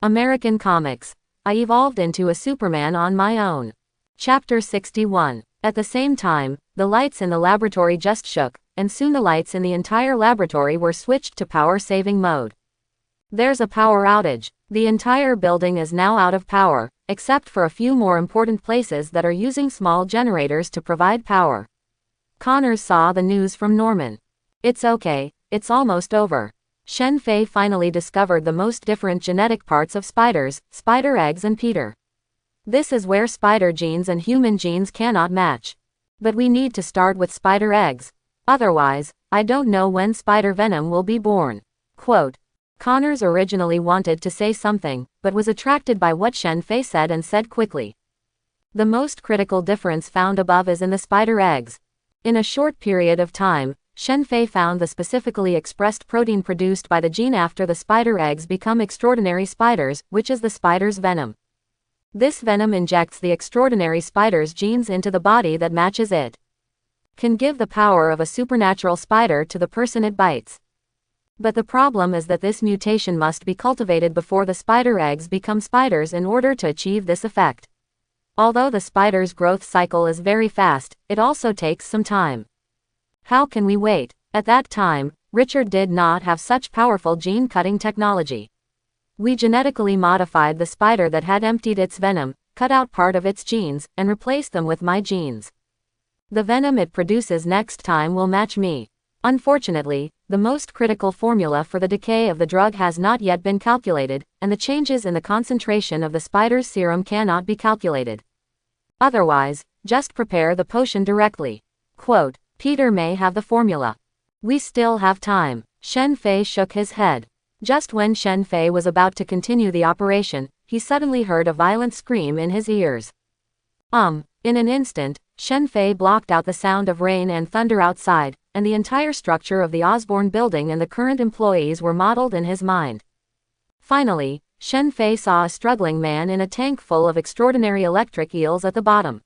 American Comics. I evolved into a Superman on my own. Chapter 61. At the same time, the lights in the laboratory just shook, and soon the lights in the entire laboratory were switched to power-saving mode. There's a power outage. The entire building is now out of power, except for a few more important places that are using small generators to provide power. Connors saw the news from Norman. It's okay, it's almost over. Shen Fei finally discovered the most different genetic parts of spiders, spider eggs and Peter. This is where spider genes and human genes cannot match. But we need to start with spider eggs. Otherwise, I don't know when spider venom will be born. Quote. Connors originally wanted to say something, but was attracted by what Shen Fei said and said quickly. The most critical difference found above is in the spider eggs. In a short period of time, Shen Fei found the specifically expressed protein produced by the gene after the spider eggs become extraordinary spiders, which is the spider's venom. This venom injects the extraordinary spider's genes into the body that matches it. Can give the power of a supernatural spider to the person it bites. But the problem is that this mutation must be cultivated before the spider eggs become spiders in order to achieve this effect. Although the spider's growth cycle is very fast, it also takes some time. How can we wait? At that time, Richard did not have such powerful gene-cutting technology. We genetically modified the spider that had emptied its venom, cut out part of its genes, and replaced them with my genes. The venom it produces next time will match me. Unfortunately, the most critical formula for the decay of the drug has not yet been calculated, and the changes in the concentration of the spider's serum cannot be calculated. Otherwise, just prepare the potion directly. Quote, Peter may have the formula. We still have time. Shen Fei shook his head. Just when Shen Fei was about to continue the operation, he suddenly heard a violent scream in his ears. In an instant, Shen Fei blocked out the sound of rain and thunder outside, and the entire structure of the Osborne building and the current employees were modeled in his mind. Finally, Shen Fei saw a struggling man in a tank full of extraordinary electric eels at the bottom.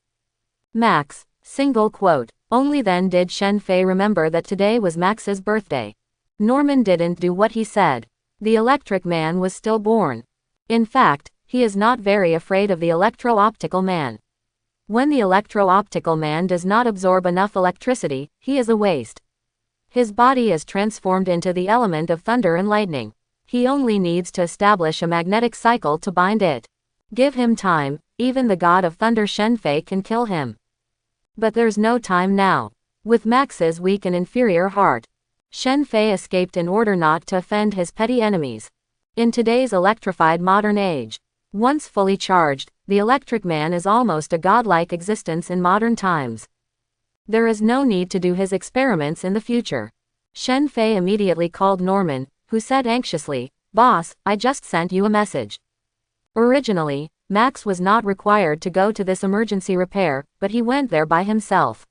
Max. Single quote. Only then did Shen Fei remember that today was Max's birthday. Norman didn't do what he said. The electric man was stillborn. In fact, he is not very afraid of the electro-optical man. When the electro-optical man does not absorb enough electricity, he is a waste. His body is transformed into the element of thunder and lightning. He only needs to establish a magnetic cycle to bind it. Give him time, even the god of thunder Shen Fei can kill him. But there's no time now. With Max's weak and inferior heart, Shen Fei escaped in order not to offend his petty enemies. In today's electrified modern age, once fully charged, the electric man is almost a godlike existence in modern times. There is no need to do his experiments in the future. Shen Fei immediately called Norman, who said anxiously, Boss, I just sent you a message. Originally, Max was not required to go to this emergency repair, but he went there by himself.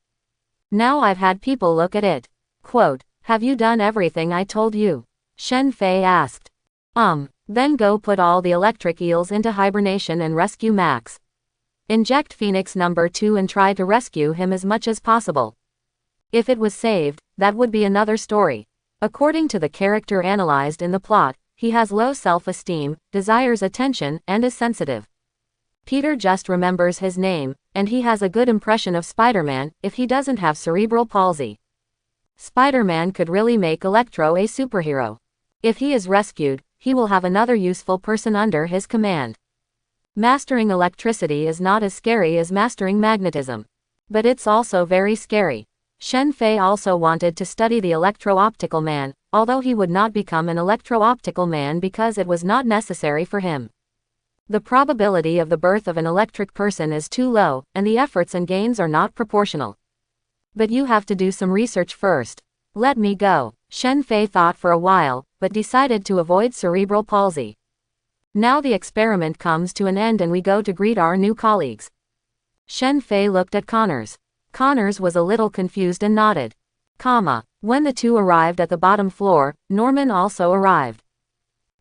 Now I've had people look at it. Quote, have you done everything I told you? Shen Fei asked. Then go put all the electric eels into hibernation and rescue Max. Inject Phoenix number 2 and try to rescue him as much as possible. If it was saved, that would be another story. According to the character analyzed in the plot, he has low self-esteem, desires attention, and is sensitive. Peter just remembers his name, and he has a good impression of Spider-Man, if he doesn't have cerebral palsy. Spider-Man could really make Electro a superhero. If he is rescued, he will have another useful person under his command. Mastering electricity is not as scary as mastering magnetism. But it's also very scary. Shen Fei also wanted to study the electro-optical man, although he would not become an electro-optical man because it was not necessary for him. The probability of the birth of an electric person is too low, and the efforts and gains are not proportional. But you have to do some research first. Let me go. Shen Fei thought for a while, but decided to avoid cerebral palsy. Now the experiment comes to an end and we go to greet our new colleagues. Shen Fei looked at Connors. Connors was a little confused and nodded. When the two arrived at the bottom floor, Norman also arrived.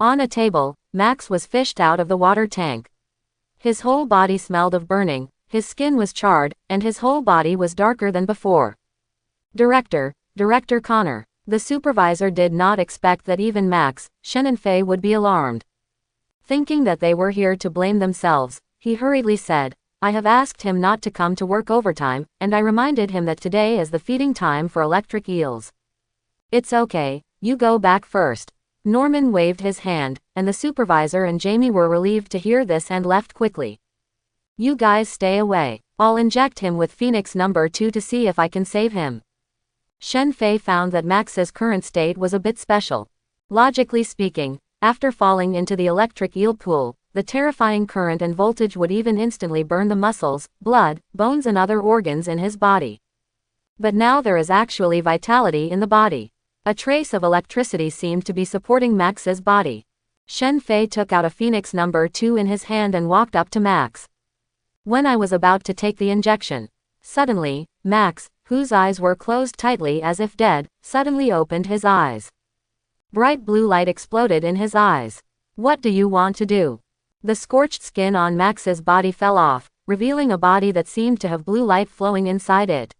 On a table, Max was fished out of the water tank. His whole body smelled of burning, his skin was charred, and his whole body was darker than before. Director Connor. The supervisor did not expect that even Max, Shen Fei would be alarmed. Thinking that they were here to blame themselves, he hurriedly said, I have asked him not to come to work overtime, and I reminded him that today is the feeding time for electric eels. It's okay, you go back first. Norman waved his hand, and the supervisor and Jamie were relieved to hear this and left quickly. You guys stay away. I'll inject him with Phoenix number 2 to see if I can save him. Shen Fei found that Max's current state was a bit special. Logically speaking, after falling into the electric eel pool, the terrifying current and voltage would even instantly burn the muscles, blood, bones and other organs in his body. But now there is actually vitality in the body. A trace of electricity seemed to be supporting Max's body. Shen Fei took out a Phoenix number 2 in his hand and walked up to Max. When I was about to take the injection, suddenly, Max, whose eyes were closed tightly as if dead, suddenly opened his eyes. Bright blue light exploded in his eyes. What do you want to do? The scorched skin on Max's body fell off, revealing a body that seemed to have blue light flowing inside it.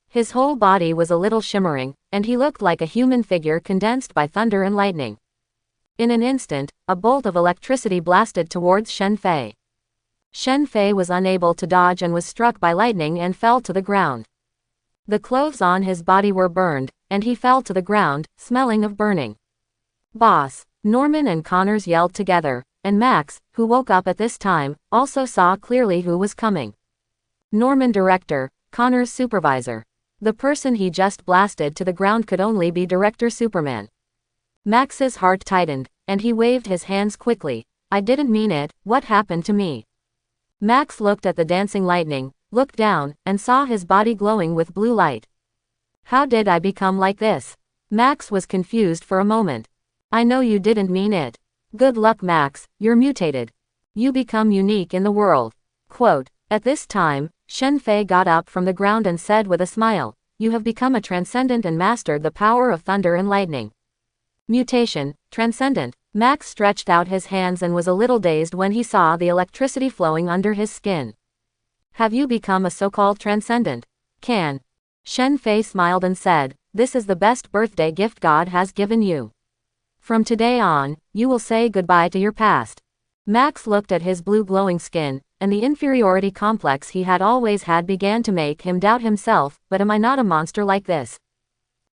His whole body was a little shimmering, and he looked like a human figure condensed by thunder and lightning. In an instant, a bolt of electricity blasted towards Shen Fei. Shen Fei was unable to dodge and was struck by lightning and fell to the ground. The clothes on his body were burned, and he fell to the ground, smelling of burning. Boss! Norman and Connors yelled together, and Max, who woke up at this time, also saw clearly who was coming. Norman director, Connors supervisor. The person he just blasted to the ground could only be Director Superman. Max's heart tightened, and he waved his hands quickly. I didn't mean it, what happened to me? Max looked at the dancing lightning, looked down, and saw his body glowing with blue light. How did I become like this? Max was confused for a moment. I know you didn't mean it. Good luck, Max, you're mutated. You become unique in the world. Quote, at this time, Shen Fei got up from the ground and said with a smile, you have become a transcendent and mastered the power of thunder and lightning. Mutation, transcendent. Max stretched out his hands and was a little dazed when he saw the electricity flowing under his skin. Have you become a so-called transcendent? Can. Shen Fei smiled and said, this is the best birthday gift God has given you. From today on, you will say goodbye to your past. Max looked at his blue glowing skin, and the inferiority complex he had always had began to make him doubt himself, but am I not a monster like this?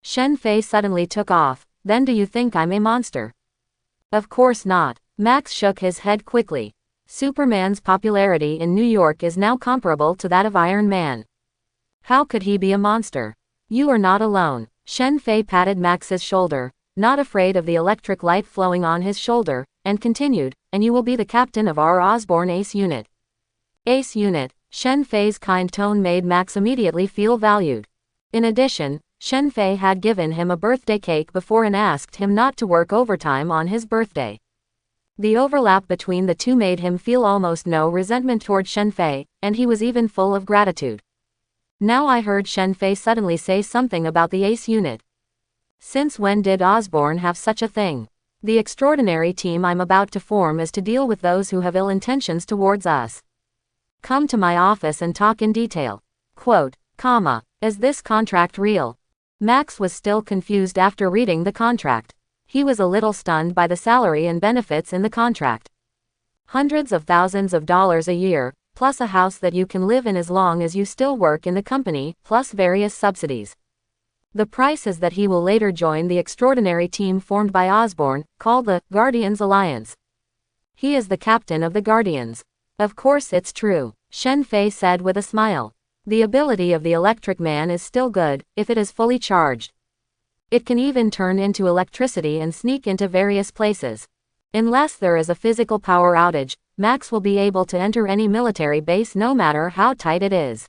Shen Fei suddenly took off, then do you think I'm a monster? Of course not. Max shook his head quickly. Superman's popularity in New York is now comparable to that of Iron Man. How could he be a monster? You are not alone. Shen Fei patted Max's shoulder, not afraid of the electric light flowing on his shoulder, and continued, and you will be the captain of our Osborn Ace Unit. Ace Unit. Shen Fei's kind tone made Max immediately feel valued. In addition, Shen Fei had given him a birthday cake before and asked him not to work overtime on his birthday. The overlap between the two made him feel almost no resentment toward Shen Fei, and he was even full of gratitude. Now I heard Shen Fei suddenly say something about the Ace Unit. Since when did Osborn have such a thing? The extraordinary team I'm about to form is to deal with those who have ill intentions towards us. Come to my office and talk in detail. Quote, comma, is this contract real? Max was still confused after reading the contract. He was a little stunned by the salary and benefits in the contract. Hundreds of thousands of dollars a year, plus a house that you can live in as long as you still work in the company, plus various subsidies. The price is that he will later join the extraordinary team formed by Osborn, called the Guardians Alliance. He is the captain of the Guardians. Of course it's true, Shen Fei said with a smile. The ability of the Electric Man is still good, if it is fully charged. It can even turn into electricity and sneak into various places. Unless there is a physical power outage, Max will be able to enter any military base no matter how tight it is.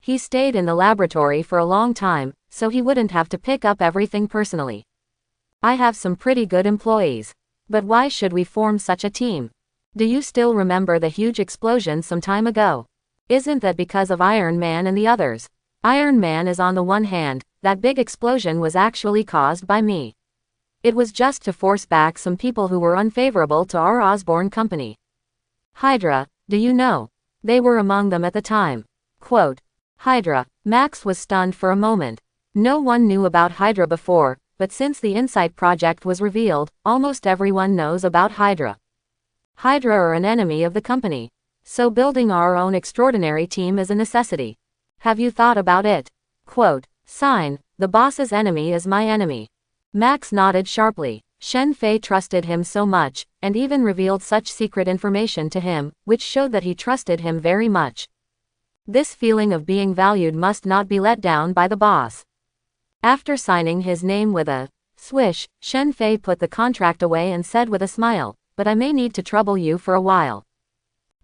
He stayed in the laboratory for a long time, so he wouldn't have to pick up everything personally. I have some pretty good employees. But why should we form such a team? Do you still remember the huge explosion some time ago? Isn't that because of Iron Man and the others? Iron Man is on the one hand, that big explosion was actually caused by me. It was just to force back some people who were unfavorable to our Osborn company. Hydra, do you know? They were among them at the time. Quote, Hydra. Max was stunned for a moment. No one knew about Hydra before, but since the Insight project was revealed, almost everyone knows about Hydra. Hydra are an enemy of the company. So building our own extraordinary team is a necessity. Have you thought about it? Quote, sign, the boss's enemy is my enemy. Max nodded sharply. Shen Fei trusted him so much, and even revealed such secret information to him, which showed that he trusted him very much. This feeling of being valued must not be let down by the boss. After signing his name with a swish, Shen Fei put the contract away and said with a smile, but I may need to trouble you for a while.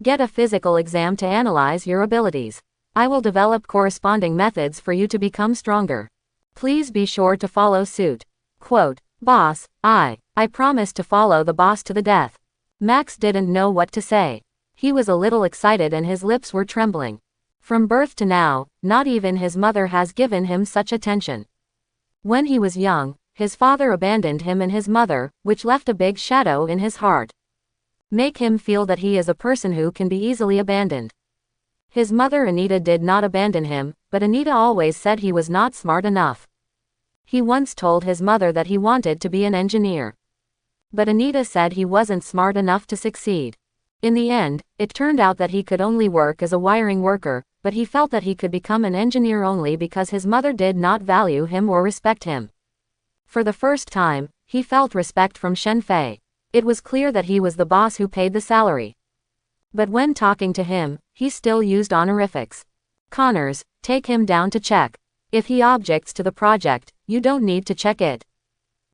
Get a physical exam to analyze your abilities. I will develop corresponding methods for you to become stronger. Please be sure to follow suit. Quote, boss, I promise to follow the boss to the death. Max didn't know what to say. He was a little excited and his lips were trembling. From birth to now, not even his mother has given him such attention. When he was young, his father abandoned him and his mother, which left a big shadow in his heart. Make him feel that he is a person who can be easily abandoned. His mother Anita did not abandon him, but Anita always said he was not smart enough. He once told his mother that he wanted to be an engineer. But Anita said he wasn't smart enough to succeed. In the end, it turned out that he could only work as a wiring worker, but he felt that he could become an engineer only because his mother did not value him or respect him. For the first time, he felt respect from Shen Fei. It was clear that he was the boss who paid the salary. But when talking to him, he still used honorifics. Connors, take him down to check. If he objects to the project, you don't need to check it.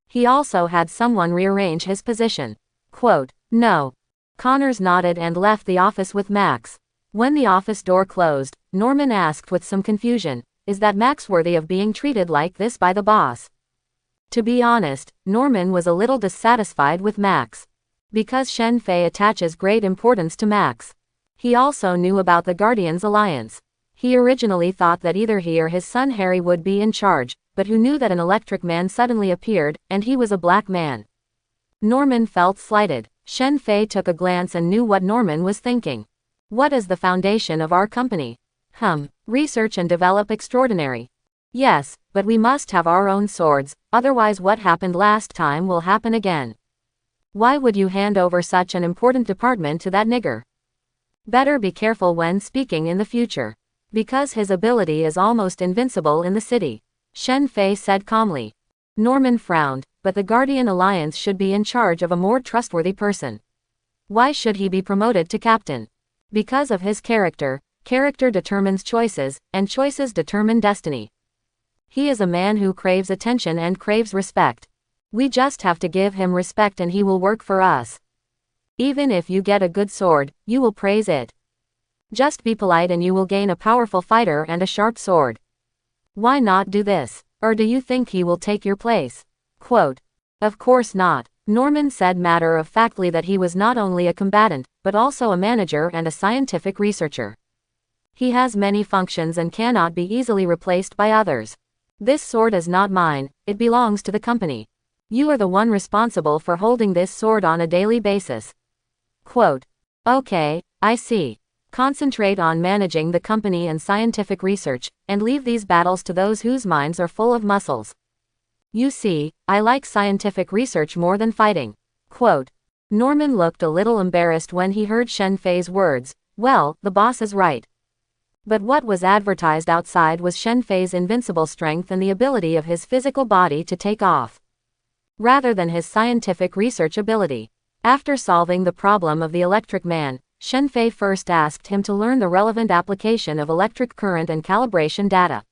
He also had someone rearrange his position. Quote, no. Connors nodded and left the office with Max. When the office door closed, Norman asked with some confusion, is that Max worthy of being treated like this by the boss? To be honest, Norman was a little dissatisfied with Max. Because Shen Fei attaches great importance to Max. He also knew about the Guardians Alliance. He originally thought that either he or his son Harry would be in charge, but who knew that an electric man suddenly appeared, and he was a black man. Norman felt slighted. Shen Fei took a glance and knew what Norman was thinking. What is the foundation of our company? Research and develop extraordinary. Yes, but we must have our own swords, otherwise what happened last time will happen again. Why would you hand over such an important department to that nigger? Better be careful when speaking in the future. Because his ability is almost invincible in the city. Shen Fei said calmly. Norman frowned, but the Guardian Alliance should be in charge of a more trustworthy person. Why should he be promoted to captain? Because of his character. Character determines choices, and choices determine destiny. He is a man who craves attention and craves respect. We just have to give him respect and he will work for us. Even if you get a good sword, you will praise it. Just be polite and you will gain a powerful fighter and a sharp sword. Why not do this? Or do you think he will take your place? Quote, of course not. Norman said matter-of-factly that he was not only a combatant, but also a manager and a scientific researcher. He has many functions and cannot be easily replaced by others. This sword is not mine, it belongs to the company. You are the one responsible for holding this sword on a daily basis. Quote, okay, I see. Concentrate on managing the company and scientific research, and leave these battles to those whose minds are full of muscles. You see, I like scientific research more than fighting. Quote, Norman looked a little embarrassed when he heard Shen Fei's words. Well, the boss is right. But what was advertised outside was Shen Fei's invincible strength and the ability of his physical body to take off. Rather than his scientific research ability. After solving the problem of the electric man, Shen Fei first asked him to learn the relevant application of electric current and calibration data.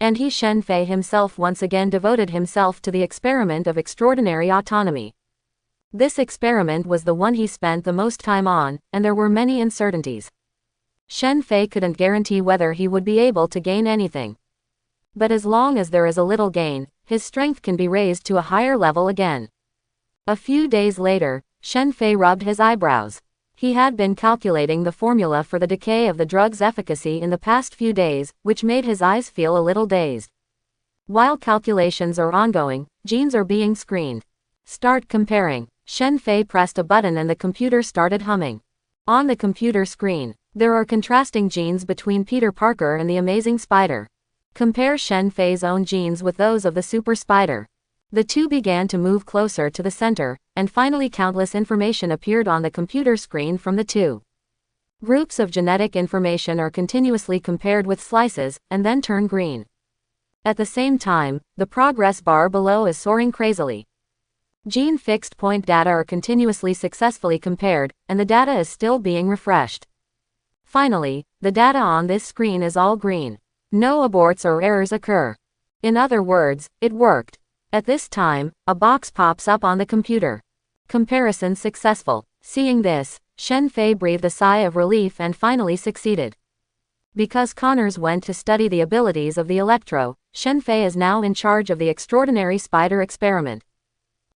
And Shen Fei himself once again devoted himself to the experiment of extraordinary autonomy. This experiment was the one he spent the most time on, and there were many uncertainties. Shen Fei couldn't guarantee whether he would be able to gain anything. But as long as there is a little gain, his strength can be raised to a higher level again. A few days later, Shen Fei rubbed his eyebrows. He had been calculating the formula for the decay of the drug's efficacy in the past few days, which made his eyes feel a little dazed. While calculations are ongoing, genes are being screened. Start comparing. Shen Fei pressed a button and the computer started humming. On the computer screen, there are contrasting genes between Peter Parker and the Amazing Spider. Compare Shen Fei's own genes with those of the Super Spider. The two began to move closer to the center, and finally countless information appeared on the computer screen from the two groups of genetic information are continuously compared with slices, and then turn green. At the same time, the progress bar below is soaring crazily. Gene fixed point data are continuously successfully compared, and the data is still being refreshed. Finally, the data on this screen is all green. No aborts or errors occur. In other words, it worked. At this time, a box pops up on the computer. Comparison successful. Seeing this, Shen Fei breathed a sigh of relief and finally succeeded. Because Connors went to study the abilities of the Electro, Shen Fei is now in charge of the extraordinary spider experiment.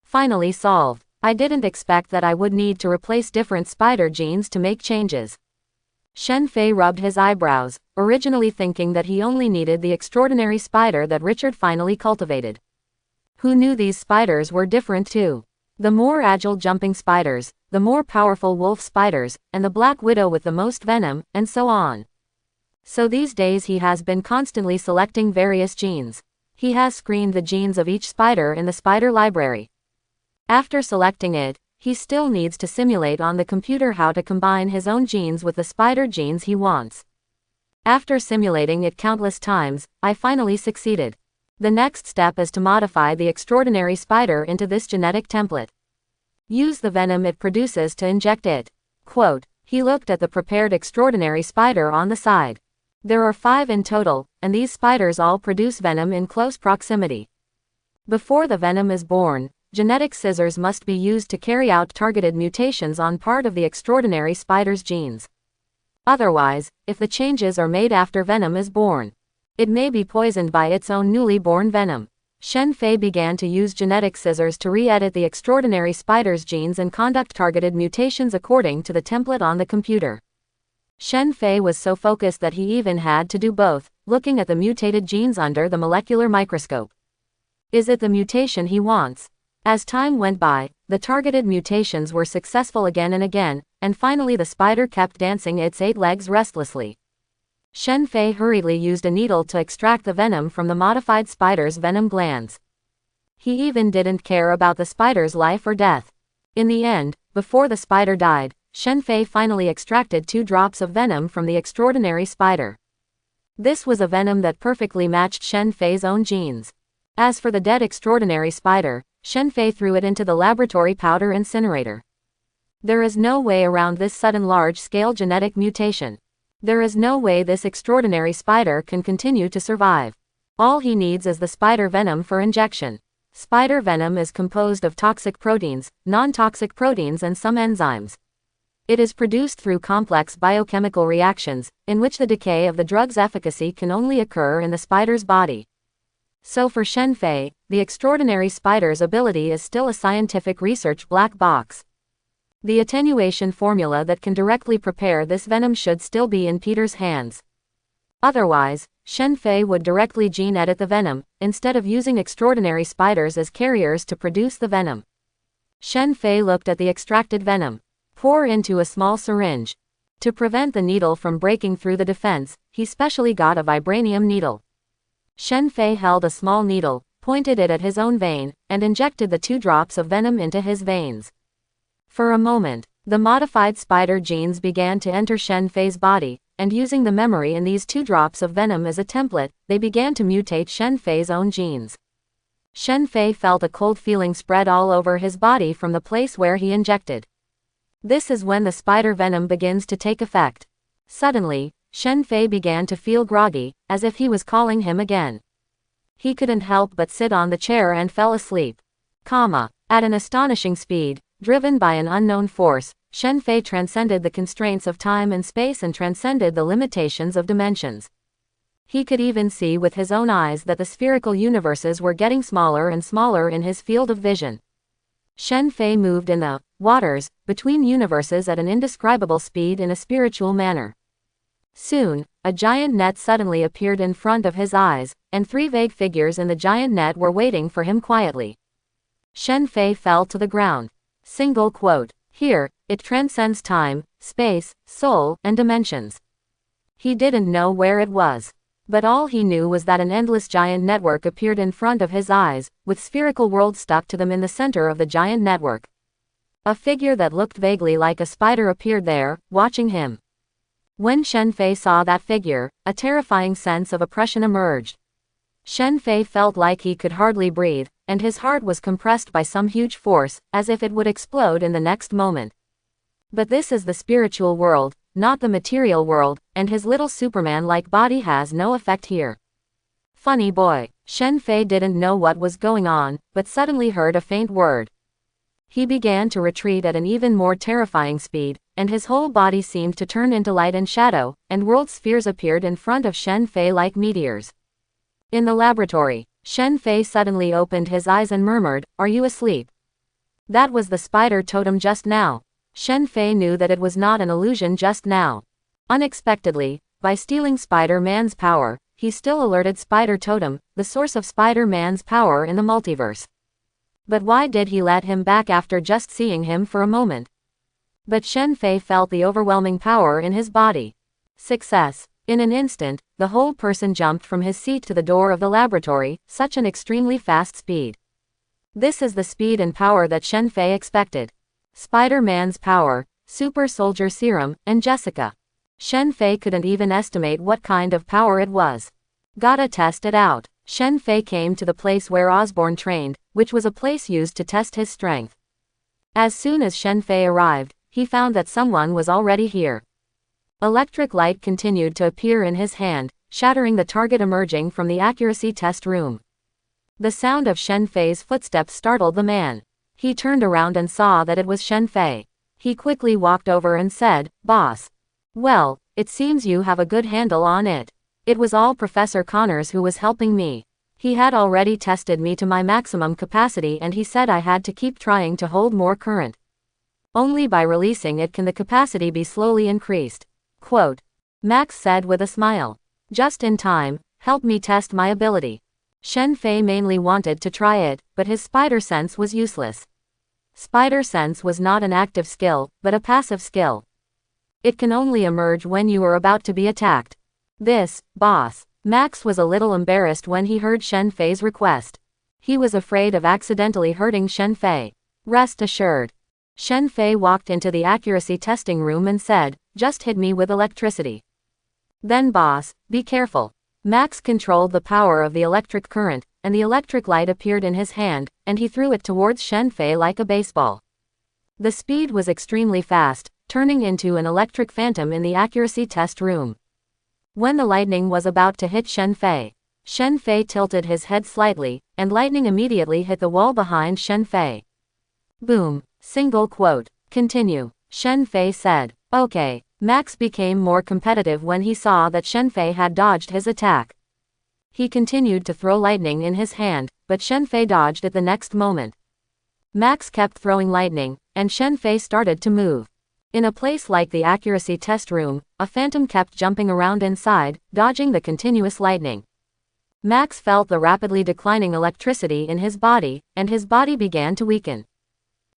Finally solved. I didn't expect that I would need to replace different spider genes to make changes. Shen Fei rubbed his eyebrows, originally thinking that he only needed the extraordinary spider that Richard finally cultivated. Who knew these spiders were different too? The more agile jumping spiders, the more powerful wolf spiders, and the black widow with the most venom, and so on. So these days he has been constantly selecting various genes. He has screened the genes of each spider in the spider library. After selecting it, he still needs to simulate on the computer how to combine his own genes with the spider genes he wants. After simulating it countless times, I finally succeeded. The next step is to modify the extraordinary spider into this genetic template. Use the venom it produces to inject it. Quote, he looked at the prepared extraordinary spider on the side. There are 5 in total, and these spiders all produce venom in close proximity. Before the venom is born, genetic scissors must be used to carry out targeted mutations on part of the extraordinary spider's genes. Otherwise, if the changes are made after venom is born, it may be poisoned by its own newly born venom. Shen Fei began to use genetic scissors to re-edit the extraordinary spider's genes and conduct targeted mutations according to the template on the computer. Shen Fei was so focused that he even had to do both, looking at the mutated genes under the molecular microscope. Is it the mutation he wants? As time went by, the targeted mutations were successful again and again, and finally the spider kept dancing its 8 legs restlessly. Shen Fei hurriedly used a needle to extract the venom from the modified spider's venom glands. He even didn't care about the spider's life or death. In the end, before the spider died, Shen Fei finally extracted 2 drops of venom from the extraordinary spider. This was a venom that perfectly matched Shen Fei's own genes. As for the dead extraordinary spider, Shen Fei threw it into the laboratory powder incinerator. There is no way around this sudden large-scale genetic mutation. There is no way this extraordinary spider can continue to survive. All he needs is the spider venom for injection. Spider venom is composed of toxic proteins, non-toxic proteins and some enzymes. It is produced through complex biochemical reactions, in which the decay of the drug's efficacy can only occur in the spider's body. So for Shen Fei, the extraordinary spider's ability is still a scientific research black box. The attenuation formula that can directly prepare this venom should still be in Peter's hands. Otherwise, Shen Fei would directly gene edit the venom, instead of using extraordinary spiders as carriers to produce the venom. Shen Fei looked at the extracted venom. Pour into a small syringe. To prevent the needle from breaking through the defense, he specially got a vibranium needle. Shen Fei held a small needle, pointed it at his own vein, and injected the 2 drops of venom into his veins. For a moment, the modified spider genes began to enter Shen Fei's body, and using the memory in these 2 drops of venom as a template, they began to mutate Shen Fei's own genes. Shen Fei felt a cold feeling spread all over his body from the place where he injected. This is when the spider venom begins to take effect. Suddenly, Shen Fei began to feel groggy, as if he was calling him again. He couldn't help but sit on the chair and fell asleep. At an astonishing speed, driven by an unknown force, Shen Fei transcended the constraints of time and space and transcended the limitations of dimensions. He could even see with his own eyes that the spherical universes were getting smaller and smaller in his field of vision. Shen Fei moved in the waters between universes at an indescribable speed in a spiritual manner. Soon, a giant net suddenly appeared in front of his eyes, and 3 vague figures in the giant net were waiting for him quietly. Shen Fei fell to the ground. Single quote. Here, it transcends time, space, soul, and dimensions. He didn't know where it was. But all he knew was that an endless giant network appeared in front of his eyes, with spherical worlds stuck to them in the center of the giant network. A figure that looked vaguely like a spider appeared there, watching him. When Shen Fei saw that figure, a terrifying sense of oppression emerged. Shen Fei felt like he could hardly breathe, and his heart was compressed by some huge force, as if it would explode in the next moment. But this is the spiritual world, not the material world, and his little Superman-like body has no effect here. Funny boy. Shen Fei didn't know what was going on, but suddenly heard a faint word. He began to retreat at an even more terrifying speed, and his whole body seemed to turn into light and shadow, and world spheres appeared in front of Shen Fei like meteors. In the laboratory, Shen Fei suddenly opened his eyes and murmured, "Are you asleep?" That was the spider totem just now. Shen Fei knew that it was not an illusion just now. Unexpectedly, by stealing Spider-Man's power, he still alerted Spider Totem, the source of Spider-Man's power in the multiverse. But why did he let him back after just seeing him for a moment? But Shen Fei felt the overwhelming power in his body. Success. In an instant, the whole person jumped from his seat to the door of the laboratory, such an extremely fast speed. This is the speed and power that Shen Fei expected. Spider-Man's power, Super Soldier Serum, and Jessica. Shen Fei couldn't even estimate what kind of power it was. Gotta test it out. Shen Fei came to the place where Osborn trained, which was a place used to test his strength. As soon as Shen Fei arrived, he found that someone was already here. Electric light continued to appear in his hand, shattering the target emerging from the accuracy test room. The sound of Shen Fei's footsteps startled the man. He turned around and saw that it was Shen Fei. He quickly walked over and said, "Boss. Well, it seems you have a good handle on it. It was all Professor Connors who was helping me. He had already tested me to my maximum capacity and he said I had to keep trying to hold more current. Only by releasing it can the capacity be slowly increased." Quote. Max said with a smile. "Just in time, help me test my ability." Shen Fei mainly wanted to try it, but his spider sense was useless. Spider sense was not an active skill, but a passive skill. It can only emerge when you are about to be attacked. This, boss. Max was a little embarrassed when he heard Shen Fei's request. He was afraid of accidentally hurting Shen Fei. Rest assured. Shen Fei walked into the accuracy testing room and said, "Just hit me with electricity." Then boss, be careful. Max controlled the power of the electric current, and the electric light appeared in his hand, and he threw it towards Shen Fei like a baseball. The speed was extremely fast, turning into an electric phantom in the accuracy test room. When the lightning was about to hit Shen Fei tilted his head slightly, and lightning immediately hit the wall behind Shen Fei. Boom. Single quote. Continue. Shen Fei said. Okay. Max became more competitive when he saw that Shen Fei had dodged his attack. He continued to throw lightning in his hand, but Shen Fei dodged it the next moment. Max kept throwing lightning, and Shen Fei started to move. In a place like the accuracy test room, a phantom kept jumping around inside, dodging the continuous lightning. Max felt the rapidly declining electricity in his body, and his body began to weaken.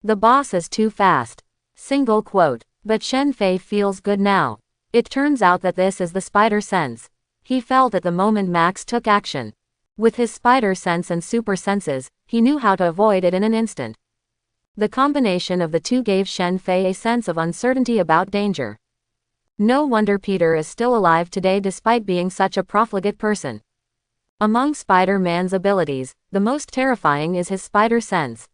The boss is too fast. Single quote. But Shen Fei feels good now. It turns out that this is the spider sense. He felt at the moment Max took action. With his spider sense and super senses, he knew how to avoid it in an instant. The combination of the two gave Shen Fei a sense of uncertainty about danger. No wonder Peter is still alive today despite being such a profligate person. Among Spider-Man's abilities, the most terrifying is his spider sense.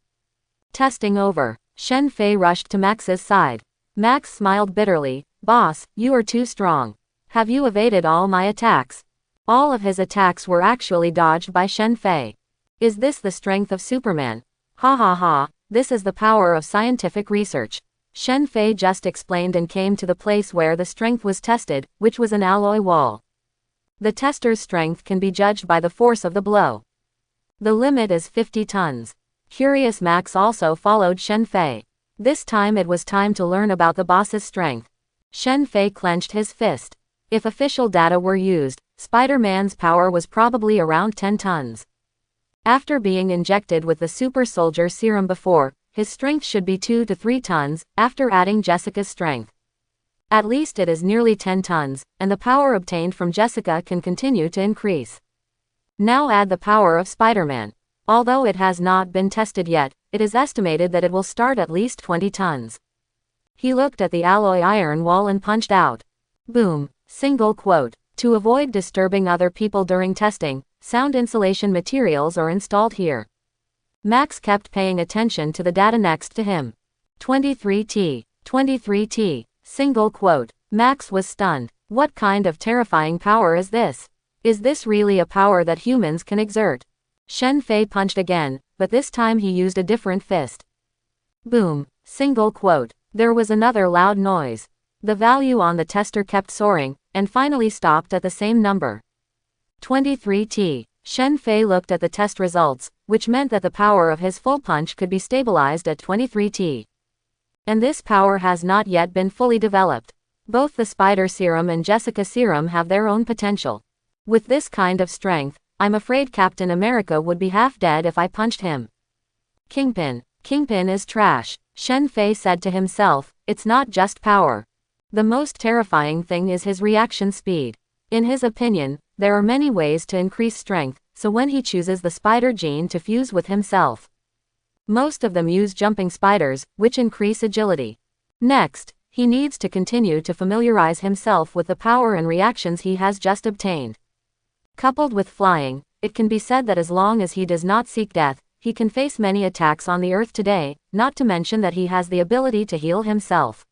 Testing over. Shen Fei rushed to Max's side. Max smiled bitterly. "Boss, you are too strong. Have you evaded all my attacks?" All of his attacks were actually dodged by Shen Fei. Is this the strength of Superman? Ha ha ha, this is the power of scientific research. Shen Fei just explained and came to the place where the strength was tested, which was an alloy wall. The tester's strength can be judged by the force of the blow. The limit is 50 tons. Curious Max also followed Shen Fei. This time it was time to learn about the boss's strength. Shen Fei clenched his fist. If official data were used, Spider-Man's power was probably around 10 tons. After being injected with the Super Soldier Serum before, his strength should be 2 to 3 tons, after adding Jessica's strength. At least it is nearly 10 tons, and the power obtained from Jessica can continue to increase. Now add the power of Spider-Man. Although it has not been tested yet, it is estimated that it will start at least 20 tons. He looked at the alloy iron wall and punched out. Boom. Single quote. To avoid disturbing other people during testing, sound insulation materials are installed here. Max kept paying attention to the data next to him. 23T. 23T. Single quote. Max was stunned. What kind of terrifying power is this? Is this really a power that humans can exert? Shen Fei punched again, but this time he used a different fist. Boom. Single quote. There was another loud noise. The value on the tester kept soaring, and finally stopped at the same number. 23T. Shen Fei looked at the test results, which meant that the power of his full punch could be stabilized at 23T. And this power has not yet been fully developed. Both the Spider Serum and Jessica Serum have their own potential. With this kind of strength, I'm afraid Captain America would be half dead if I punched him. Kingpin. Kingpin is trash. Shen Fei said to himself, it's not just power. The most terrifying thing is his reaction speed. In his opinion, there are many ways to increase strength, so when he chooses the spider gene to fuse with himself, most of them use jumping spiders, which increase agility. Next, he needs to continue to familiarize himself with the power and reactions he has just obtained. Coupled with flying, it can be said that as long as he does not seek death, he can face many attacks on the earth today, not to mention that he has the ability to heal himself.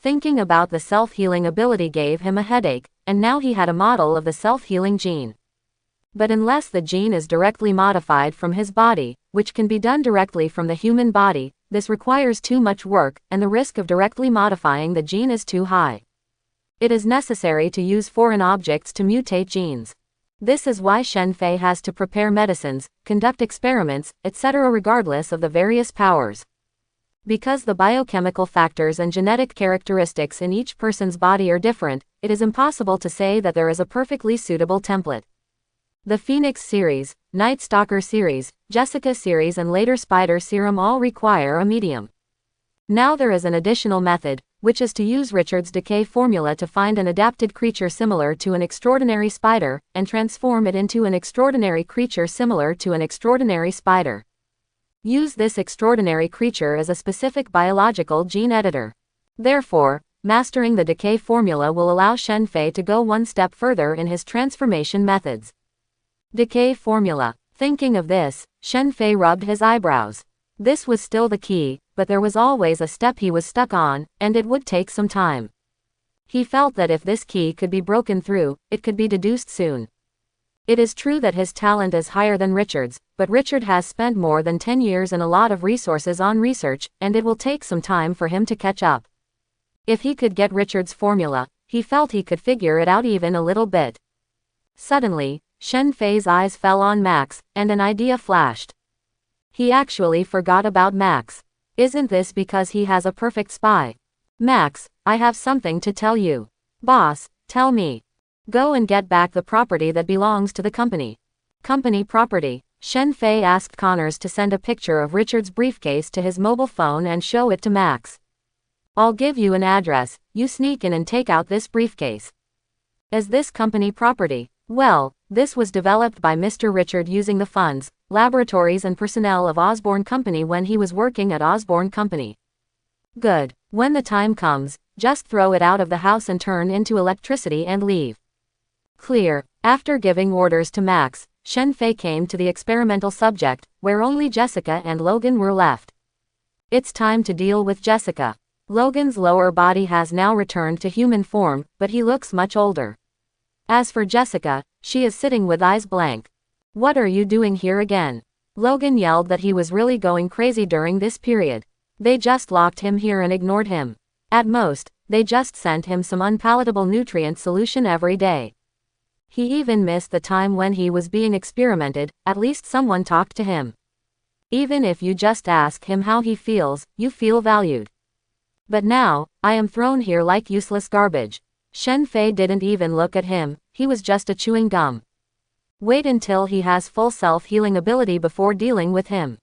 Thinking about the self-healing ability gave him a headache, and now he had a model of the self-healing gene. But unless the gene is directly modified from his body, which can be done directly from the human body, this requires too much work, and the risk of directly modifying the gene is too high. It is necessary to use foreign objects to mutate genes. This is why Shen Fei has to prepare medicines, conduct experiments, etc. regardless of the various powers. Because the biochemical factors and genetic characteristics in each person's body are different, it is impossible to say that there is a perfectly suitable template. The Phoenix series, Night Stalker series, Jessica series and later Spider Serum all require a medium. Now there is an additional method, which is to use Richard's decay formula to find an adapted creature similar to an extraordinary spider, and transform it into an extraordinary creature similar to an extraordinary spider. Use this extraordinary creature as a specific biological gene editor. Therefore, mastering the decay formula will allow Shen Fei to go one step further in his transformation methods. Decay formula. Thinking of this, Shen Fei rubbed his eyebrows. This was still the key, but there was always a step he was stuck on, and it would take some time. He felt that if this key could be broken through, it could be deduced soon. It is true that his talent is higher than Richard's, but Richard has spent more than 10 years and a lot of resources on research, and it will take some time for him to catch up. If he could get Richard's formula, he felt he could figure it out even a little bit. Suddenly, Shen Fei's eyes fell on Max, and an idea flashed. He actually forgot about Max. Isn't this because he has a perfect spy? Max, I have something to tell you. Boss, tell me. Go and get back the property that belongs to the company. Company property. Shen Fei asked Connors to send a picture of Richard's briefcase to his mobile phone and show it to Max. I'll give you an address, you sneak in and take out this briefcase. Is this company property? Well, this was developed by Mr. Richard using the funds, laboratories and personnel of Osborne Company when he was working at Osborne Company. Good. When the time comes, just throw it out of the house and turn into electricity and leave. Clear. After giving orders to Max, Shen Fei came to the experimental subject, where only Jessica and Logan were left. It's time to deal with Jessica. Logan's lower body has now returned to human form, but he looks much older. As for Jessica, she is sitting with eyes blank. What are you doing here again? Logan yelled that he was really going crazy during this period. They just locked him here and ignored him. At most, they just sent him some unpalatable nutrient solution every day. He even missed the time when he was being experimented, at least someone talked to him. Even if you just ask him how he feels, you feel valued. But now, I am thrown here like useless garbage. Shen Fei didn't even look at him, he was just a chewing gum. Wait until he has full self-healing ability before dealing with him.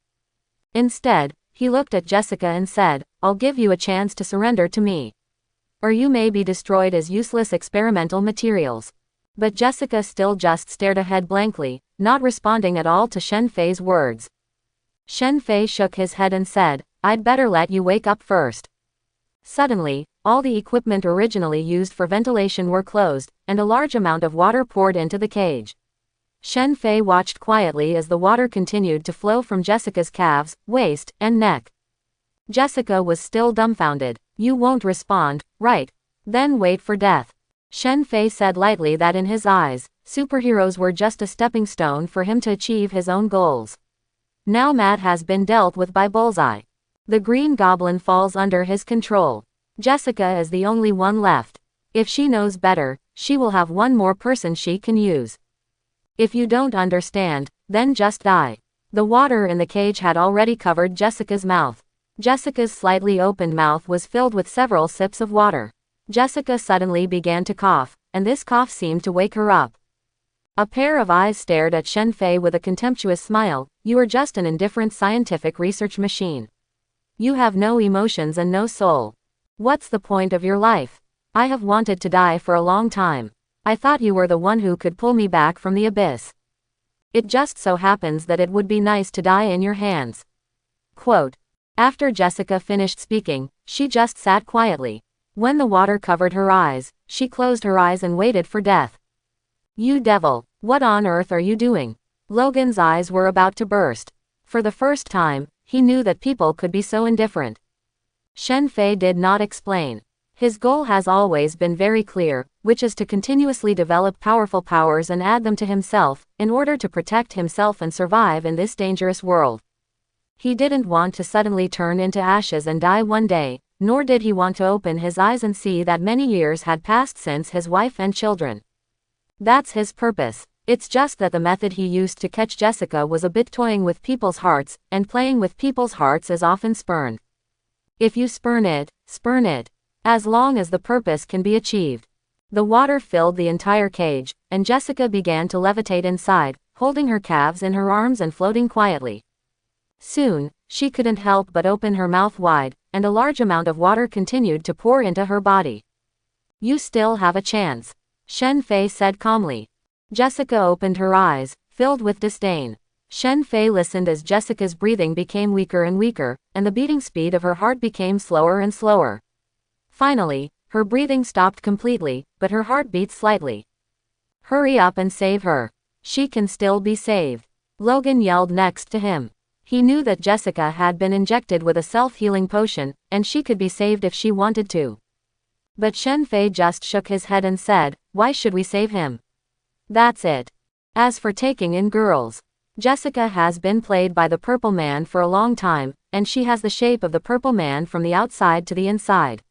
Instead, he looked at Jessica and said, I'll give you a chance to surrender to me. or you may be destroyed as useless experimental materials. But Jessica still just stared ahead blankly, not responding at all to Shen Fei's words. Shen Fei shook his head and said, "I'd better let you wake up first." Suddenly, all the equipment originally used for ventilation were closed, and a large amount of water poured into the cage. Shen Fei watched quietly as the water continued to flow from Jessica's calves, waist, and neck. Jessica was still dumbfounded. "You won't respond, right? Then wait for death." Shen Fei said lightly that in his eyes, superheroes were just a stepping stone for him to achieve his own goals. Now Matt has been dealt with by Bullseye. The Green Goblin falls under his control. Jessica is the only one left. If she knows better, she will have one more person she can use. If you don't understand, then just die. The water in the cage had already covered Jessica's mouth. Jessica's slightly opened mouth was filled with several sips of water. Jessica suddenly began to cough, and this cough seemed to wake her up. A pair of eyes stared at Shen Fei with a contemptuous smile. "You are just an indifferent scientific research machine. You have no emotions and no soul. What's the point of your life? I have wanted to die for a long time. I thought you were the one who could pull me back from the abyss. It just so happens that it would be nice to die in your hands." Quote. After Jessica finished speaking, she just sat quietly. When the water covered her eyes, she closed her eyes and waited for death. "You devil, what on earth are you doing?" Logan's eyes were about to burst. For the first time, he knew that people could be so indifferent. Shen Fei did not explain. His goal has always been very clear, which is to continuously develop powerful powers and add them to himself, in order to protect himself and survive in this dangerous world. He didn't want to suddenly turn into ashes and die one day, nor did he want to open his eyes and see that many years had passed since his wife and children. That's his purpose. It's just that the method he used to catch Jessica was a bit toying with people's hearts, and playing with people's hearts is often spurned. If you spurn it, as long as the purpose can be achieved. The water filled the entire cage, and Jessica began to levitate inside, holding her calves in her arms and floating quietly. Soon, she couldn't help but open her mouth wide, and a large amount of water continued to pour into her body. "You still have a chance," Shen Fei said calmly. Jessica opened her eyes, filled with disdain. Shen Fei listened as Jessica's breathing became weaker and weaker, and the beating speed of her heart became slower and slower. Finally, her breathing stopped completely, but her heart beat slightly. "Hurry up and save her. She can still be saved," Logan yelled next to him. He knew that Jessica had been injected with a self-healing potion, and she could be saved if she wanted to. But Shen Fei just shook his head and said, "Why should we save him? That's it. As for taking in girls, Jessica has been played by the Purple Man for a long time, and she has the shape of the Purple Man from the outside to the inside."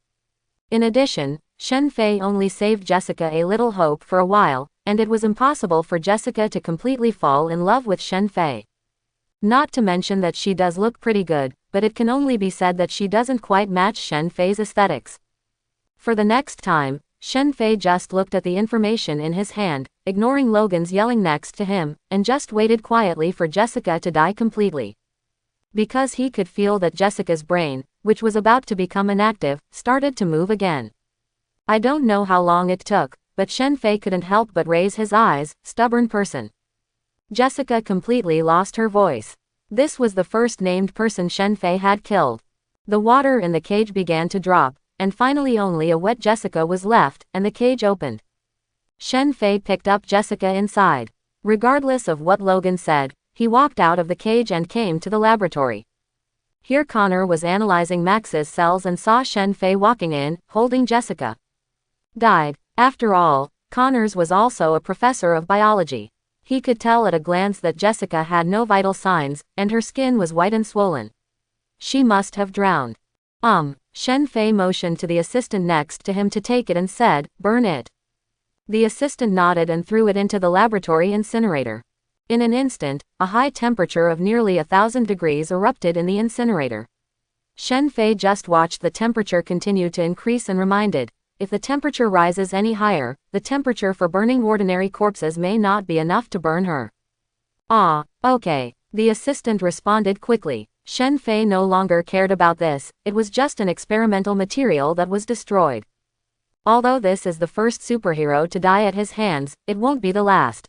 In addition, Shen Fei only saved Jessica a little hope for a while, and it was impossible for Jessica to completely fall in love with Shen Fei. Not to mention that she does look pretty good, but it can only be said that she doesn't quite match Shen Fei's aesthetics. For the next time, Shen Fei just looked at the information in his hand, ignoring Logan's yelling next to him, and just waited quietly for Jessica to die completely. Because he could feel that Jessica's brain, which was about to become inactive, started to move again. I don't know how long it took, but Shen Fei couldn't help but raise his eyes. Stubborn person. Jessica completely lost her voice. This was the first named person Shen Fei had killed. The water in the cage began to drop, and finally only a wet Jessica was left, and the cage opened. Shen Fei picked up Jessica inside. Regardless of what Logan said, he walked out of the cage and came to the laboratory. Here Connor was analyzing Max's cells and saw Shen Fei walking in, holding Jessica. Died. After all, Connors was also a professor of biology. He could tell at a glance that Jessica had no vital signs, and her skin was white and swollen. She must have drowned. Shen Fei motioned to the assistant next to him to take it and said, "Burn it." The assistant nodded and threw it into the laboratory incinerator. In an instant, a high temperature of nearly 1,000 degrees erupted in the incinerator. Shen Fei just watched the temperature continue to increase and reminded, if the temperature rises any higher, the temperature for burning ordinary corpses may not be enough to burn her. "Ah, okay," the assistant responded quickly. Shen Fei no longer cared about this, it was just an experimental material that was destroyed. Although this is the first superhero to die at his hands, it won't be the last.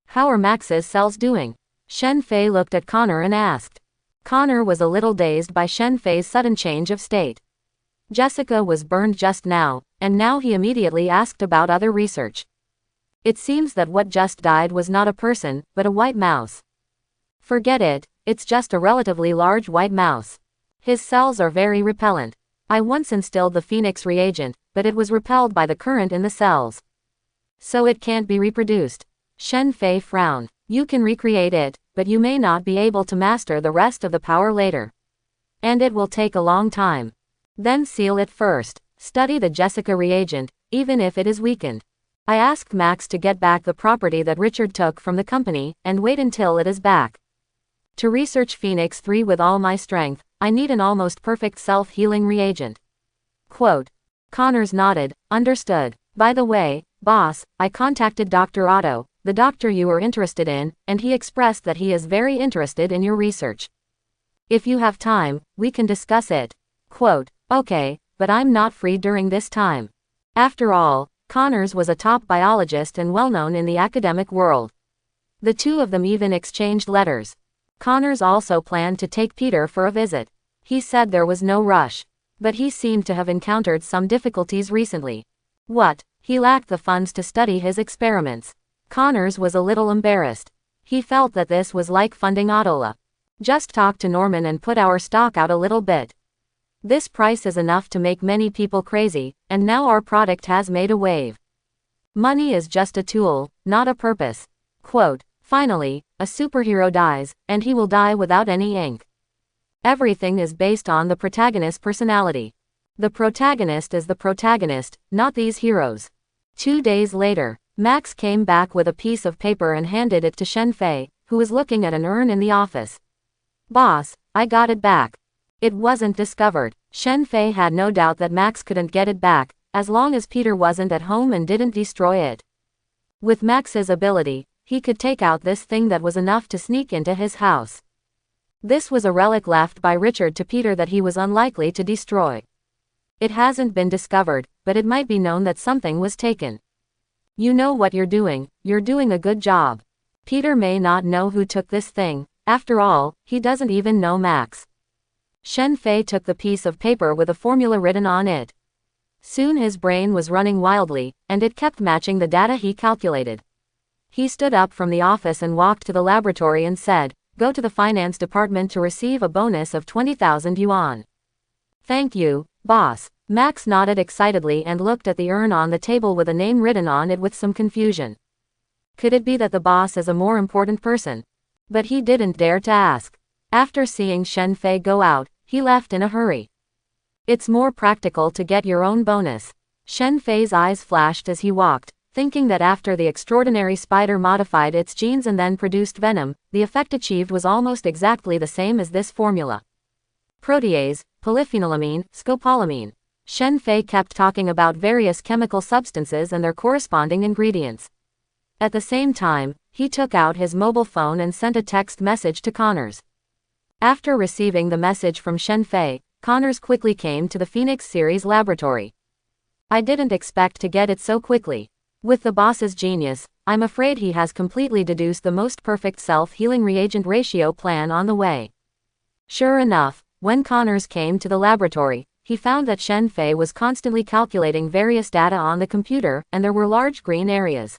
How are Max's cells doing? Shen Fei looked at Connor and asked. Connor was a little dazed by Shen Fei's sudden change of state. Jessica was burned just now, and now he immediately asked about other research. It seems that what just died was not a person, but a white mouse. Forget it, it's just a relatively large white mouse. His cells are very repellent. I once instilled the Phoenix reagent, but it was repelled by the current in the cells. So it can't be reproduced. Shen Fei frowned. You can recreate it, but you may not be able to master the rest of the power later. And it will take a long time. Then seal it first. Study the Jessica reagent, even if it is weakened. I asked Max to get back the property that Richard took from the company, and wait until it is back. To research Phoenix 3 with all my strength, I need an almost perfect self-healing reagent. Quote. Connors nodded, understood. By the way, boss, I contacted Dr. Otto, the doctor you were interested in, and he expressed that he is very interested in your research. If you have time, we can discuss it. Quote. Okay, but I'm not free during this time. After all, Connors was a top biologist and well-known in the academic world. The two of them even exchanged letters. Connors also planned to take Peter for a visit. He said there was no rush. But he seemed to have encountered some difficulties recently. What? He lacked the funds to study his experiments. Connors was a little embarrassed. He felt that this was like funding Autola. Just talk to Norman and put our stock out a little bit. This price is enough to make many people crazy, and now our product has made a wave. Money is just a tool, not a purpose. Quote. Finally, a superhero dies, and he will die without any ink. Everything is based on the protagonist's personality. The protagonist is the protagonist, not these heroes. 2 days later, Max came back with a piece of paper and handed it to Shen Fei, who was looking at an urn in the office. Boss, I got it back. It wasn't discovered. Shen Fei had no doubt that Max couldn't get it back, as long as Peter wasn't at home and didn't destroy it. With Max's ability, he could take out this thing that was enough to sneak into his house. This was a relic left by Richard to Peter that he was unlikely to destroy. It hasn't been discovered, but it might be known that something was taken. You know what you're doing a good job. Peter may not know who took this thing, after all, he doesn't even know Max. Shen Fei took the piece of paper with a formula written on it. Soon his brain was running wildly, and it kept matching the data he calculated. He stood up from the office and walked to the laboratory and said, Go to the finance department to receive a bonus of 20,000 yuan. Thank you, boss. Max nodded excitedly and looked at the urn on the table with a name written on it with some confusion. Could it be that the boss is a more important person? But he didn't dare to ask. After seeing Shen Fei go out, he left in a hurry. It's more practical to get your own bonus. Shen Fei's eyes flashed as he walked, thinking that after the extraordinary spider modified its genes and then produced venom, the effect achieved was almost exactly the same as this formula. Protease, polyphenolamine, scopolamine. Shen Fei kept talking about various chemical substances and their corresponding ingredients. At the same time, he took out his mobile phone and sent a text message to Connors. After receiving the message from Shen Fei, Connors quickly came to the Phoenix series laboratory. I didn't expect to get it so quickly. With the boss's genius, I'm afraid he has completely deduced the most perfect self-healing reagent ratio plan on the way. Sure enough, when Connors came to the laboratory, he found that Shen Fei was constantly calculating various data on the computer, and there were large green areas.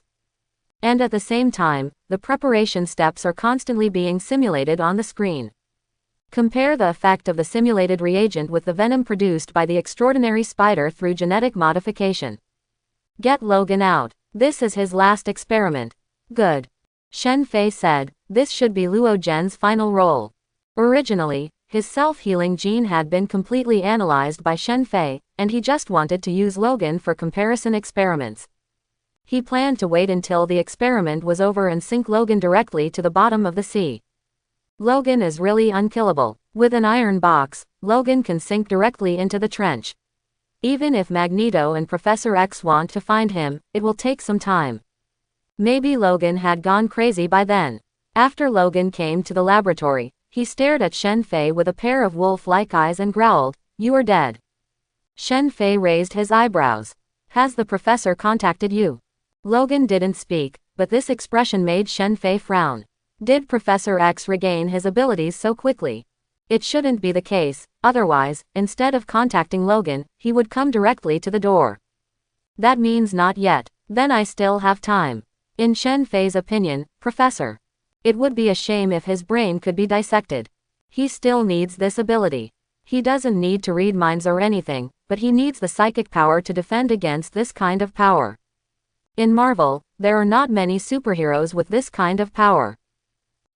And at the same time, the preparation steps are constantly being simulated on the screen. Compare the effect of the simulated reagent with the venom produced by the extraordinary spider through genetic modification. Get Logan out. This is his last experiment. Good. Shen Fei said, this should be Luo Zhen's final role. Originally, his self-healing gene had been completely analyzed by Shen Fei, and he just wanted to use Logan for comparison experiments. He planned to wait until the experiment was over and sink Logan directly to the bottom of the sea. Logan is really unkillable. With an iron box, Logan can sink directly into the trench. Even if Magneto and Professor X want to find him, it will take some time. Maybe Logan had gone crazy by then. After Logan came to the laboratory, he stared at Shen Fei with a pair of wolf-like eyes and growled, "You are dead." Shen Fei raised his eyebrows. Has the professor contacted you? Logan didn't speak, but this expression made Shen Fei frown. Did Professor X regain his abilities so quickly? It shouldn't be the case, otherwise, instead of contacting Logan, he would come directly to the door. That means not yet. Then I still have time. In Shen Fei's opinion, Professor. It would be a shame if his brain could be dissected. He still needs this ability. He doesn't need to read minds or anything, but he needs the psychic power to defend against this kind of power. In Marvel, there are not many superheroes with this kind of power.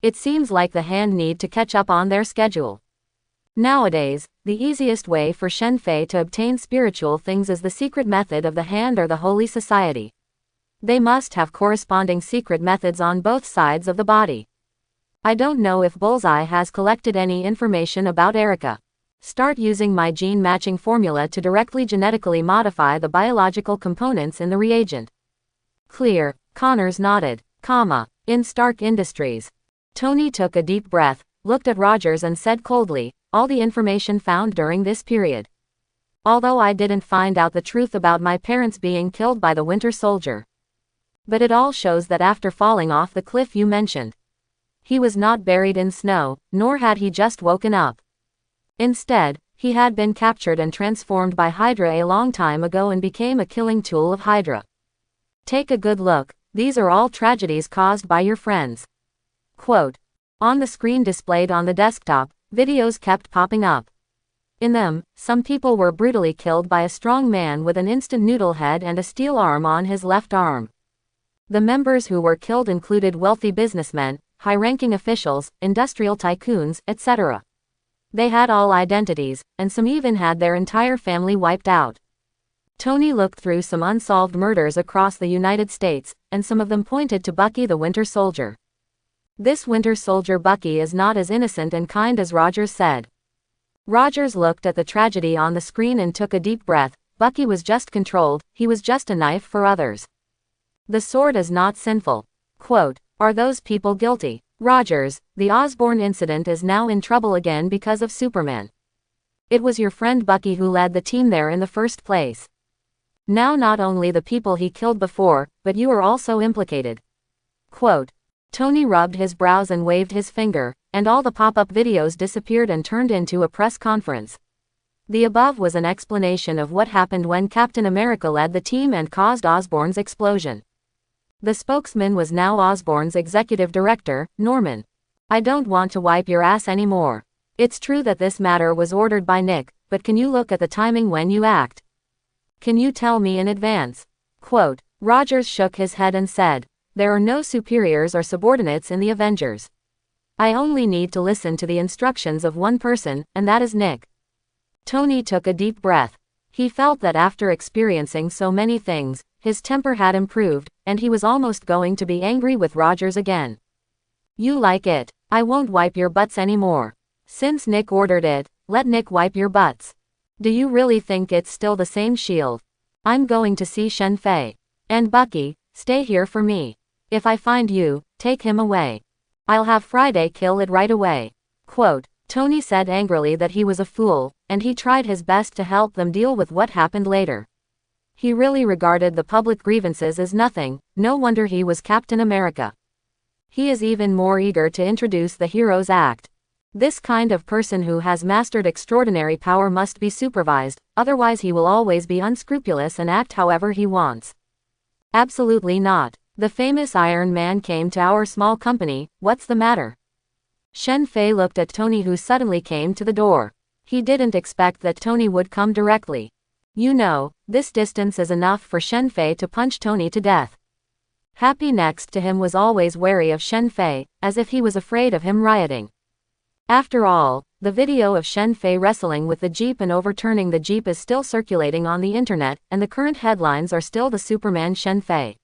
It seems like the Hand need to catch up on their schedule. Nowadays, the easiest way for Shen Fei to obtain spiritual things is the secret method of the Hand or the Holy Society. They must have corresponding secret methods on both sides of the body. I don't know if Bullseye has collected any information about Erica. Start using my gene matching formula to directly genetically modify the biological components in the reagent. Clear, Connors nodded. In Stark Industries. Tony took a deep breath, looked at Rogers and said coldly, all the information found during this period. Although I didn't find out the truth about my parents being killed by the Winter Soldier. But it all shows that after falling off the cliff you mentioned, he was not buried in snow, nor had he just woken up. Instead, he had been captured and transformed by Hydra a long time ago and became a killing tool of Hydra. Take a good look, these are all tragedies caused by your friends. Quote. On the screen displayed on the desktop, videos kept popping up. In them, some people were brutally killed by a strong man with an instant noodle head and a steel arm on his left arm. The members who were killed included wealthy businessmen, high-ranking officials, industrial tycoons, etc. They had all identities, and some even had their entire family wiped out. Tony looked through some unsolved murders across the United States, and some of them pointed to Bucky the Winter Soldier. This Winter Soldier Bucky is not as innocent and kind as Rogers said. Rogers looked at the tragedy on the screen and took a deep breath. Bucky was just controlled, he was just a knife for others. The sword is not sinful. Quote, are those people guilty? Rogers, the Osborn incident is now in trouble again because of Superman. It was your friend Bucky who led the team there in the first place. Now not only the people he killed before, but you are also implicated. Quote. Tony rubbed his brows and waved his finger, and all the pop-up videos disappeared and turned into a press conference. The above was an explanation of what happened when Captain America led the team and caused Osborn's explosion. The spokesman was now Osborn's executive director, Norman. I don't want to wipe your ass anymore. It's true that this matter was ordered by Nick, but can you look at the timing when you act? Can you tell me in advance? Quote, Rogers shook his head and said, there are no superiors or subordinates in the Avengers. I only need to listen to the instructions of one person, and that is Nick. Tony took a deep breath. He felt that after experiencing so many things, his temper had improved, and he was almost going to be angry with Rogers again. You like it. I won't wipe your butts anymore. Since Nick ordered it, let Nick wipe your butts. Do you really think it's still the same shield? I'm going to see Shen Fei. And Bucky, stay here for me. If I find you, take him away. I'll have Friday kill it right away. Quote, Tony said angrily that he was a fool, and he tried his best to help them deal with what happened later. He really regarded the public grievances as nothing, no wonder he was Captain America. He is even more eager to introduce the Heroes Act. This kind of person who has mastered extraordinary power must be supervised, otherwise he will always be unscrupulous and act however he wants. Absolutely not. The famous Iron Man came to our small company, what's the matter? Shen Fei looked at Tony, who suddenly came to the door. He didn't expect that Tony would come directly. You know, this distance is enough for Shen Fei to punch Tony to death. Happy next to him was always wary of Shen Fei, as if he was afraid of him rioting. After all, the video of Shen Fei wrestling with the Jeep and overturning the Jeep is still circulating on the internet, and the current headlines are still the Superman Shen Fei.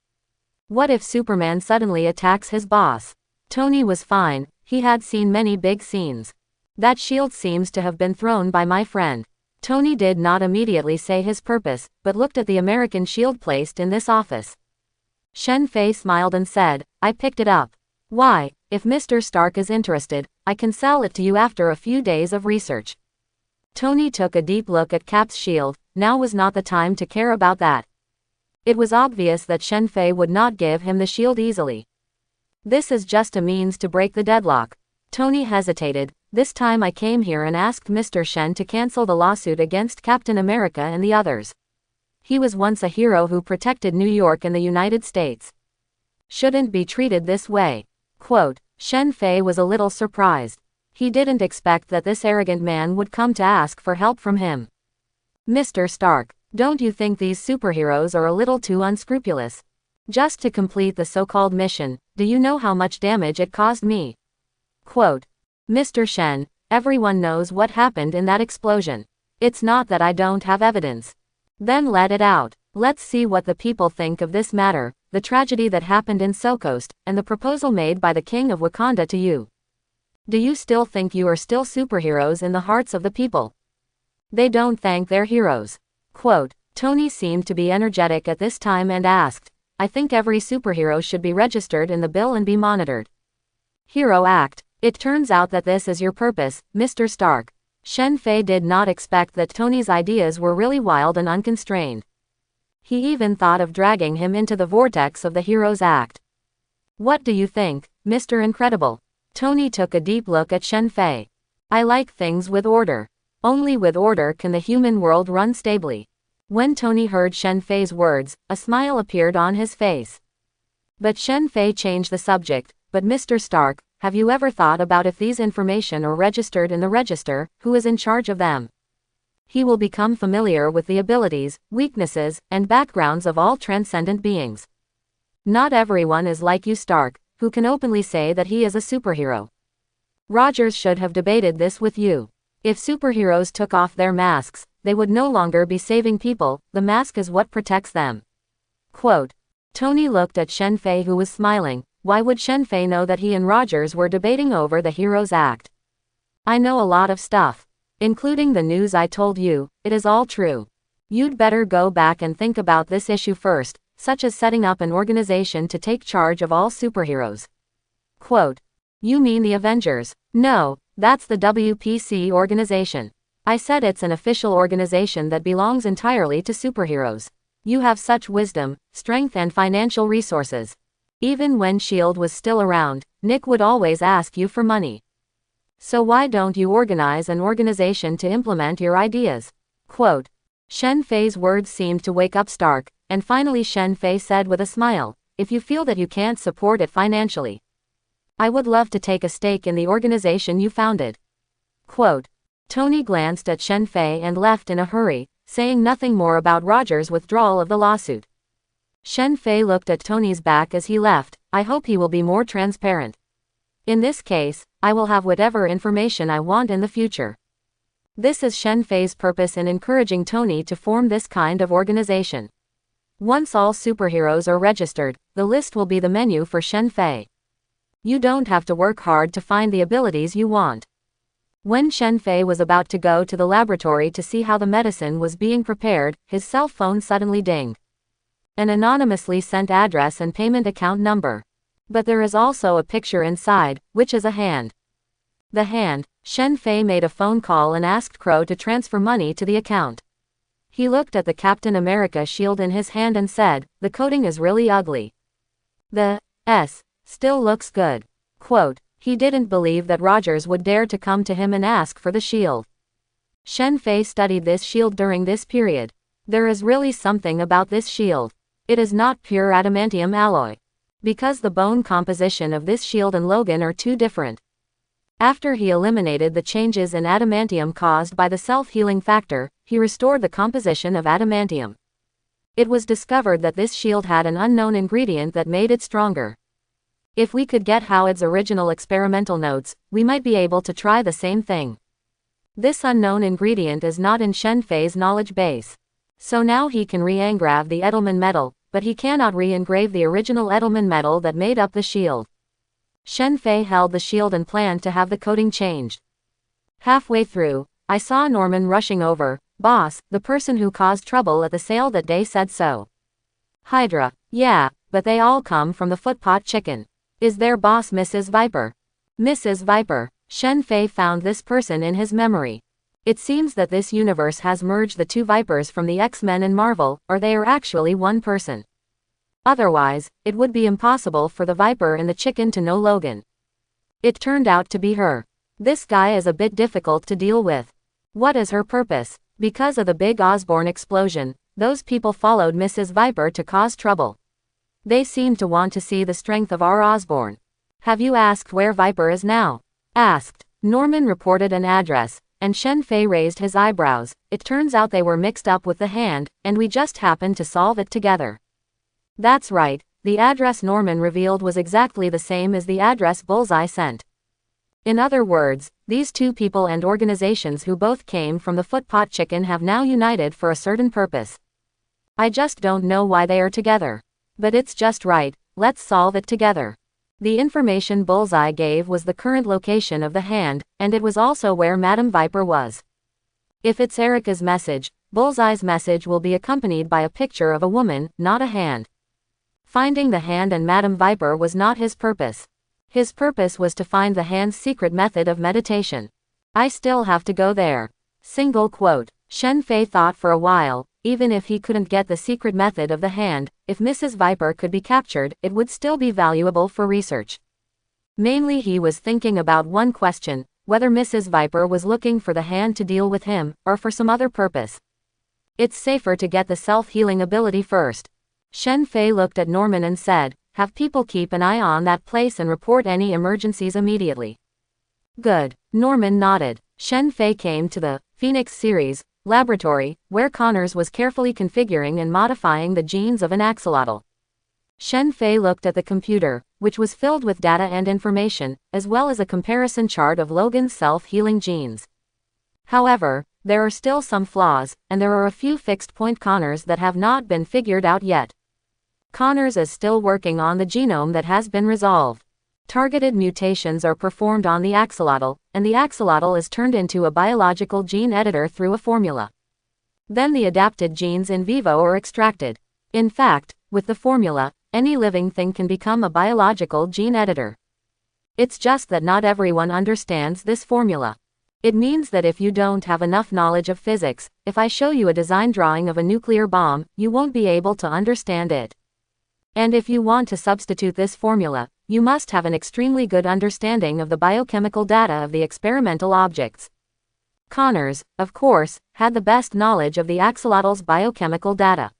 What if Superman suddenly attacks his boss? Tony was fine, he had seen many big scenes. That shield seems to have been thrown by my friend. Tony did not immediately say his purpose, but looked at the American shield placed in this office. Shen Fei smiled and said, I picked it up. Why, if Mr. Stark is interested, I can sell it to you after a few days of research. Tony took a deep look at Cap's shield. Now was not the time to care about that. It was obvious that Shen Fei would not give him the shield easily. This is just a means to break the deadlock. Tony hesitated. This time I came here and asked Mr. Shen to cancel the lawsuit against Captain America and the others. He was once a hero who protected New York and the United States. Shouldn't be treated this way. Quote, Shen Fei was a little surprised. He didn't expect that this arrogant man would come to ask for help from him. Mr. Stark, don't you think these superheroes are a little too unscrupulous? Just to complete the so-called mission, do you know how much damage it caused me? Quote, Mr. Shen, everyone knows what happened in that explosion. It's not that I don't have evidence. Then let it out. Let's see what the people think of this matter, the tragedy that happened in Sokost, and the proposal made by the King of Wakanda to you. Do you still think you are still superheroes in the hearts of the people? They don't thank their heroes. Quote, Tony seemed to be energetic at this time and asked, I think every superhero should be registered in the bill and be monitored. Hero Act. It turns out that this is your purpose, Mr. Stark. Shen Fei did not expect that Tony's ideas were really wild and unconstrained. He even thought of dragging him into the vortex of the Heroes Act. What do you think, Mr. Incredible? Tony took a deep look at Shen Fei. I like things with order. Only with order can the human world run stably. When Tony heard Shen Fei's words, a smile appeared on his face. But Shen Fei changed the subject. But Mr. Stark, have you ever thought about if these information are registered in the register, who is in charge of them? He will become familiar with the abilities, weaknesses, and backgrounds of all transcendent beings. Not everyone is like you, Stark, who can openly say that he is a superhero. Rogers should have debated this with you. If superheroes took off their masks, they would no longer be saving people, the mask is what protects them. Quote. Tony looked at Shen Fei, who was smiling. Why would Shen Fei know that he and Rogers were debating over the Heroes Act? I know a lot of stuff. Including the news I told you, it is all true. You'd better go back and think about this issue first, such as setting up an organization to take charge of all superheroes. Quote. You mean the Avengers? No, that's the WPC organization. I said it's an official organization that belongs entirely to superheroes. You have such wisdom, strength and financial resources. Even when S.H.I.E.L.D. was still around, Nick would always ask you for money. So why don't you organize an organization to implement your ideas? Quote. Shen Fei's words seemed to wake up Stark, and finally Shen Fei said with a smile, if you feel that you can't support it financially, I would love to take a stake in the organization you founded. Quote. Tony glanced at Shen Fei and left in a hurry, saying nothing more about Rogers' withdrawal of the lawsuit. Shen Fei looked at Tony's back as he left. I hope he will be more transparent. In this case, I will have whatever information I want in the future. This is Shen Fei's purpose in encouraging Tony to form this kind of organization. Once all superheroes are registered, the list will be the menu for Shen Fei. You don't have to work hard to find the abilities you want. When Shen Fei was about to go to the laboratory to see how the medicine was being prepared, his cell phone suddenly dinged. An anonymously sent address and payment account number. But there is also a picture inside, which is a hand. The hand. Shen Fei made a phone call and asked Crow to transfer money to the account. He looked at the Captain America shield in his hand and said, the coding is really ugly. The S still looks good. Quote, he didn't believe that Rogers would dare to come to him and ask for the shield. Shen Fei studied this shield during this period. There is really something about this shield. It is not pure adamantium alloy. Because the bone composition of this shield and Logan are too different. After he eliminated the changes in adamantium caused by the self-healing factor, he restored the composition of adamantium. It was discovered that this shield had an unknown ingredient that made it stronger. If we could get Howard's original experimental notes, we might be able to try the same thing. This unknown ingredient is not in Shen Fei's knowledge base. So now he can re-engrave the Edelman metal, but he cannot re-engrave the original Edelman metal that made up the shield. Shen Fei held the shield and planned to have the coating changed. Halfway through, I saw Norman rushing over. Boss, the person who caused trouble at the sale that day said so. Hydra. Yeah, but they all come from the Footpot Chicken. Is their boss Mrs. Viper? Mrs. Viper. Shen Fei found this person in his memory. It seems that this universe has merged the two Vipers from the X-Men and Marvel, or they are actually one person. Otherwise, it would be impossible for the Viper in the chicken to know Logan. It turned out to be her. This guy is a bit difficult to deal with. What is her purpose? Because of the big Osborn explosion, those people followed Mrs. Viper to cause trouble. They seem to want to see the strength of our Osborn. Have you asked where Viper is now? Asked. Norman reported an address, and Shen Fei raised his eyebrows. It turns out they were mixed up with the hand, and we just happened to solve it together. That's right, the address Norman revealed was exactly the same as the address Bullseye sent. In other words, these two people and organizations who both came from the Footpot Chicken have now united for a certain purpose. I just don't know why they are together. But it's just right, let's solve it together. The information Bullseye gave was the current location of the hand, and it was also where Madame Viper was. If it's Erica's message, Bullseye's message will be accompanied by a picture of a woman, not a hand. Finding the hand and Madame Viper was not his purpose. His purpose was to find the hand's secret method of meditation. I still have to go there. Single quote. Shen Fei thought for a while. Even if he couldn't get the secret method of the hand, if Mrs. Viper could be captured, it would still be valuable for research. Mainly he was thinking about one question, whether Mrs. Viper was looking for the hand to deal with him, or for some other purpose. It's safer to get the self-healing ability first. Shen Fei looked at Norman and said, have people keep an eye on that place and report any emergencies immediately. Good. Norman nodded. Shen Fei came to the Phoenix series laboratory, where Connors was carefully configuring and modifying the genes of an axolotl. Shen Fei looked at the computer, which was filled with data and information, as well as a comparison chart of Logan's self-healing genes. However, there are still some flaws, and there are a few fixed-point Connors that have not been figured out yet. Connors is still working on the genome that has been resolved. Targeted mutations are performed on the axolotl, and the axolotl is turned into a biological gene editor through a formula. Then the adapted genes in vivo are extracted. In fact, with the formula, any living thing can become a biological gene editor. It's just that not everyone understands this formula. It means that if you don't have enough knowledge of physics, if I show you a design drawing of a nuclear bomb, you won't be able to understand it. And if you want to substitute this formula, you must have an extremely good understanding of the biochemical data of the experimental objects. Connors, of course, had the best knowledge of the axolotl's biochemical data.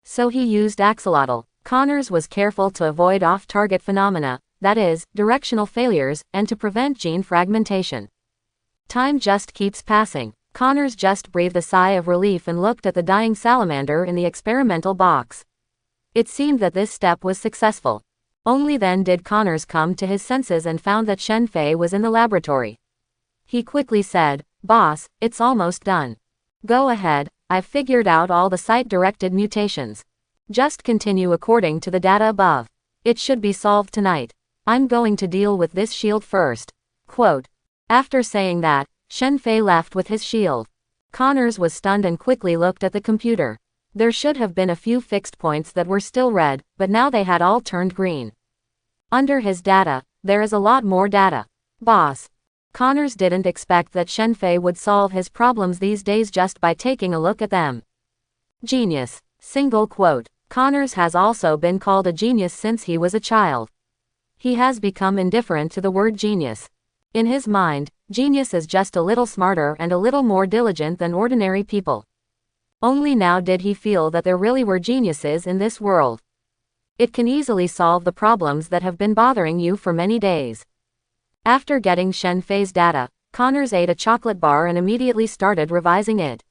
So he used axolotl. Connors was careful to avoid off-target phenomena, that is, directional failures, and to prevent gene fragmentation. Time just keeps passing. Connors just breathed a sigh of relief and looked at the dying salamander in the experimental box. It seemed that this step was successful. Only then did Connors come to his senses and found that Shen Fei was in the laboratory. He quickly said, "Boss, it's almost done. Go ahead, I've figured out all the site-directed mutations. Just continue according to the data above. It should be solved tonight. I'm going to deal with this shield first." Quote. After saying that, Shen Fei left with his shield. Connors was stunned and quickly looked at the computer. There should have been a few fixed points that were still red, but now they had all turned green. Under his data, there is a lot more data. Boss. Connors didn't expect that Shen Fei would solve his problems these days just by taking a look at them. Genius. Single quote. Connors has also been called a genius since he was a child. He has become indifferent to the word genius. In his mind, genius is just a little smarter and a little more diligent than ordinary people. Only now did he feel that there really were geniuses in this world. It can easily solve the problems that have been bothering you for many days. After getting Shen Fei's data, Connors ate a chocolate bar and immediately started revising it.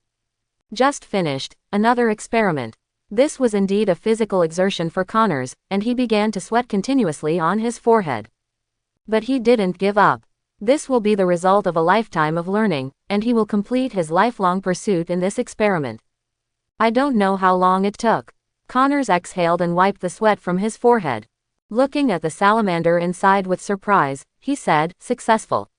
Just finished, another experiment. This was indeed a physical exertion for Connors, and he began to sweat continuously on his forehead. But he didn't give up. This will be the result of a lifetime of learning, and he will complete his lifelong pursuit in this experiment. I don't know how long it took. Connors exhaled and wiped the sweat from his forehead. Looking at the salamander inside with surprise, he said, "Successful.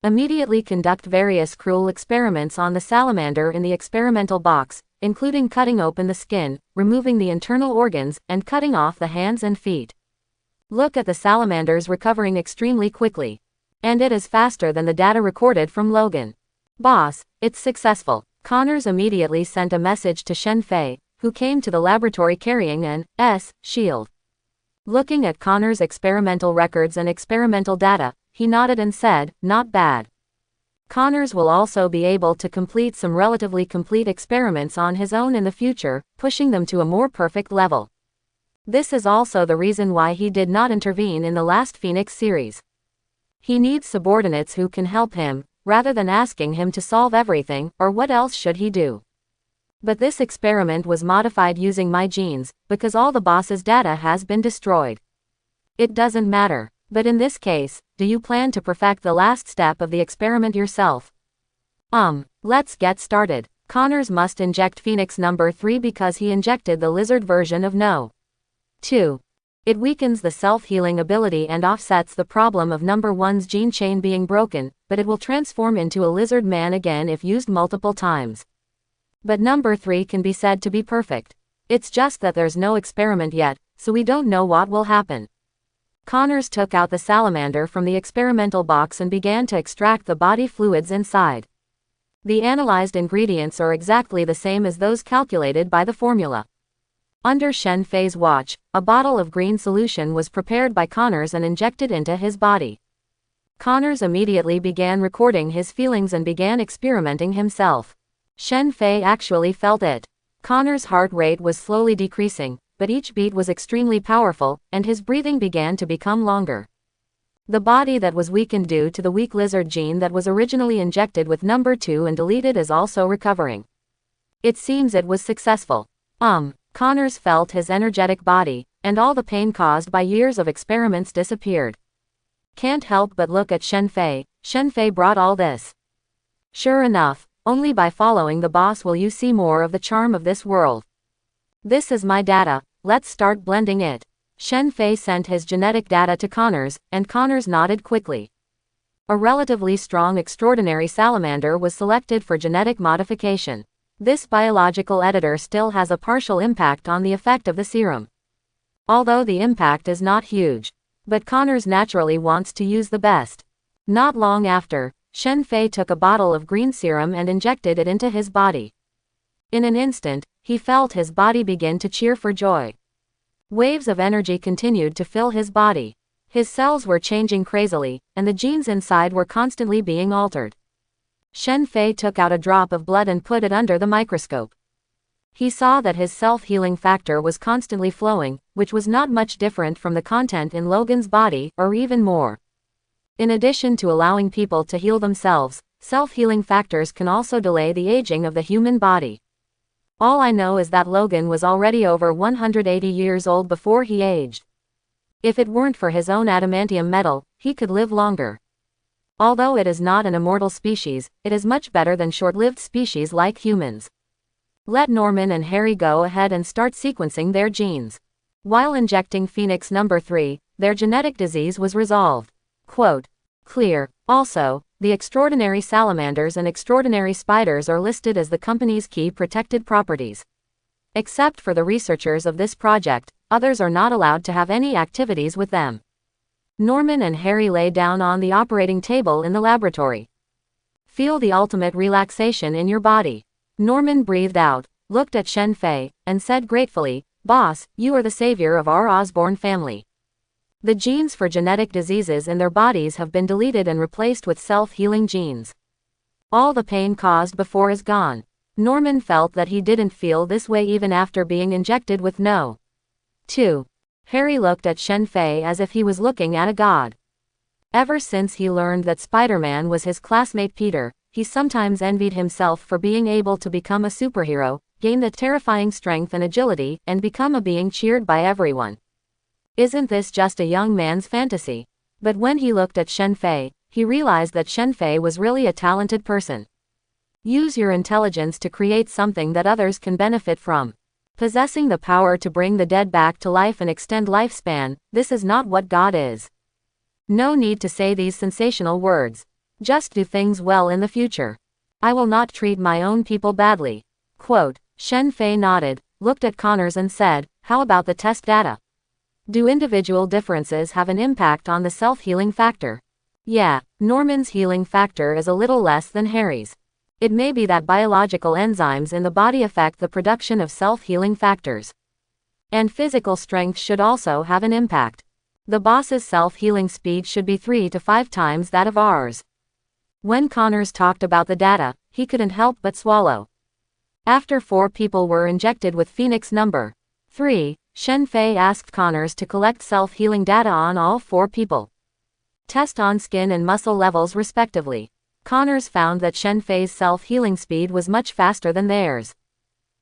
Immediately conduct various cruel experiments on the salamander in the experimental box, including cutting open the skin, removing the internal organs, and cutting off the hands and feet. Look at the salamanders recovering extremely quickly. And it is faster than the data recorded from Logan. Boss, it's successful. Connors immediately sent a message to Shen Fei, who came to the laboratory carrying an shield. Looking at Connors' experimental records and experimental data, he nodded and said, "Not bad." Connors will also be able to complete some relatively complete experiments on his own in the future, pushing them to a more perfect level. This is also the reason why he did not intervene in the last Phoenix series. He needs subordinates who can help him, rather than asking him to solve everything, or what else should he do? But this experiment was modified using my genes, because all the boss's data has been destroyed. It doesn't matter. But in this case, do you plan to perfect the last step of the experiment yourself? Let's get started. Connors must inject Phoenix number 3 because he injected the lizard version of No. 2. It weakens the self-healing ability and offsets the problem of number 1's gene chain being broken, but it will transform into a lizard man again if used multiple times. But number 3 can be said to be perfect. It's just that there's no experiment yet, so we don't know what will happen. Connors took out the salamander from the experimental box and began to extract the body fluids inside. The analyzed ingredients are exactly the same as those calculated by the formula. Under Shen Fei's watch, a bottle of green solution was prepared by Connors and injected into his body. Connors immediately began recording his feelings and began experimenting himself. Shen Fei actually felt it. Connors' heart rate was slowly decreasing, but each beat was extremely powerful, and his breathing began to become longer. The body that was weakened due to the weak lizard gene that was originally injected with number 2 and deleted is also recovering. It seems it was successful. Connors felt his energetic body, and all the pain caused by years of experiments disappeared. Can't help but look at Shen Fei. Shen Fei brought all this. Sure enough, only by following the boss will you see more of the charm of this world. This is my data, let's start blending it. Shen Fei sent his genetic data to Connors, and Connors nodded quickly. A relatively strong extraordinary salamander was selected for genetic modification. This biological editor still has a partial impact on the effect of the serum. Although the impact is not huge. But Connors naturally wants to use the best. Not long after, Shen Fei took a bottle of green serum and injected it into his body. In an instant, he felt his body begin to cheer for joy. Waves of energy continued to fill his body. His cells were changing crazily, and the genes inside were constantly being altered. Shen Fei took out a drop of blood and put it under the microscope. He saw that his self-healing factor was constantly flowing, which was not much different from the content in Logan's body, or even more. In addition to allowing people to heal themselves, self-healing factors can also delay the aging of the human body. All I know is that Logan was already over 180 years old before he aged. If it weren't for his own adamantium metal, he could live longer. Although it is not an immortal species, it is much better than short-lived species like humans. Let Norman and Harry go ahead and start sequencing their genes. While injecting Phoenix number 3, their genetic disease was resolved. Quote, clear. Also, the extraordinary salamanders and extraordinary spiders are listed as the company's key protected properties. Except for the researchers of this project, others are not allowed to have any activities with them. Norman and Harry lay down on the operating table in the laboratory. Feel the ultimate relaxation in your body. Norman breathed out, looked at Shen Fei, and said gratefully, "Boss, you are the savior of our Osborn family." The genes for genetic diseases in their bodies have been deleted and replaced with self-healing genes. All the pain caused before is gone. Norman felt that he didn't feel this way even after being injected with No. 2. Harry looked at Shen Fei as if he was looking at a god. Ever since he learned that Spider-Man was his classmate Peter, he sometimes envied himself for being able to become a superhero, gain the terrifying strength and agility, and become a being cheered by everyone. Isn't this just a young man's fantasy? But when he looked at Shen Fei, he realized that Shen Fei was really a talented person. Use your intelligence to create something that others can benefit from. Possessing the power to bring the dead back to life and extend lifespan, this is not what God is. No need to say these sensational words. Just do things well in the future. I will not treat my own people badly. Quote, Shen Fei nodded, looked at Connors and said, how about the test data? Do individual differences have an impact on the self-healing factor? Yeah, Norman's healing factor is a little less than Harry's. It may be that biological enzymes in the body affect the production of self-healing factors. And physical strength should also have an impact. The boss's self-healing speed should be 3 to 5 times that of ours. When Connors talked about the data, he couldn't help but swallow. After 4 people were injected with Phoenix number 3, Shen Fei asked Connors to collect self-healing data on all 4 people. Test on skin and muscle levels respectively. Connors found that Shen Fei's self-healing speed was much faster than theirs.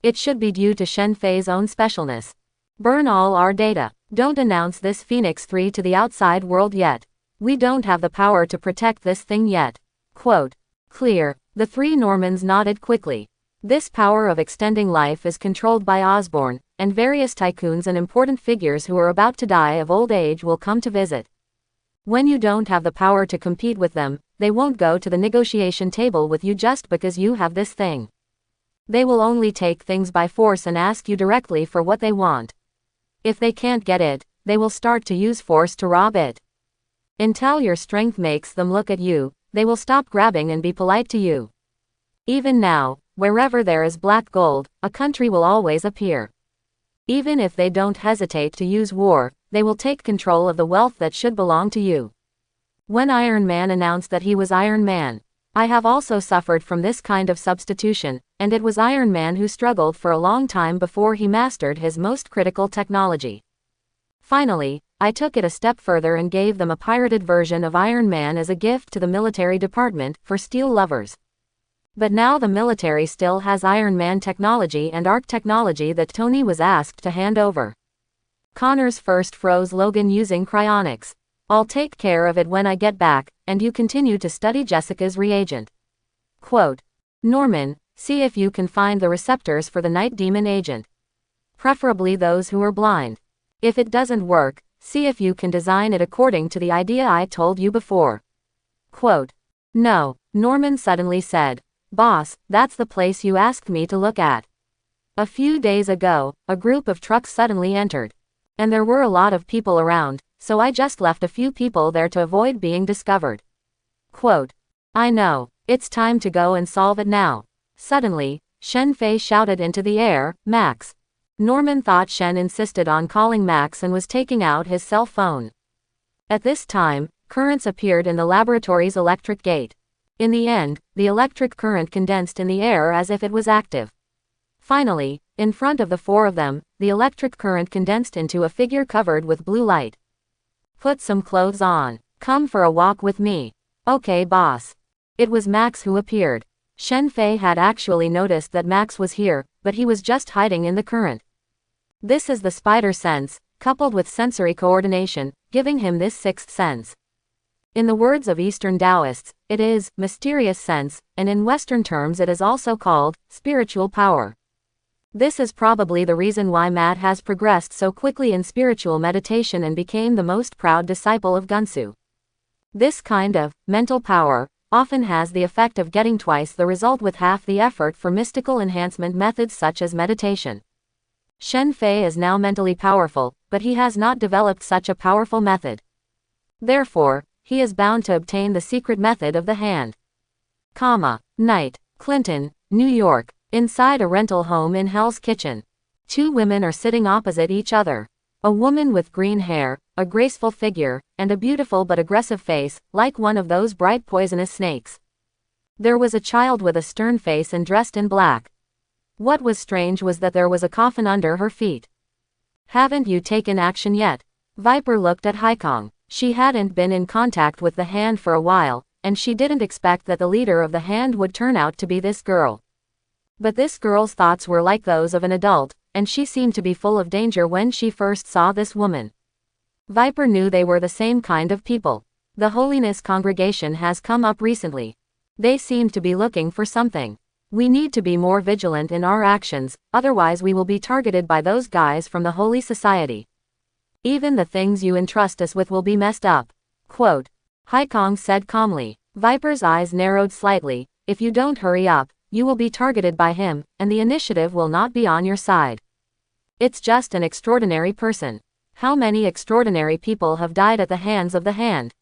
It should be due to Shen Fei's own specialness. Burn all our data. Don't announce this Phoenix 3 to the outside world yet. We don't have the power to protect this thing yet. Quote. Clear. The 3 Normans nodded quickly. This power of extending life is controlled by Osborn, and various tycoons and important figures who are about to die of old age will come to visit. When you don't have the power to compete with them, they won't go to the negotiation table with you just because you have this thing. They will only take things by force and ask you directly for what they want. If they can't get it, they will start to use force to rob it. Until your strength makes them look at you, they will stop grabbing and be polite to you. Even now, wherever there is black gold, a country will always appear. Even if they don't hesitate to use war, they will take control of the wealth that should belong to you. When Iron Man announced that he was Iron Man, I have also suffered from this kind of substitution, and it was Iron Man who struggled for a long time before he mastered his most critical technology. Finally, I took it a step further and gave them a pirated version of Iron Man as a gift to the military department for steel lovers. But now the military still has Iron Man technology and ARC technology that Tony was asked to hand over. Connors first froze Logan using cryonics. I'll take care of it when I get back, and you continue to study Jessica's reagent. Quote. Norman, see if you can find the receptors for the Night Demon agent. Preferably those who are blind. If it doesn't work, see if you can design it according to the idea I told you before. Quote. No, Norman suddenly said. Boss, that's the place you asked me to look at. A few days ago, a group of trucks suddenly entered. And there were a lot of people around, so I just left a few people there to avoid being discovered. Quote. I know, it's time to go and solve it now. Suddenly, Shen Fei shouted into the air, Max. Norman thought Shen insisted on calling Max and was taking out his cell phone. At this time, currents appeared in the laboratory's electric gate. In the end, the electric current condensed in the air as if it was active. Finally, in front of the 4 of them, the electric current condensed into a figure covered with blue light. Put some clothes on. Come for a walk with me. Okay, boss. It was Max who appeared. Shen Fei had actually noticed that Max was here, but he was just hiding in the current. This is the spider sense, coupled with sensory coordination, giving him this 6th sense. In the words of Eastern Taoists, it is mysterious sense, and in Western terms it is also called spiritual power. This is probably the reason why Matt has progressed so quickly in spiritual meditation and became the most proud disciple of Gunsu. This kind of mental power often has the effect of getting twice the result with half the effort for mystical enhancement methods such as meditation. Shen Fei is now mentally powerful, but he has not developed such a powerful method. Therefore, he is bound to obtain the secret method of the hand. Night. Clinton, New York. Inside a rental home in Hell's Kitchen. 2 women are sitting opposite each other. A woman with green hair, a graceful figure, and a beautiful but aggressive face, like one of those bright poisonous snakes. There was a child with a stern face and dressed in black. What was strange was that there was a coffin under her feet. Haven't you taken action yet? Viper looked at Haikong. She hadn't been in contact with the hand for a while, and she didn't expect that the leader of the hand would turn out to be this girl. But this girl's thoughts were like those of an adult, and she seemed to be full of danger when she first saw this woman. Viper knew they were the same kind of people. The Holiness Congregation has come up recently. They seem to be looking for something. We need to be more vigilant in our actions, otherwise we will be targeted by those guys from the Holy Society. Even the things you entrust us with will be messed up. Quote. Haikong said calmly. Viper's eyes narrowed slightly. If you don't hurry up, you will be targeted by him, and the initiative will not be on your side. It's just an extraordinary person. How many extraordinary people have died at the hands of the hand?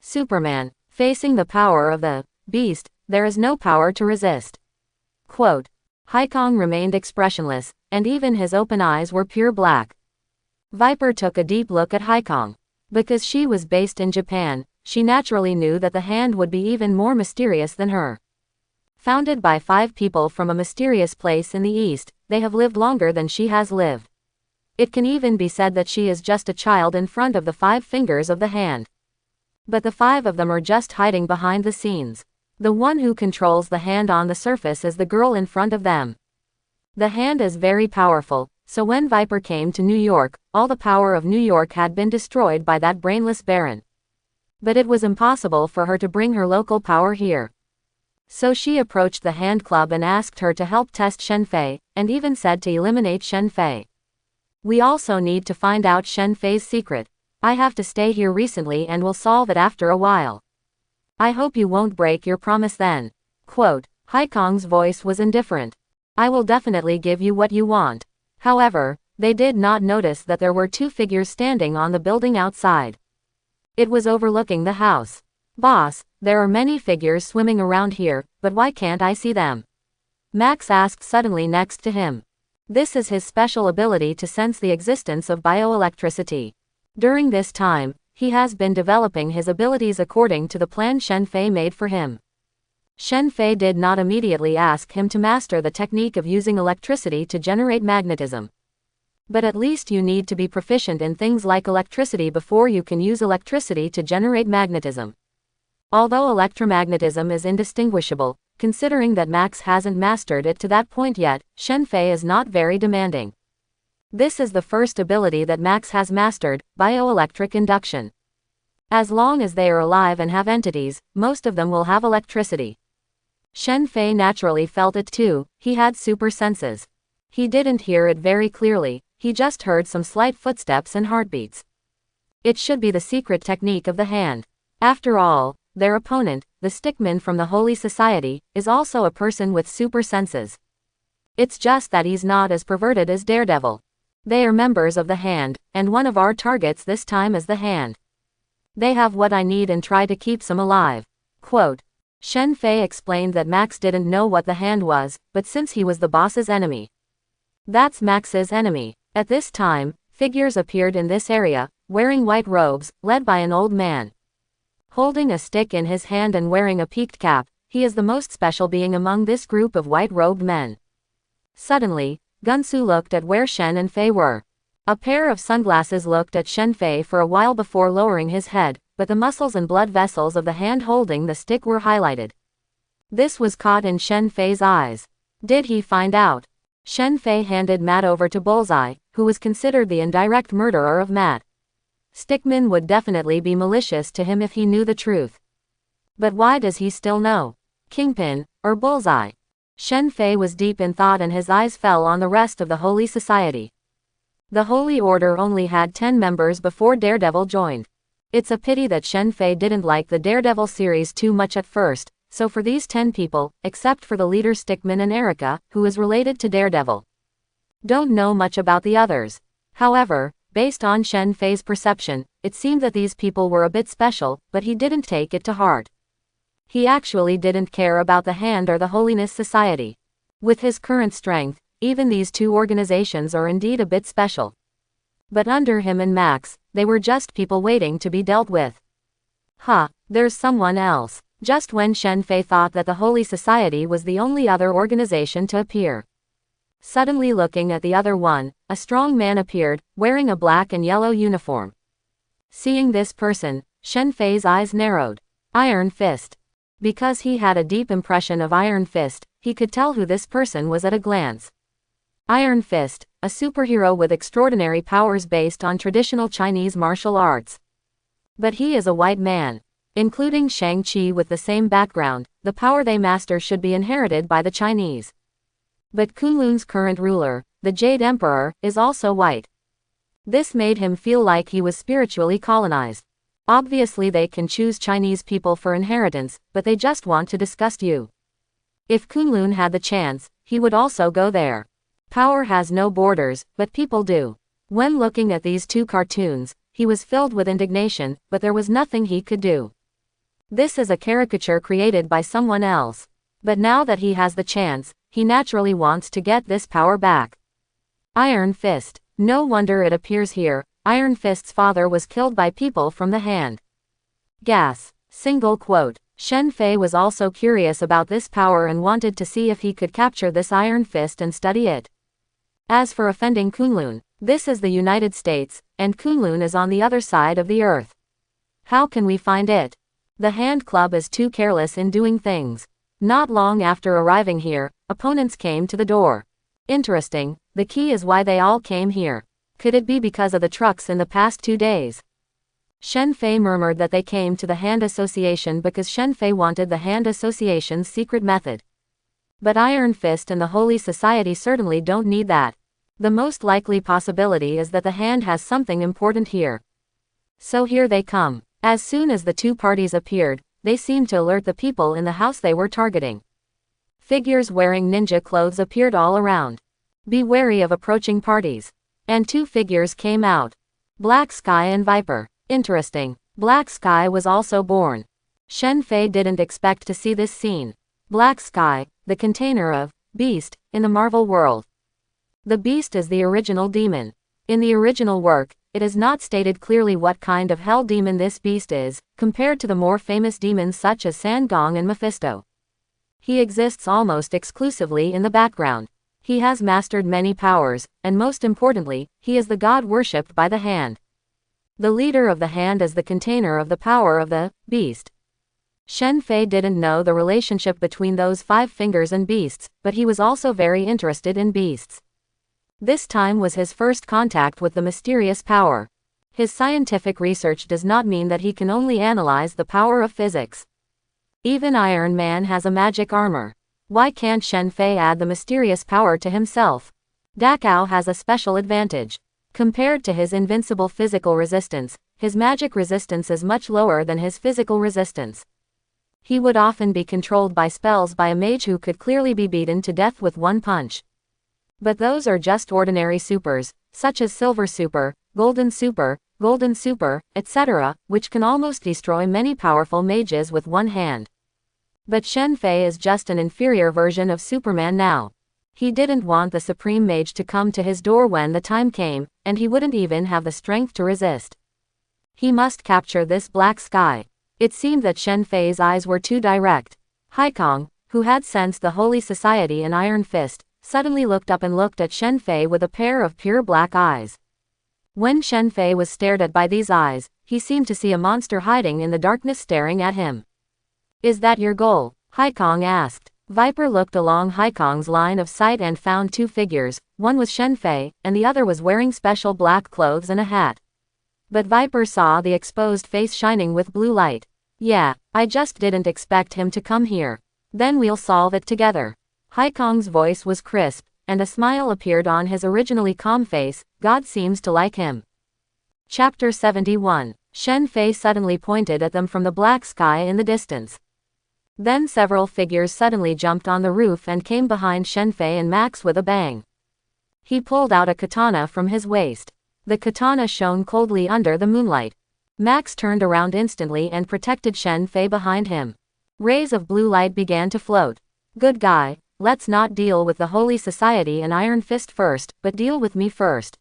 Superman, facing the power of the beast, there is no power to resist. Quote. Haikong remained expressionless, and even his open eyes were pure black. Viper took a deep look at Haikong. Because she was based in Japan, she naturally knew that the hand would be even more mysterious than her. Founded by 5 people from a mysterious place in the East, they have lived longer than she has lived. It can even be said that she is just a child in front of the 5 fingers of the hand. But the 5 of them are just hiding behind the scenes. The one who controls the hand on the surface is the girl in front of them. The hand is very powerful, so when Viper came to New York, all the power of New York had been destroyed by that brainless baron. But it was impossible for her to bring her local power here. So she approached the hand club and asked her to help test Shen Fei, and even said to eliminate Shen Fei. We also need to find out Shen Fei's secret. I have to stay here recently and will solve it after a while. I hope you won't break your promise then. Quote. Haikong's voice was indifferent. I will definitely give you what you want. However, they did not notice that there were 2 figures standing on the building outside. It was overlooking the house. Boss, there are many figures swimming around here, but why can't I see them? Max asked suddenly next to him. This is his special ability to sense the existence of bioelectricity. During this time, he has been developing his abilities according to the plan Shen Fei made for him. Shen Fei did not immediately ask him to master the technique of using electricity to generate magnetism. But at least you need to be proficient in things like electricity before you can use electricity to generate magnetism. Although electromagnetism is indistinguishable, considering that Max hasn't mastered it to that point yet, Shen Fei is not very demanding. This is the first ability that Max has mastered, bioelectric induction. As long as they are alive and have entities, most of them will have electricity. Shen Fei naturally felt it too, he had super senses. He didn't hear it very clearly, he just heard some slight footsteps and heartbeats. It should be the secret technique of the hand. After all, their opponent, the stickman from the Holy Society, is also a person with super senses. It's just that he's not as perverted as Daredevil. They are members of the hand, and one of our targets this time is the hand. They have what I need and try to keep some alive. Quote. Shen Fei explained that Max didn't know what the hand was, but since he was the boss's enemy. That's Max's enemy. At this time, figures appeared in this area, wearing white robes, led by an old man. Holding a stick in his hand and wearing a peaked cap, he is the most special being among this group of white-robed men. Suddenly, Gunsu looked at where Shen and Fei were. A pair of sunglasses looked at Shen Fei for a while before lowering his head, but the muscles and blood vessels of the hand holding the stick were highlighted. This was caught in Shen Fei's eyes. Did he find out? Shen Fei handed Matt over to Bullseye, who was considered the indirect murderer of Matt. Stickman would definitely be malicious to him if he knew the truth. But why does he still know? Kingpin, or Bullseye? Shen Fei was deep in thought and his eyes fell on the rest of the Holy Society. The Holy Order only had 10 members before Daredevil joined. It's a pity that Shen Fei didn't like the Daredevil series too much at first, so for these 10 people, except for the leader Stickman and Erica, who is related to Daredevil. Don't know much about the others. However, based on Shen Fei's perception, it seemed that these people were a bit special, but he didn't take it to heart. He actually didn't care about the Hand or the Holiness Society. With his current strength, even these 2 organizations are indeed a bit special. But under him and Max, they were just people waiting to be dealt with. There's someone else. Just when Shen Fei thought that the Holy Society was the only other organization to appear. Suddenly looking at the other one, a strong man appeared, wearing a black and yellow uniform. Seeing this person, Shen Fei's eyes narrowed. Iron Fist. Because he had a deep impression of Iron Fist, he could tell who this person was at a glance. Iron Fist, a superhero with extraordinary powers based on traditional Chinese martial arts. But he is a white man. Including Shang-Chi with the same background, the power they master should be inherited by the Chinese. But Kunlun's current ruler, the Jade Emperor, is also white. This made him feel like he was spiritually colonized. Obviously they can choose Chinese people for inheritance, but they just want to disgust you. If Kunlun had the chance, he would also go there. Power has no borders, but people do. When looking at these 2 cartoons, he was filled with indignation, but there was nothing he could do. This is a caricature created by someone else. But now that he has the chance, he naturally wants to get this power back. Iron Fist. No wonder it appears here, Iron Fist's father was killed by people from the hand. Gas. Single quote. Shen Fei was also curious about this power and wanted to see if he could capture this Iron Fist and study it. As for offending Kunlun, this is the United States, and Kunlun is on the other side of the earth. How can we find it? The Hand Club is too careless in doing things. Not long after arriving here, opponents came to the door. Interesting, the key is why they all came here. Could it be because of the trucks in the past 2 days? Shen Fei murmured that they came to the Hand Association because Shen Fei wanted the Hand Association's secret method. But Iron Fist and the Holy Society certainly don't need that. The most likely possibility is that the Hand has something important here. So here they come. As soon as the two parties appeared, they seemed to alert the people in the house they were targeting. Figures wearing ninja clothes appeared all around. Be wary of approaching parties. And 2 figures came out. Black Sky and Viper. Interesting. Black Sky was also born. Shen Fei didn't expect to see this scene. Black Sky, the container of Beast in the Marvel world. The Beast is the original demon. In the original work, it is not stated clearly what kind of hell demon this beast is, compared to the more famous demons such as Sangong and Mephisto. He exists almost exclusively in the background. He has mastered many powers, and most importantly, he is the god worshipped by the Hand. The leader of the Hand is the container of the power of the Beast. Shen Fei didn't know the relationship between those 5 fingers and beasts, but he was also very interested in beasts. This time was his first contact with the mysterious power. His scientific research does not mean that he can only analyze the power of physics. Even Iron Man has a magic armor. Why can't Shen Fei add the mysterious power to himself? Dakao has a special advantage. Compared to his invincible physical resistance, his magic resistance is much lower than his physical resistance. He would often be controlled by spells by a mage who could clearly be beaten to death with one punch. But those are just ordinary supers, such as Silver Super, Golden Super, etc., which can almost destroy many powerful mages with one hand. But Shen Fei is just an inferior version of Superman now. He didn't want the Supreme Mage to come to his door when the time came, and he wouldn't even have the strength to resist. He must capture this Black Sky. It seemed that Shen Fei's eyes were too direct. Haikong, who had sensed the Holy Society and Iron Fist, suddenly looked up and looked at Shen Fei with a pair of pure black eyes. When Shen Fei was stared at by these eyes, he seemed to see a monster hiding in the darkness staring at him. Is that your goal? Haikong asked. Viper looked along Haikong's line of sight and found 2 figures, one was Shen Fei, and the other was wearing special black clothes and a hat. But Viper saw the exposed face shining with blue light. Yeah, I just didn't expect him to come here. Then we'll solve it together. Haikong's voice was crisp, and a smile appeared on his originally calm face. God seems to like him. Chapter 71. Shen Fei suddenly pointed at them from the Black Sky in the distance. Then several figures suddenly jumped on the roof and came behind Shen Fei and Max with a bang. He pulled out a katana from his waist. The katana shone coldly under the moonlight. Max turned around instantly and protected Shen Fei behind him. Rays of blue light began to float. Good guy. Let's not deal with the Holy Society and Iron Fist first, but deal with me first.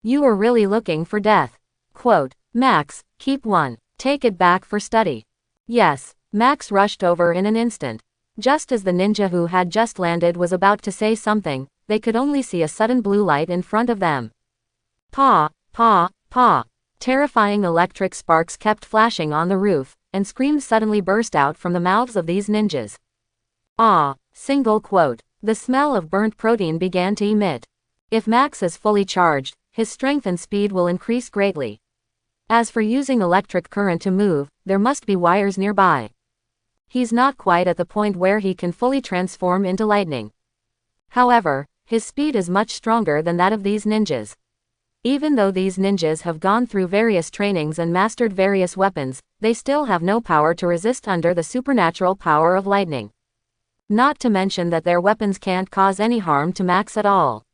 You were really looking for death. Quote, Max, keep one. Take it back for study. Yes. Max rushed over in an instant. Just as the ninja who had just landed was about to say something, they could only see a sudden blue light in front of them. Paw, paw, paw. Terrifying electric sparks kept flashing on the roof, and screams suddenly burst out from the mouths of these ninjas. Ah. Single quote. The smell of burnt protein began to emit. If Max is fully charged, his strength and speed will increase greatly. As for using electric current to move, there must be wires nearby. He's not quite at the point where he can fully transform into lightning. However, his speed is much stronger than that of these ninjas. Even though these ninjas have gone through various trainings and mastered various weapons, they still have no power to resist under the supernatural power of lightning. Not to mention that their weapons can't cause any harm to Max at all.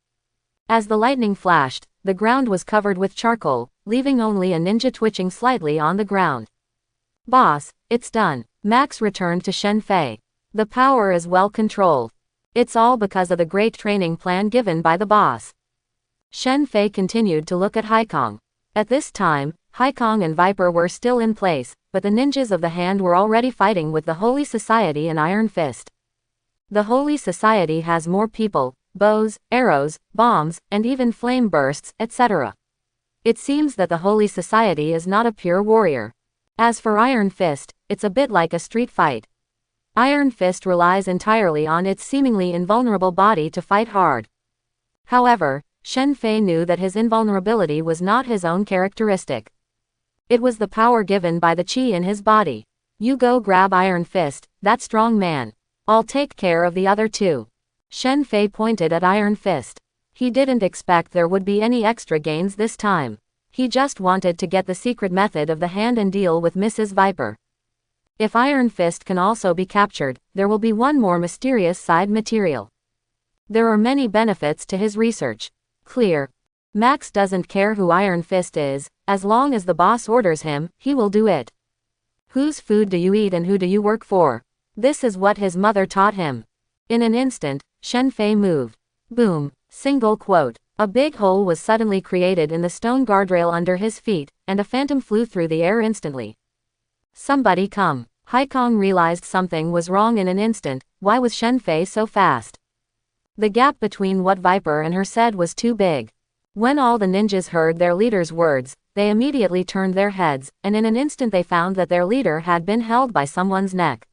As the lightning flashed, the ground was covered with charcoal, leaving only a ninja twitching slightly on the ground. Boss, it's done. Max returned to Shen Fei. The power is well controlled. It's all because of the great training plan given by the boss. Shen Fei continued to look at Haikong. At this time, Haikong and Viper were still in place, but the ninjas of the hand were already fighting with the Holy Society and Iron Fist. The Holy Society has more people, bows, arrows, bombs, and even flame bursts, etc. It seems that the Holy Society is not a pure warrior. As for Iron Fist, it's a bit like a street fight. Iron Fist relies entirely on its seemingly invulnerable body to fight hard. However, Shen Fei knew that his invulnerability was not his own characteristic. It was the power given by the chi in his body. You go grab Iron Fist, that strong man. I'll take care of the other two. Shen Fei pointed at Iron Fist. He didn't expect there would be any extra gains this time. He just wanted to get the secret method of the hand and deal with Mrs. Viper. If Iron Fist can also be captured, there will be one more mysterious side material. There are many benefits to his research. Clear. Max doesn't care who Iron Fist is, as long as the boss orders him, he will do it. Whose food do you eat and who do you work for? This is what his mother taught him. In an instant, Shen Fei moved. Boom. Single quote. A big hole was suddenly created in the stone guardrail under his feet, and a phantom flew through the air instantly. Somebody come. Haikong realized something was wrong in an instant. Why was Shen Fei so fast? The gap between what Viper and her said was too big. When all the ninjas heard their leader's words, they immediately turned their heads, and in an instant they found that their leader had been held by someone's neck.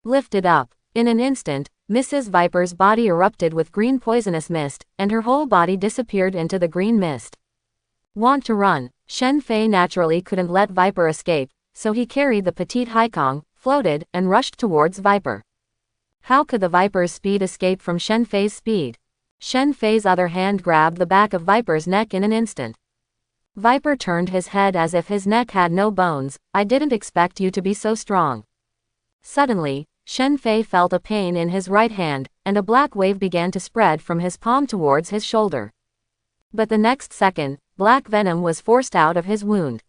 Lifted up. In an instant, Mrs. Viper's body erupted with green poisonous mist, and her whole body disappeared into the green mist. Want to run? Shen Fei naturally couldn't let Viper escape, so he carried the petite Haikong, floated, and rushed towards Viper. How could the Viper's speed escape from Shen Fei's speed? Shen Fei's other hand grabbed the back of Viper's neck in an instant. Viper turned his head as if his neck had no bones. I didn't expect you to be so strong. Suddenly, Shen Fei felt a pain in his right hand, and a black wave began to spread from his palm towards his shoulder. But the next second, black venom was forced out of his wound.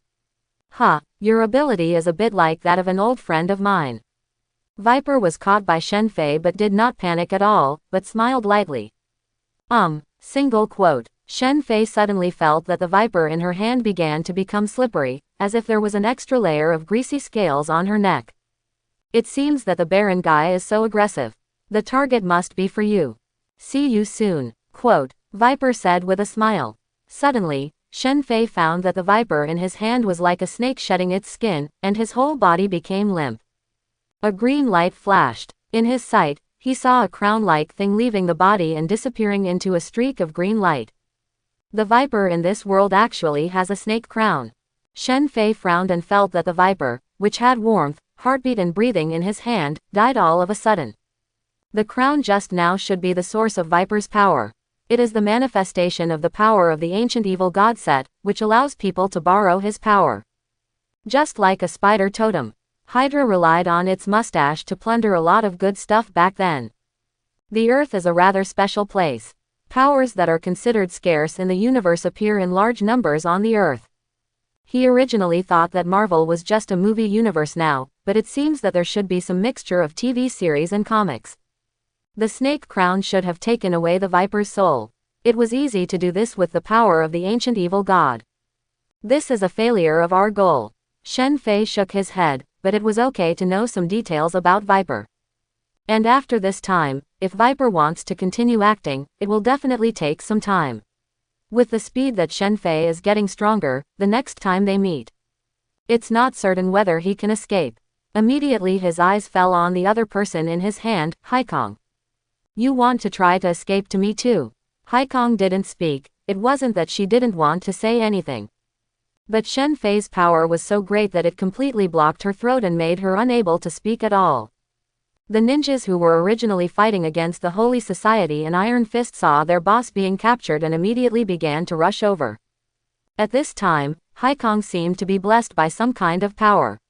Huh, your ability is a bit like that of an old friend of mine. Viper was caught by Shen Fei but did not panic at all, but smiled lightly. Single quote. Shen Fei suddenly felt that the Viper in her hand began to become slippery, as if there was an extra layer of greasy scales on her neck. It seems that the Baron guy is so aggressive. The target must be for you. See you soon. Quote. Viper said with a smile. Suddenly, Shen Fei found that the Viper in his hand was like a snake shedding its skin, and his whole body became limp. A green light flashed. In his sight, he saw a crown-like thing leaving the body and disappearing into a streak of green light. The Viper in this world actually has a snake crown. Shen Fei frowned and felt that the Viper, which had warmth, heartbeat and breathing in his hand, died all of a sudden. The crown just now should be the source of Viper's power. It is the manifestation of the power of the ancient evil god Set, which allows people to borrow his power. Just like a spider totem. Hydra relied on its mustache to plunder a lot of good stuff back then. The Earth is a rather special place. Powers that are considered scarce in the universe appear in large numbers on the Earth. He originally thought that Marvel was just a movie universe now, but it seems that there should be some mixture of TV series and comics. The snake crown should have taken away the Viper's soul. It was easy to do this with the power of the ancient evil god. This is a failure of our goal. Shen Fei shook his head, but it was okay to know some details about Viper. And after this time, if Viper wants to continue acting, it will definitely take some time. With the speed that Shen Fei is getting stronger, the next time they meet, it's not certain whether he can escape. Immediately his eyes fell on the other person in his hand, Haikong. You want to try to escape to me too? Haikong didn't speak. It wasn't that she didn't want to say anything. But Shen Fei's power was so great that it completely blocked her throat and made her unable to speak at all. The ninjas who were originally fighting against the Holy Society and Iron Fist saw their boss being captured and immediately began to rush over. At this time, Haikong seemed to be blessed by some kind of power.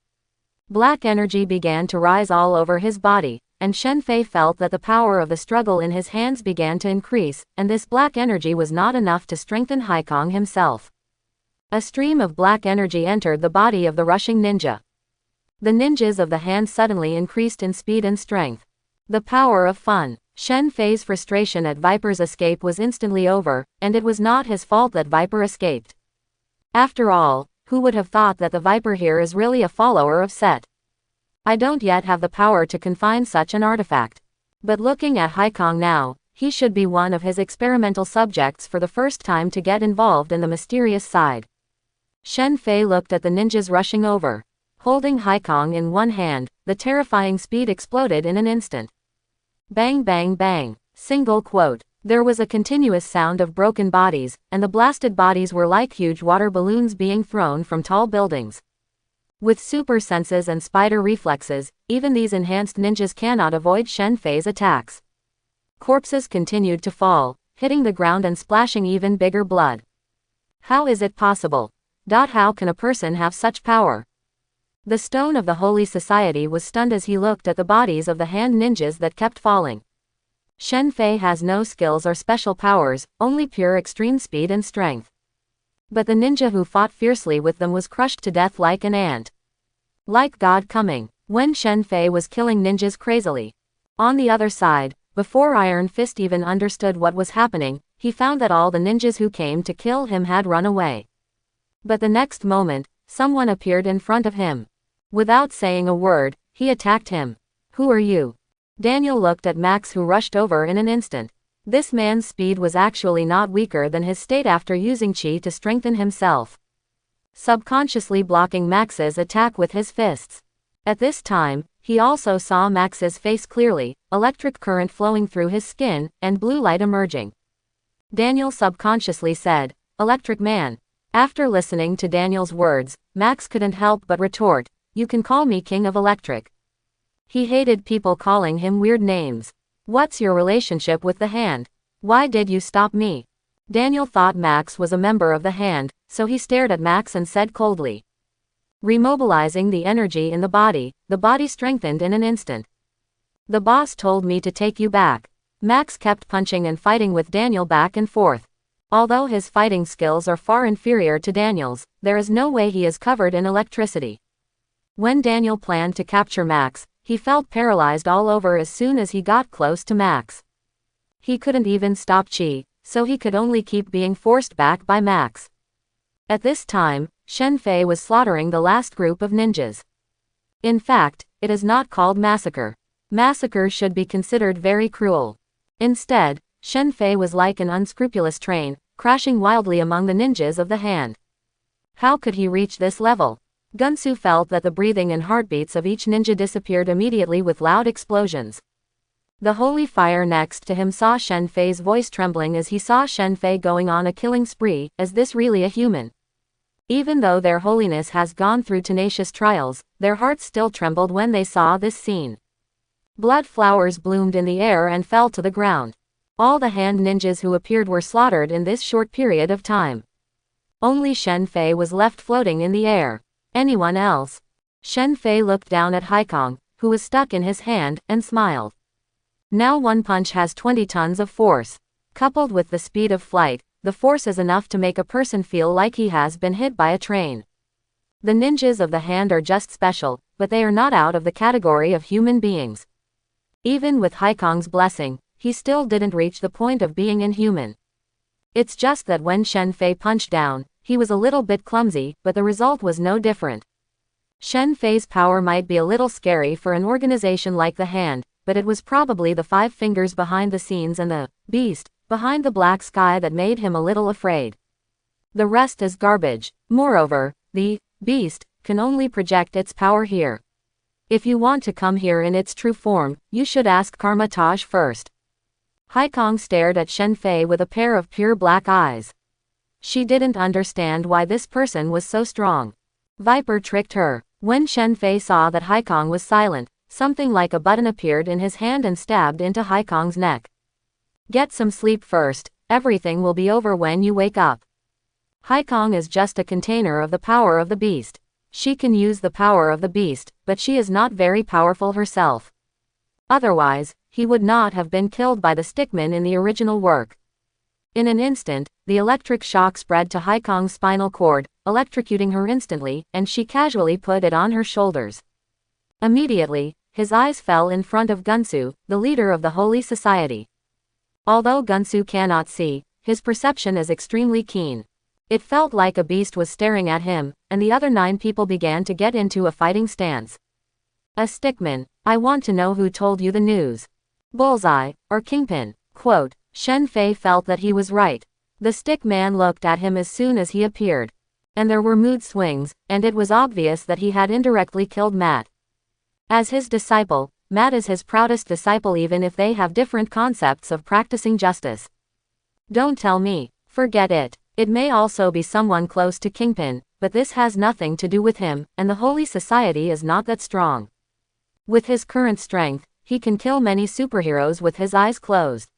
Black energy began to rise all over his body, and Shen Fei felt that the power of the struggle in his hands began to increase, and this black energy was not enough to strengthen Haikong himself. A stream of black energy entered the body of the rushing ninja. The ninjas of the hand suddenly increased in speed and strength. The power of fun. Shen Fei's frustration at Viper's escape was instantly over, and it was not his fault that Viper escaped. After all, who would have thought that the Viper here is really a follower of Set? I don't yet have the power to confine such an artifact. But looking at Haikong now, he should be one of his experimental subjects for the first time to get involved in the mysterious side. Shen Fei looked at the ninjas rushing over. Holding Haikong in one hand, the terrifying speed exploded in an instant. Bang bang bang. Single quote. There was a continuous sound of broken bodies, and the blasted bodies were like huge water balloons being thrown from tall buildings. With super senses and spider reflexes, even these enhanced ninjas cannot avoid Shen Fei's attacks. Corpses continued to fall, hitting the ground and splashing even bigger blood. How is it possible? How can a person have such power? The stone of the Holy Society was stunned as he looked at the bodies of the hand ninjas that kept falling. Shen Fei has no skills or special powers, only pure extreme speed and strength. But the ninja who fought fiercely with them was crushed to death like an ant. Like God coming, when Shen Fei was killing ninjas crazily. On the other side, before Iron Fist even understood what was happening, he found that all the ninjas who came to kill him had run away. But the next moment, someone appeared in front of him. Without saying a word, he attacked him. Who are you? Daniel looked at Max, who rushed over in an instant. This man's speed was actually not weaker than his state after using Qi to strengthen himself, subconsciously blocking Max's attack with his fists. At this time, he also saw Max's face clearly, electric current flowing through his skin, and blue light emerging. Daniel subconsciously said, "Electric Man." After listening to Daniel's words, Max couldn't help but retort, "You can call me King of Electric." He hated people calling him weird names. What's your relationship with the Hand? Why did you stop me? Daniel thought Max was a member of the Hand, so he stared at Max and said coldly. Remobilizing the energy in the body strengthened in an instant. The boss told me to take you back. Max kept punching and fighting with Daniel back and forth. Although his fighting skills are far inferior to Daniel's, there is no way he is covered in electricity. When Daniel planned to capture Max, he felt paralyzed all over as soon as he got close to Max. He couldn't even stop Qi, so he could only keep being forced back by Max. At this time, Shen Fei was slaughtering the last group of ninjas. In fact, it is not called massacre. Massacre should be considered very cruel. Instead, Shen Fei was like an unscrupulous train, crashing wildly among the ninjas of the Hand. How could he reach this level? Gunsu felt that the breathing and heartbeats of each ninja disappeared immediately with loud explosions. The Holy Fire next to him saw Shen Fei's voice trembling as he saw Shen Fei going on a killing spree. Is this really a human? Even though their holiness has gone through tenacious trials, their hearts still trembled when they saw this scene. Blood flowers bloomed in the air and fell to the ground. All the Hand ninjas who appeared were slaughtered in this short period of time. Only Shen Fei was left floating in the air. Anyone else? Shen Fei looked down at Haikong, who was stuck in his hand, and smiled. Now one punch has 20 tons of force. Coupled with the speed of flight, the force is enough to make a person feel like he has been hit by a train. The ninjas of the Hand are just special, but they are not out of the category of human beings. Even with Haikong's blessing, he still didn't reach the point of being inhuman. It's just that when Shen Fei punched down, he was a little bit clumsy, but the result was no different. Shen Fei's power might be a little scary for an organization like the Hand, but it was probably the 5 fingers behind the scenes and the beast behind the black sky that made him a little afraid. The rest is garbage. Moreover, the beast can only project its power here. If you want to come here in its true form, you should ask Karma Taj first. Haikong stared at Shen Fei with a pair of pure black eyes. She didn't understand why this person was so strong. Viper tricked her. When Shen Fei saw that Haikong was silent, something like a button appeared in his hand and stabbed into Haikong's neck. Get some sleep first, everything will be over when you wake up. Haikong is just a container of the power of the beast. She can use the power of the beast, but she is not very powerful herself. Otherwise, he would not have been killed by the stickman in the original work. In an instant, the electric shock spread to Haikong's spinal cord, electrocuting her instantly, and she casually put it on her shoulders. Immediately, his eyes fell in front of Gunsu, the leader of the Holy Society. Although Gunsu cannot see, his perception is extremely keen. It felt like a beast was staring at him, and the other 9 people began to get into a fighting stance. A stickman, I want to know who told you the news. Bullseye, or Kingpin. Quote, Shen Fei felt that he was right. The stick man looked at him as soon as he appeared. And there were mood swings, and it was obvious that he had indirectly killed Matt. As his disciple, Matt is his proudest disciple even if they have different concepts of practicing justice. Don't tell me. Forget it. It may also be someone close to Kingpin, but this has nothing to do with him, and the Holy Society is not that strong. With his current strength, he can kill many superheroes with his eyes closed.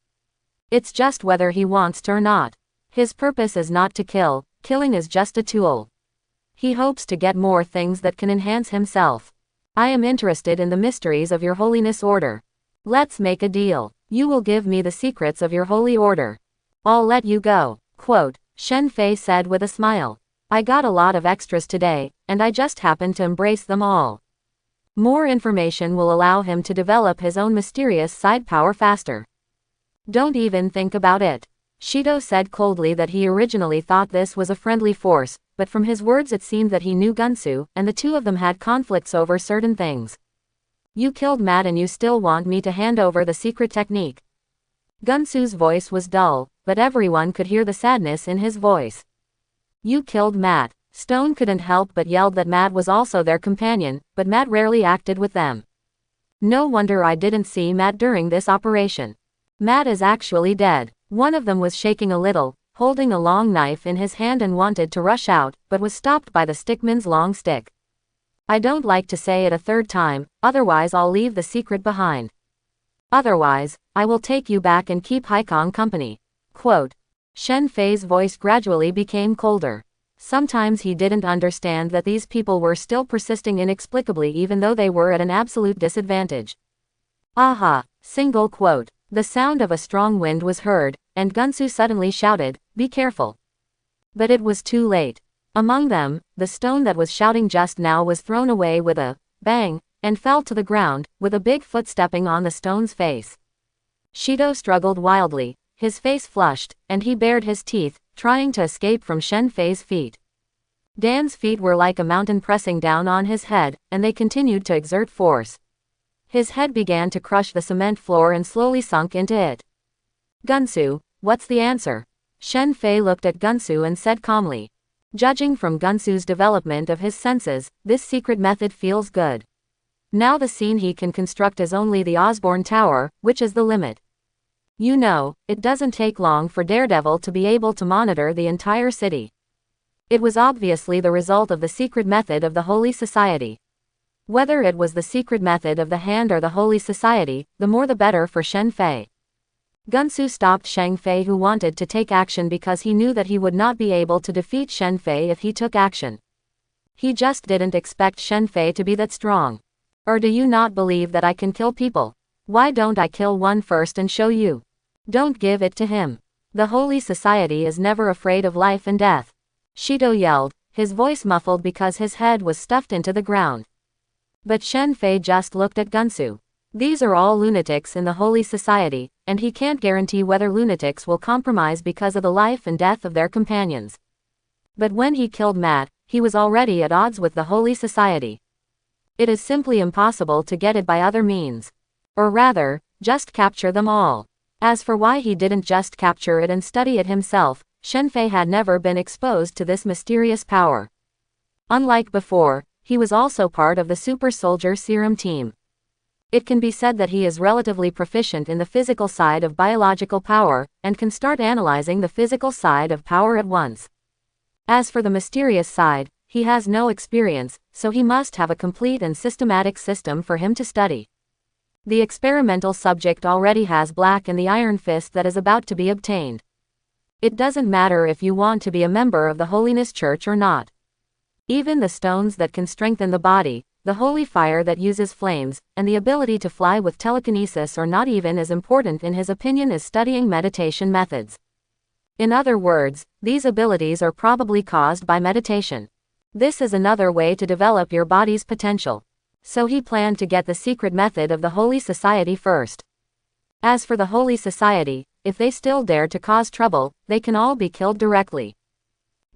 It's just whether he wants to or not. His purpose is not to kill, killing is just a tool. He hopes to get more things that can enhance himself. I am interested in the mysteries of your Holiness Order. Let's make a deal. You will give me the secrets of your holy order. I'll let you go. Quote, Shen Fei said with a smile. I got a lot of extras today, and I just happened to embrace them all. More information will allow him to develop his own mysterious side power faster. Don't even think about it. Shido said coldly that he originally thought this was a friendly force, but from his words it seemed that he knew Gunsu, and the two of them had conflicts over certain things. You killed Matt and you still want me to hand over the secret technique. Gunsu's voice was dull, but everyone could hear the sadness in his voice. You killed Matt. Stone couldn't help but yelled that Matt was also their companion, but Matt rarely acted with them. No wonder I didn't see Matt during this operation. Matt is actually dead. One of them was shaking a little, holding a long knife in his hand and wanted to rush out, but was stopped by the stickman's long stick. I don't like to say it a third time, otherwise I'll leave the secret behind. Otherwise, I will take you back and keep Haikong company. Quote. Shen Fei's voice gradually became colder. Sometimes he didn't understand that these people were still persisting inexplicably even though they were at an absolute disadvantage. Aha! Single quote. The sound of a strong wind was heard, and Gunsu suddenly shouted, Be careful. But it was too late. Among them, the stone that was shouting just now was thrown away with a bang, and fell to the ground, with a big foot stepping on the stone's face. Shido struggled wildly, his face flushed, and he bared his teeth, trying to escape from Shen Fei's feet. Dan's feet were like a mountain pressing down on his head, and they continued to exert force. His head began to crush the cement floor and slowly sunk into it. Gunsu, what's the answer? Shen Fei looked at Gunsu and said calmly. Judging from Gunsu's development of his senses, this secret method feels good. Now the scene he can construct is only the Osborne Tower, which is the limit. You know, it doesn't take long for Daredevil to be able to monitor the entire city. It was obviously the result of the secret method of the Holy Society. Whether it was the secret method of the Hand or the Holy Society, the more the better for Shen Fei. Gunsu stopped Shen Fei who wanted to take action because he knew that he would not be able to defeat Shen Fei if he took action. He just didn't expect Shen Fei to be that strong. Or do you not believe that I can kill people? Why don't I kill one first and show you? Don't give it to him. The Holy Society is never afraid of life and death. Shido yelled, his voice muffled because his head was stuffed into the ground. But Shen Fei just looked at Gunsu. These are all lunatics in the Holy Society, and he can't guarantee whether lunatics will compromise because of the life and death of their companions. But when he killed Matt, he was already at odds with the Holy Society. It is simply impossible to get it by other means. Or rather, just capture them all. As for why he didn't just capture it and study it himself, Shen Fei had never been exposed to this mysterious power. Unlike before, he was also part of the Super Soldier Serum team. It can be said that he is relatively proficient in the physical side of biological power, and can start analyzing the physical side of power at once. As for the mysterious side, he has no experience, so he must have a complete and systematic system for him to study. The experimental subject already has Black and the Iron Fist that is about to be obtained. It doesn't matter if you want to be a member of the Holiness Church or not. Even the stones that can strengthen the body, the holy fire that uses flames, and the ability to fly with telekinesis are not even as important in his opinion as studying meditation methods. In other words, these abilities are probably caused by meditation. This is another way to develop your body's potential. So he planned to get the secret method of the Holy Society first. As for the Holy Society, if they still dare to cause trouble, they can all be killed directly.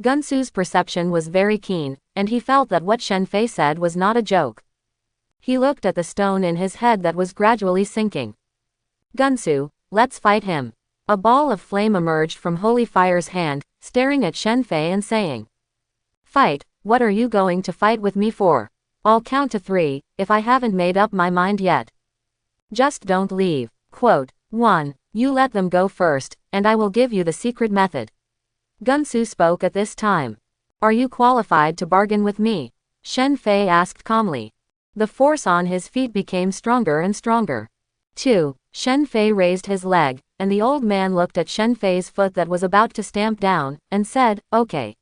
Gunsu's perception was very keen, and he felt that what Shen Fei said was not a joke. He looked at the stone in his head that was gradually sinking. Gunsu, let's fight him. A ball of flame emerged from Holy Fire's hand, staring at Shen Fei and saying, "Fight, what are you going to fight with me for? I'll count to 3, if I haven't made up my mind yet. Just don't leave." Quote, 1. You let them go first, and I will give you the secret method. Gunsu spoke at this time. Are you qualified to bargain with me? Shen Fei asked calmly. The force on his feet became stronger and stronger. 2. Shen Fei raised his leg, and the old man looked at Shen Fei's foot that was about to stamp down, and said, "Okay.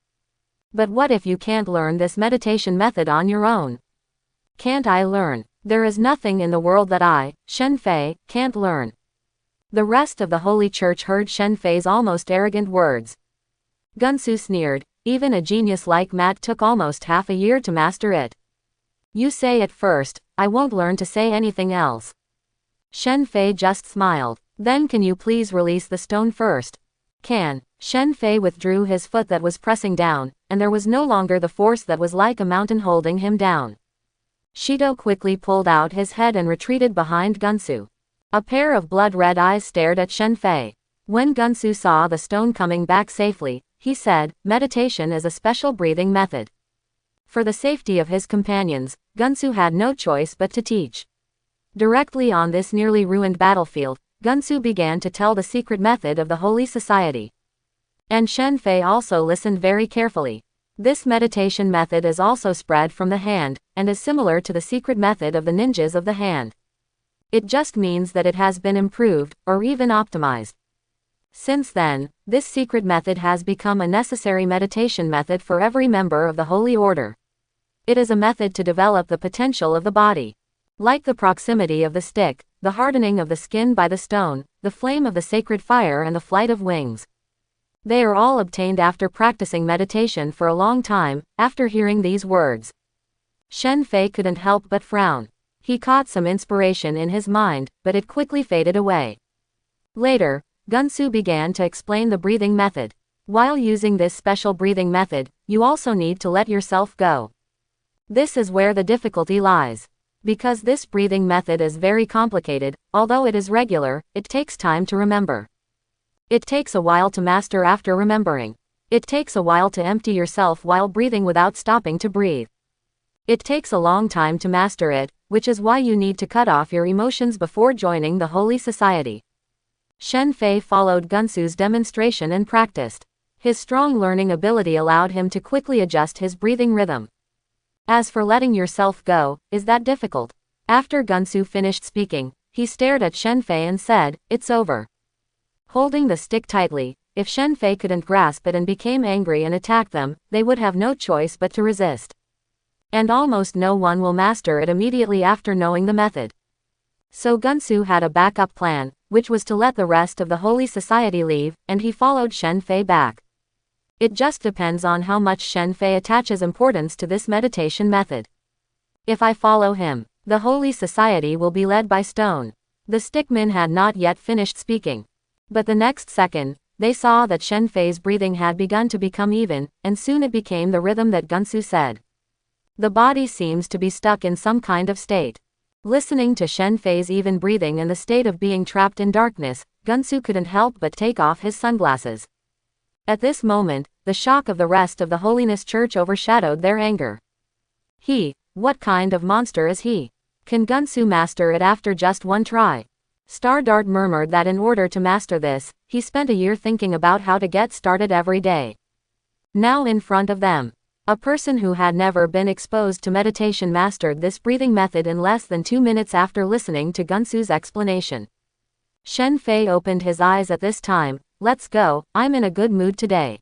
But what if you can't learn this meditation method on your own?" Can't I learn? There is nothing in the world that I, Shen Fei, can't learn. The rest of the Holy Church heard Shen Fei's almost arrogant words. Gunsu sneered, even a genius like Matt took almost half a year to master it. You say it first, I won't learn to say anything else. Shen Fei just smiled. Then can you please release the stone first? Can. Shen Fei withdrew his foot that was pressing down, and there was no longer the force that was like a mountain holding him down. Shido quickly pulled out his head and retreated behind Gunsu. A pair of blood-red eyes stared at Shen Fei. When Gunsu saw the stone coming back safely, he said, "Meditation is a special breathing method." For the safety of his companions, Gunsu had no choice but to teach. Directly on this nearly ruined battlefield, Gunsu began to tell the secret method of the Holy Society. And Shen Fei also listened very carefully. This meditation method is also spread from the hand, and is similar to the secret method of the ninjas of the hand. It just means that it has been improved, or even optimized. Since then, this secret method has become a necessary meditation method for every member of the Holy Order. It is a method to develop the potential of the body. Like the proximity of the stick, the hardening of the skin by the stone, the flame of the sacred fire and the flight of wings. They are all obtained after practicing meditation for a long time. After hearing these words, Shen Fei couldn't help but frown. He caught some inspiration in his mind, but it quickly faded away. Later, Gunsu began to explain the breathing method. While using this special breathing method, you also need to let yourself go. This is where the difficulty lies. Because this breathing method is very complicated, although it is regular, it takes time to remember. It takes a while to master after remembering. It takes a while to empty yourself while breathing without stopping to breathe. It takes a long time to master it, which is why you need to cut off your emotions before joining the Holy Society. Shen Fei followed Gunsu's demonstration and practiced. His strong learning ability allowed him to quickly adjust his breathing rhythm. As for letting yourself go, is that difficult? After Gunsu finished speaking, he stared at Shen Fei and said, "It's over." Holding the stick tightly, if Shen Fei couldn't grasp it and became angry and attacked them, they would have no choice but to resist. And almost no one will master it immediately after knowing the method. So Gunsu had a backup plan, which was to let the rest of the Holy Society leave, and he followed Shen Fei back. It just depends on how much Shen Fei attaches importance to this meditation method. If I follow him, the Holy Society will be led by stone. The stickmen had not yet finished speaking. But the next second, they saw that Shen Fei's breathing had begun to become even, and soon it became the rhythm that Gunsu said. The body seems to be stuck in some kind of state. Listening to Shen Fei's even breathing and the state of being trapped in darkness, Gunsu couldn't help but take off his sunglasses. At this moment, the shock of the rest of the Holiness Church overshadowed their anger. What kind of monster is he? Can Gunsu master it after just one try? Star Dart murmured that in order to master this, he spent a year thinking about how to get started every day. Now in front of them, a person who had never been exposed to meditation mastered this breathing method in less than 2 minutes after listening to Gunsu's explanation. Shen Fei opened his eyes at this time. "Let's go, I'm in a good mood today."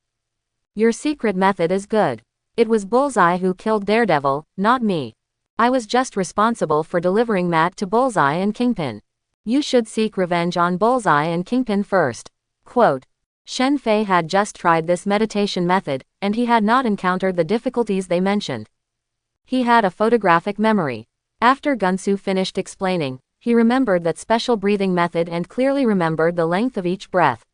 "Your secret method is good. It was Bullseye who killed Daredevil, not me. I was just responsible for delivering Matt to Bullseye and Kingpin. You should seek revenge on Bullseye and Kingpin first." Quote. Shen Fei had just tried this meditation method, and he had not encountered the difficulties they mentioned. He had a photographic memory. After Gunsu finished explaining, he remembered that special breathing method and clearly remembered the length of each breath.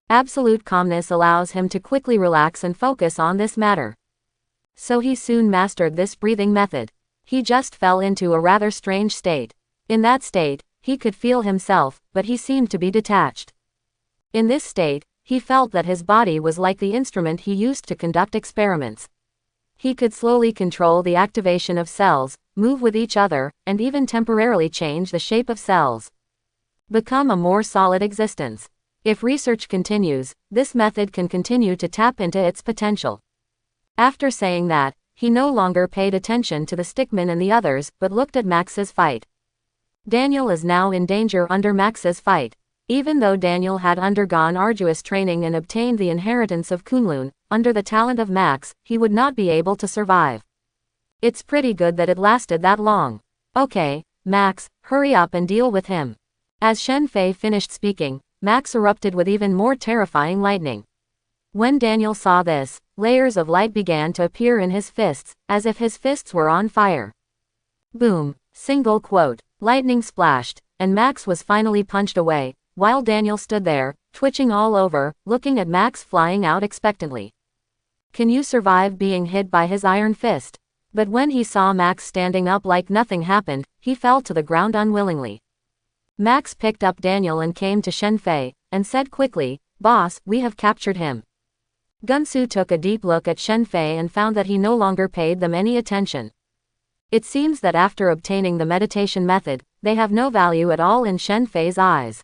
Absolute calmness allows him to quickly relax and focus on this matter. So he soon mastered this breathing method. He just fell into a rather strange state. In that state, he could feel himself, but he seemed to be detached. In this state, he felt that his body was like the instrument he used to conduct experiments. He could slowly control the activation of cells, move with each other, and even temporarily change the shape of cells. Become a more solid existence. If research continues, this method can continue to tap into its potential. After saying that, he no longer paid attention to the stickman and the others, but looked at Max's fight. Daniel is now in danger under Max's fight. Even though Daniel had undergone arduous training and obtained the inheritance of Kunlun, under the talent of Max, he would not be able to survive. It's pretty good that it lasted that long. Okay, Max, hurry up and deal with him. As Shen Fei finished speaking, Max erupted with even more terrifying lightning. When Daniel saw this, layers of light began to appear in his fists, as if his fists were on fire. Boom, single quote, lightning splashed, and Max was finally punched away, while Daniel stood there, twitching all over, looking at Max flying out expectantly. Can you survive being hit by his iron fist? But when he saw Max standing up like nothing happened, he fell to the ground unwillingly. Max picked up Daniel and came to Shen Fei, and said quickly, "Boss, we have captured him." Gunsu took a deep look at Shen Fei and found that he no longer paid them any attention. It seems that after obtaining the meditation method, they have no value at all in Shen Fei's eyes.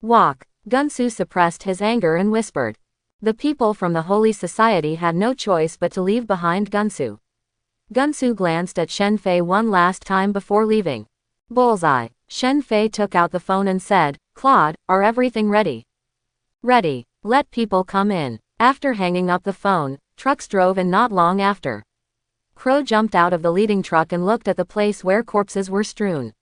Walk. Gunsu suppressed his anger and whispered. The people from the Holy Society had no choice but to leave behind Gunsu. Gunsu glanced at Shen Fei one last time before leaving. Bullseye. Shen Fei took out the phone and said, "Claude, are everything ready?" "Ready. Let people come in." After hanging up the phone, trucks drove in not long after. Crow jumped out of the leading truck and looked at the place where corpses were strewn.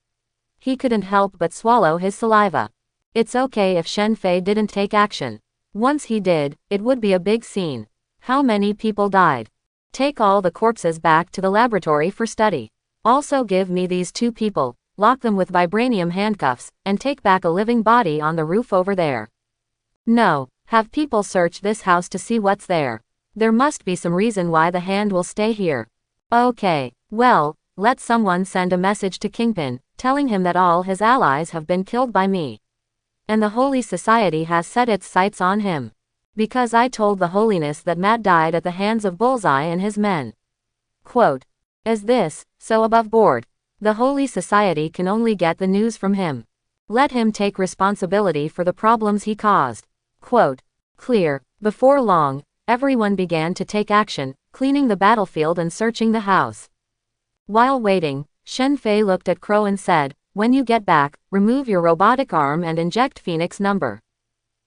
He couldn't help but swallow his saliva. It's okay if Shen Fei didn't take action. Once he did, it would be a big scene. How many people died? Take all the corpses back to the laboratory for study. Also give me these two people, lock them with vibranium handcuffs, and take back a living body on the roof over there. No, have people search this house to see what's there. There must be some reason why the hand will stay here. Okay, well, let someone send a message to Kingpin, telling him that all his allies have been killed by me. And the Holy Society has set its sights on him. Because I told the Holiness that Matt died at the hands of Bullseye and his men. Quote. Is this so above board? The Holy Society can only get the news from him. Let him take responsibility for the problems he caused. Quote. Clear. Before long, everyone began to take action, cleaning the battlefield and searching the house. While waiting, Shen Fei looked at Crow and said, "When you get back, remove your robotic arm and inject Phoenix number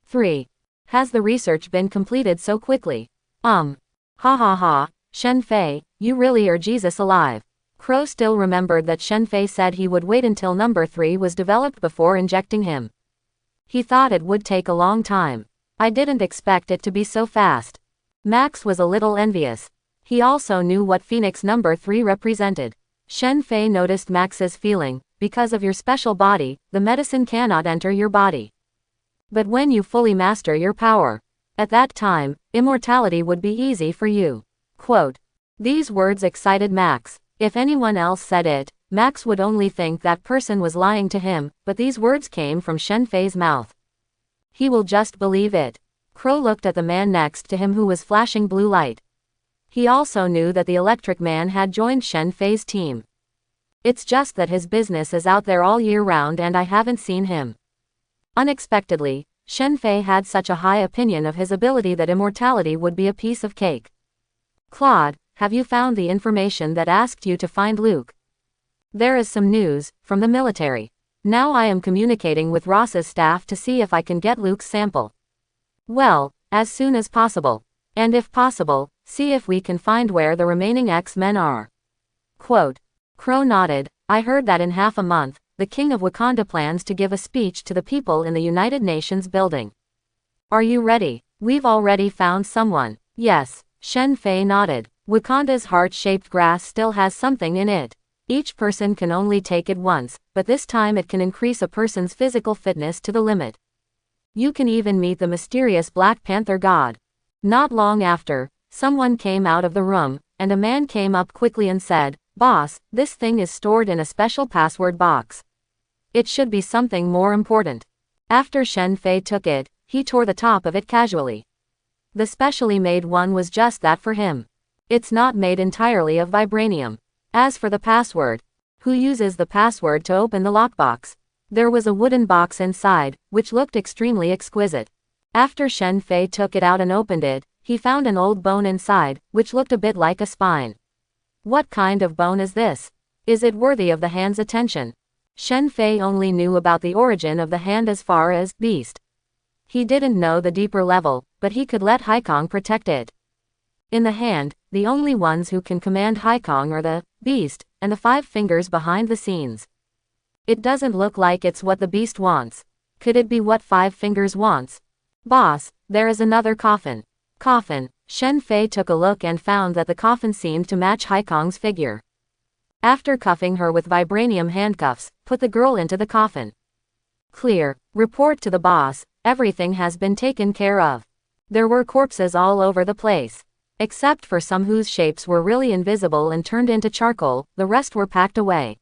3. Has the research been completed so quickly?" Ha ha ha, Shen Fei, you really are Jesus alive. Crow still remembered that Shen Fei said he would wait until number 3 was developed before injecting him. He thought it would take a long time. I didn't expect it to be so fast. Max was a little envious. He also knew what Phoenix number 3 represented. Shen Fei noticed Max's feeling, because of your special body, the medicine cannot enter your body. But when you fully master your power, at that time, immortality would be easy for you. Quote. These words excited Max. If anyone else said it, Max would only think that person was lying to him, but these words came from Shen Fei's mouth. He will just believe it. Crow looked at the man next to him who was flashing blue light. He also knew that the electric man had joined Shen Fei's team. It's just that his business is out there all year round and I haven't seen him. Unexpectedly, Shen Fei had such a high opinion of his ability that immortality would be a piece of cake. Claude, have you found the information that asked you to find Luke? There is some news from the military. Now I am communicating with Ross's staff to see if I can get Luke's sample. Well, as soon as possible. And if possible, see if we can find where the remaining X-Men are. Quote. Crow nodded. I heard that in half a month, the King of Wakanda plans to give a speech to the people in the United Nations building. Are you ready? We've already found someone. Yes, Shen Fei nodded. Wakanda's heart-shaped grass still has something in it. Each person can only take it once, but this time it can increase a person's physical fitness to the limit. You can even meet the mysterious Black Panther god. Not long after, someone came out of the room, and a man came up quickly and said, "Boss, this thing is stored in a special password box. It should be something more important." After Shen Fei took it, he tore the top of it casually. The specially made one was just that for him. It's not made entirely of vibranium. As for the password, who uses the password to open the lockbox? There was a wooden box inside, which looked extremely exquisite. After Shen Fei took it out and opened it, he found an old bone inside, which looked a bit like a spine. What kind of bone is this? Is it worthy of the hand's attention? Shen Fei only knew about the origin of the hand as far as beast. He didn't know the deeper level, but he could let Haikong protect it. In the hand, the only ones who can command Haikong are the beast and the 5 fingers behind the scenes. It doesn't look like it's what the beast wants. Could it be what 5 fingers wants? Boss, there is another coffin. Coffin. Shen Fei took a look and found that the coffin seemed to match Haikong's figure. After cuffing her with vibranium handcuffs, put the girl into the coffin. Clear. Report to the boss, everything has been taken care of. There were corpses all over the place. Except for some whose shapes were really invisible and turned into charcoal, the rest were packed away.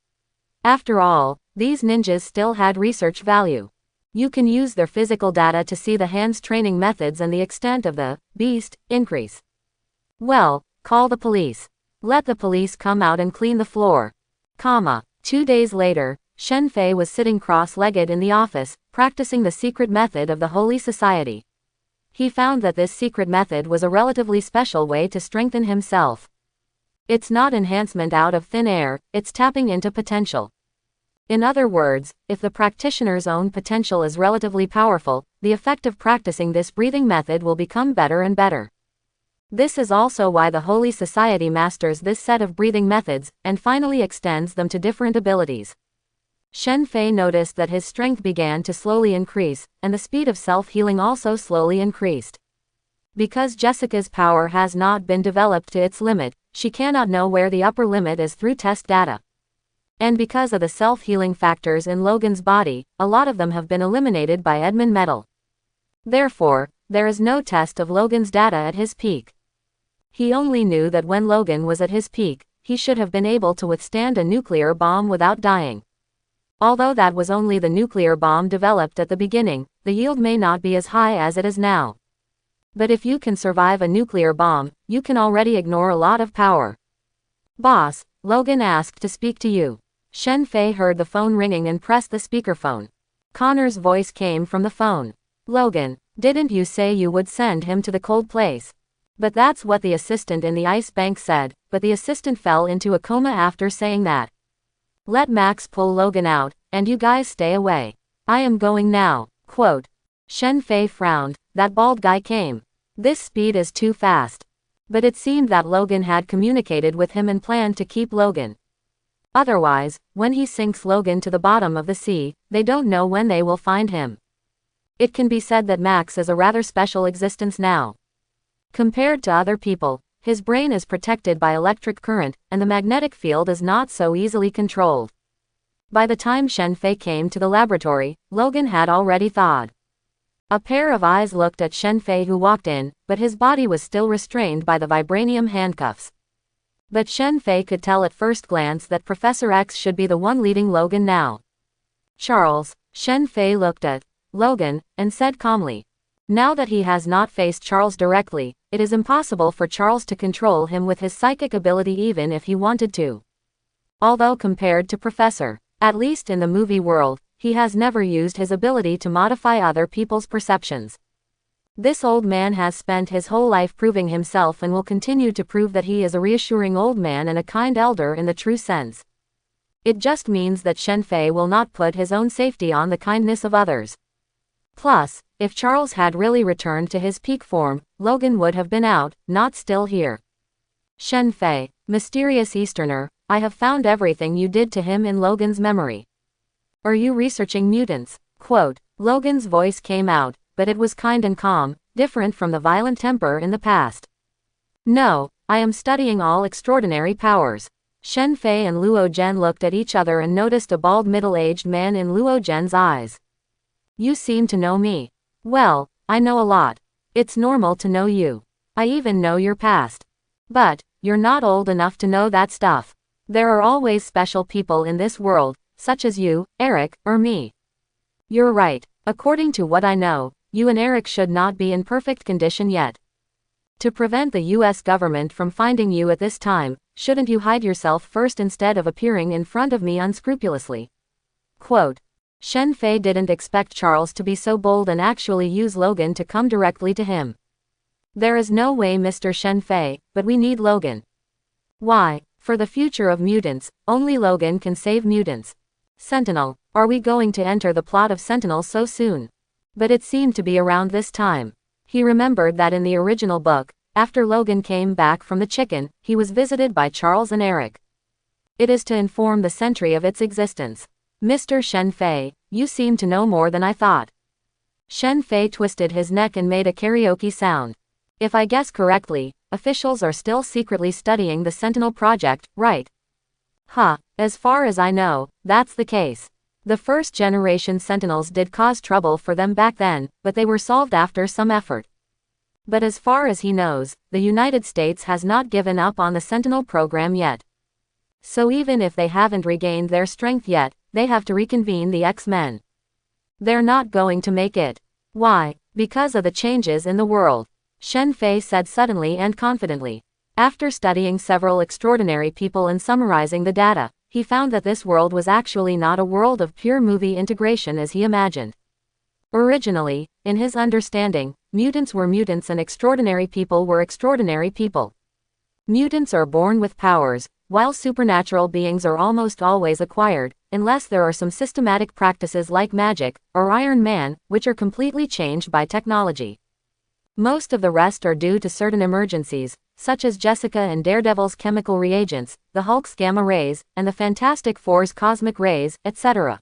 After all, these ninjas still had research value. You can use their physical data to see the hand's training methods and the extent of the beast increase. Well, call the police. Let the police come out and clean the floor. 2 days later, Shen Fei was sitting cross-legged in the office, practicing the secret method of the Holy Society. He found that this secret method was a relatively special way to strengthen himself. It's not enhancement out of thin air, it's tapping into potential. In other words, if the practitioner's own potential is relatively powerful, the effect of practicing this breathing method will become better and better. This is also why the Holy Society masters this set of breathing methods, and finally extends them to different abilities. Shen Fei noticed that his strength began to slowly increase, and the speed of self-healing also slowly increased. Because Jessica's power has not been developed to its limit, she cannot know where the upper limit is through test data. And because of the self-healing factors in Logan's body, a lot of them have been eliminated by Edmund Metal. Therefore, there is no test of Logan's data at his peak. He only knew that when Logan was at his peak, he should have been able to withstand a nuclear bomb without dying. Although that was only the nuclear bomb developed at the beginning, the yield may not be as high as it is now. But if you can survive a nuclear bomb, you can already ignore a lot of power. Boss, Logan asked to speak to you. Shen Fei heard the phone ringing and pressed the speakerphone. Connor's voice came from the phone. Logan, didn't you say you would send him to the cold place? But that's what the assistant in the ice bank said, but the assistant fell into a coma after saying that. Let Max pull Logan out, and you guys stay away. I am going now. Quote. Shen Fei frowned. That bald guy came. This speed is too fast. But it seemed that Logan had communicated with him and planned to keep Logan. Otherwise, when he sinks Logan to the bottom of the sea, they don't know when they will find him. It can be said that Max is a rather special existence now. Compared to other people, his brain is protected by electric current, and the magnetic field is not so easily controlled. By the time Shen Fei came to the laboratory, Logan had already thawed. A pair of eyes looked at Shen Fei who walked in, but his body was still restrained by the vibranium handcuffs. But Shen Fei could tell at first glance that Professor X should be the one leading Logan now. Charles. Shen Fei looked at Logan, and said calmly. Now that he has not faced Charles directly, it is impossible for Charles to control him with his psychic ability even if he wanted to. Although compared to Professor, at least in the movie world, he has never used his ability to modify other people's perceptions. This old man has spent his whole life proving himself and will continue to prove that he is a reassuring old man and a kind elder in the true sense. It just means that Shen Fei will not put his own safety on the kindness of others. Plus, if Charles had really returned to his peak form, Logan would have been out, not still here. Shen Fei, mysterious Easterner, I have found everything you did to him in Logan's memory. Are you researching mutants? Quote. Logan's voice came out, but it was kind and calm, different from the violent temper in the past. No, I am studying all extraordinary powers. Shen Fei and Luo Zhen looked at each other and noticed a bald middle-aged man in Luo Zhen's eyes. You seem to know me. Well, I know a lot. It's normal to know you. I even know your past. But, you're not old enough to know that stuff. There are always special people in this world, such as you, Eric, or me. You're right. According to what I know, you and Eric should not be in perfect condition yet. To prevent the US government from finding you at this time, shouldn't you hide yourself first instead of appearing in front of me unscrupulously? Quote. Shen Fei didn't expect Charles to be so bold and actually use Logan to come directly to him. There is no way, Mr. Shen Fei, but we need Logan. Why? For the future of mutants, only Logan can save mutants. Sentinel, are we going to enter the plot of Sentinel so soon? But it seemed to be around this time. He remembered that in the original book, after Logan came back from the chicken, he was visited by Charles and Eric. It is to inform the Sentry of its existence. Mr. Shen Fei, you seem to know more than I thought. Shen Fei twisted his neck and made a karaoke sound. If I guess correctly, officials are still secretly studying the Sentinel project, right? Huh, as far as I know, that's the case. The first generation Sentinels did cause trouble for them back then, but they were solved after some effort. But as far as he knows, the United States has not given up on the Sentinel program yet. So even if they haven't regained their strength yet, they have to reconvene the X-Men. They're not going to make it. Why? Because of the changes in the world. Shen Fei said suddenly and confidently. After studying several extraordinary people and summarizing the data, he found that this world was actually not a world of pure movie integration as he imagined. Originally, in his understanding, mutants were mutants and extraordinary people were extraordinary people. Mutants are born with powers, while supernatural beings are almost always acquired, unless there are some systematic practices like magic, or Iron Man, which are completely changed by technology. Most of the rest are due to certain emergencies, such as Jessica and Daredevil's chemical reagents, the Hulk's gamma rays, and the Fantastic Four's cosmic rays, etc.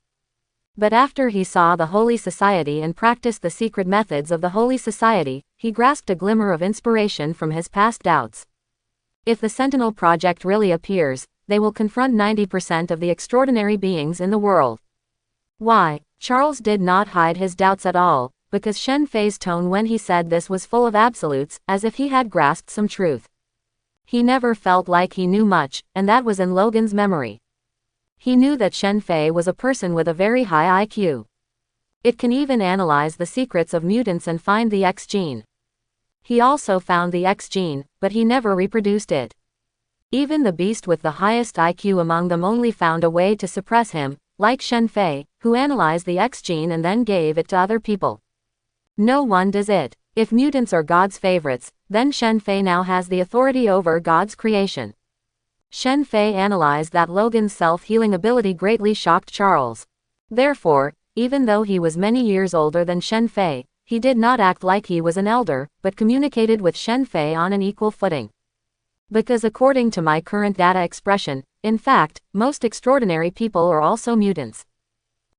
But after he saw the Holy Society and practiced the secret methods of the Holy Society, he grasped a glimmer of inspiration from his past doubts. If the Sentinel Project really appears, they will confront 90% of the extraordinary beings in the world. Why? Charles did not hide his doubts at all, because Shen Fei's tone when he said this was full of absolutes, as if he had grasped some truth. He never felt like he knew much, and that was in Logan's memory. He knew that Shen Fei was a person with a very high IQ. It can even analyze the secrets of mutants and find the X gene. He also found the X gene, but he never reproduced it. Even the beast with the highest IQ among them only found a way to suppress him, like Shen Fei, who analyzed the X gene and then gave it to other people. No one does it. If mutants are God's favorites, then Shen Fei now has the authority over God's creation. Shen Fei analyzed that Logan's self-healing ability greatly shocked Charles. Therefore, even though he was many years older than Shen Fei, he did not act like he was an elder, but communicated with Shen Fei on an equal footing. Because according to my current data expression, in fact, most extraordinary people are also mutants.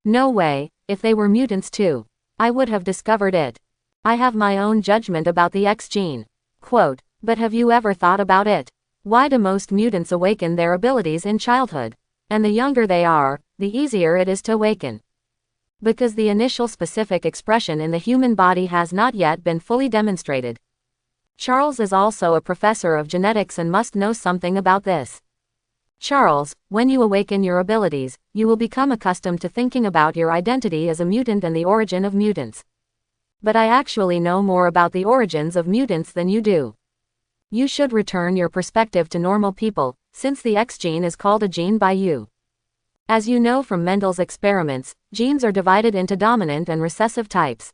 No way, if they were mutants too, I would have discovered it. I have my own judgment about the X gene. Quote, but have you ever thought about it? Why do most mutants awaken their abilities in childhood? And the younger they are, the easier it is to awaken. Because the initial specific expression in the human body has not yet been fully demonstrated. Charles is also a professor of genetics and must know something about this. Charles, when you awaken your abilities, you will become accustomed to thinking about your identity as a mutant and the origin of mutants. But I actually know more about the origins of mutants than you do. You should return your perspective to normal people, since the X gene is called a gene by you. As you know from Mendel's experiments, genes are divided into dominant and recessive types.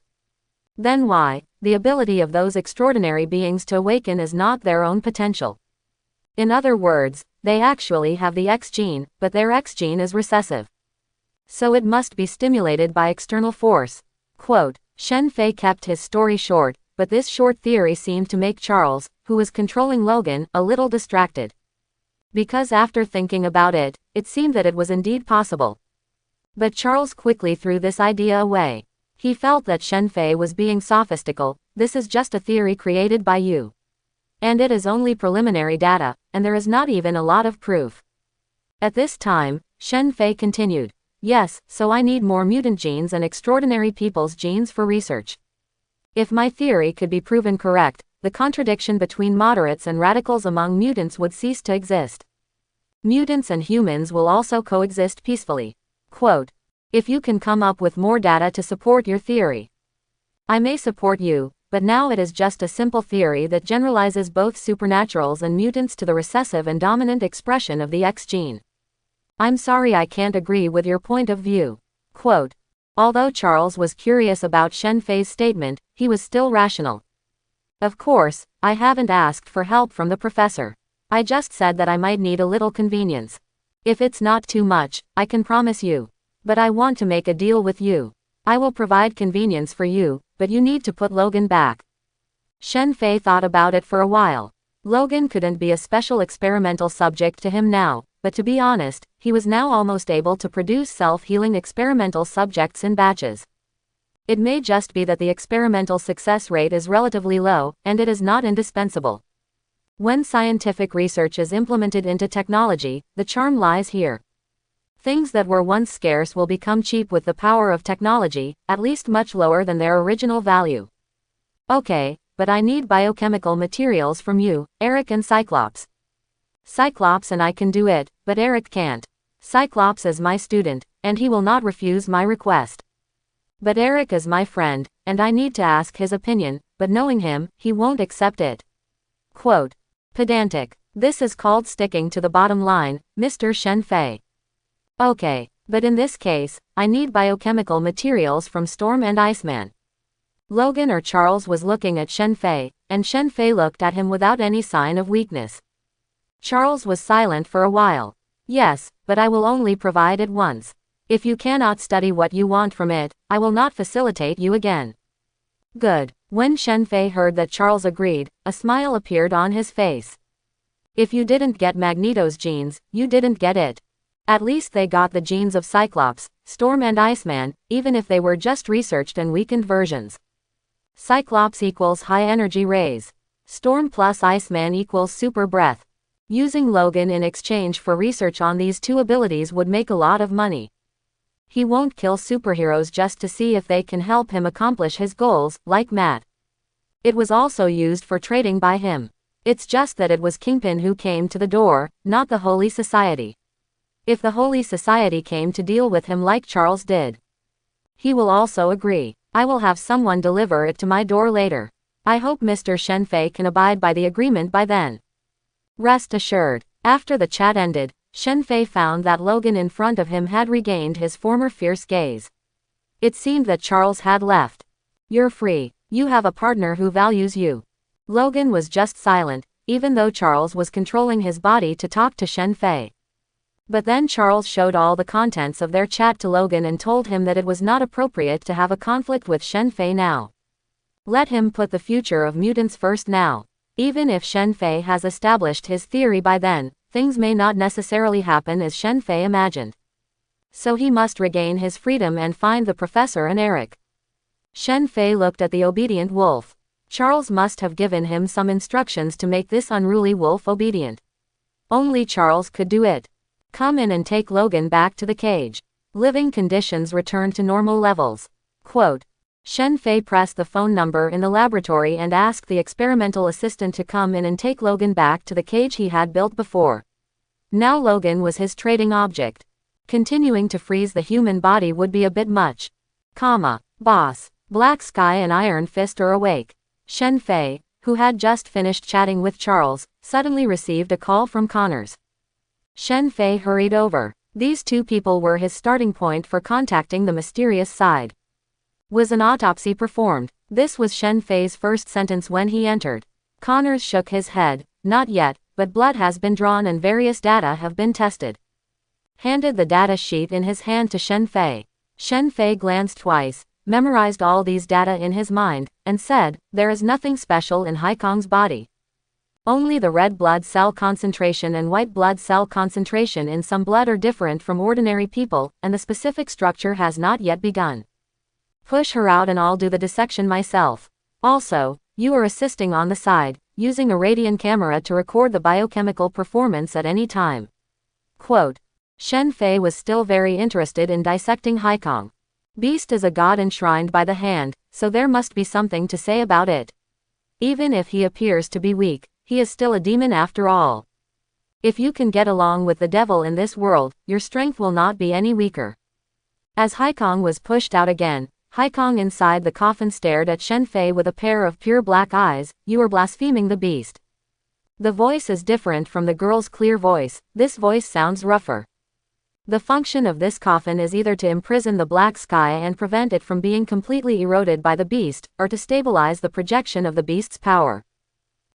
Then why? The ability of those extraordinary beings to awaken is not their own potential. In other words, they actually have the X gene, but their X gene is recessive. So it must be stimulated by external force. Quote, Shen Fei kept his story short, but this short theory seemed to make Charles, who was controlling Logan, a little distracted. Because after thinking about it, it seemed that it was indeed possible. But Charles quickly threw this idea away. He felt that Shen Fei was being sophistical. This is just a theory created by you. And it is only preliminary data, and there is not even a lot of proof. At this time, Shen Fei continued. Yes, so I need more mutant genes and extraordinary people's genes for research. If my theory could be proven correct, the contradiction between moderates and radicals among mutants would cease to exist. Mutants and humans will also coexist peacefully. Quote, if you can come up with more data to support your theory, I may support you, but now it is just a simple theory that generalizes both supernaturals and mutants to the recessive and dominant expression of the X gene. I'm sorry I can't agree with your point of view. Quote, although Charles was curious about Shen Fei's statement, he was still rational. Of course, I haven't asked for help from the professor. I just said that I might need a little convenience. If it's not too much, I can promise you. But I want to make a deal with you. I will provide convenience for you, but you need to put Logan back. Shen Fei thought about it for a while. Logan couldn't be a special experimental subject to him now, but to be honest, he was now almost able to produce self-healing experimental subjects in batches. It may just be that the experimental success rate is relatively low, and it is not indispensable. When scientific research is implemented into technology, the charm lies here. Things that were once scarce will become cheap with the power of technology, at least much lower than their original value. Okay, but I need biochemical materials from you, Eric and Cyclops. Cyclops and I can do it, but Eric can't. Cyclops is my student, and he will not refuse my request. But Eric is my friend, and I need to ask his opinion, but knowing him, he won't accept it. Quote, pedantic. This is called sticking to the bottom line, Mr. Shen Fei. Okay, but in this case, I need biochemical materials from Storm and Iceman. Logan or Charles was looking at Shen Fei, and Shen Fei looked at him without any sign of weakness. Charles was silent for a while. Yes, but I will only provide it once. If you cannot study what you want from it, I will not facilitate you again. Good. When Shen Fei heard that Charles agreed, a smile appeared on his face. If you didn't get Magneto's genes, you didn't get it. At least they got the genes of Cyclops, Storm and Iceman, even if they were just researched and weakened versions. Cyclops equals high energy rays. Storm plus Iceman equals super breath. Using Logan in exchange for research on these two abilities would make a lot of money. He won't kill superheroes just to see if they can help him accomplish his goals, like Matt. It was also used for trading by him. It's just that it was Kingpin who came to the door, not the Holy Society. If the Holy Society came to deal with him like Charles did, he will also agree. I will have someone deliver it to my door later. I hope Mr. Shen Fei can abide by the agreement by then. Rest assured. After the chat ended, Shen Fei found that Logan in front of him had regained his former fierce gaze. It seemed that Charles had left. You're free. You have a partner who values you. Logan was just silent, even though Charles was controlling his body to talk to Shen Fei. But then Charles showed all the contents of their chat to Logan and told him that it was not appropriate to have a conflict with Shen Fei now. Let him put the future of mutants first now. Even if Shen Fei has established his theory by then, things may not necessarily happen as Shen Fei imagined. So he must regain his freedom and find the professor and Eric. Shen Fei looked at the obedient wolf. Charles must have given him some instructions to make this unruly wolf obedient. Only Charles could do it. Come in and take Logan back to the cage. Living conditions returned to normal levels. Quote, Shen Fei pressed the phone number in the laboratory and asked the experimental assistant to come in and take Logan back to the cage he had built before. Now Logan was his trading object. Continuing to freeze the human body would be a bit much. Boss. Black Sky and Iron Fist are awake. Shen Fei, who had just finished chatting with Charles, suddenly received a call from Connors. Shen Fei hurried over. These two people were his starting point for contacting the mysterious side. Was an autopsy performed? This was Shen Fei's first sentence when he entered. Connors shook his head. Not yet, but blood has been drawn and various data have been tested. Handed the data sheet in his hand to Shen Fei. Shen Fei glanced twice, memorized all these data in his mind, and said, there is nothing special in Haikong's body. Only the red blood cell concentration and white blood cell concentration in some blood are different from ordinary people, and the specific structure has not yet begun. Push her out and I'll do the dissection myself. Also, you are assisting on the side, using a Radian camera to record the biochemical performance at any time. Quote, Shen Fei was still very interested in dissecting Haikong. Beast is a god enshrined by the hand, so there must be something to say about it. Even if he appears to be weak, he is still a demon after all. If you can get along with the devil in this world, your strength will not be any weaker. As Haikong was pushed out again, Haikong inside the coffin stared at Shen Fei with a pair of pure black eyes. You are blaspheming the beast. The voice is different from the girl's clear voice. This voice sounds rougher. The function of this coffin is either to imprison the black sky and prevent it from being completely eroded by the beast, or to stabilize the projection of the beast's power.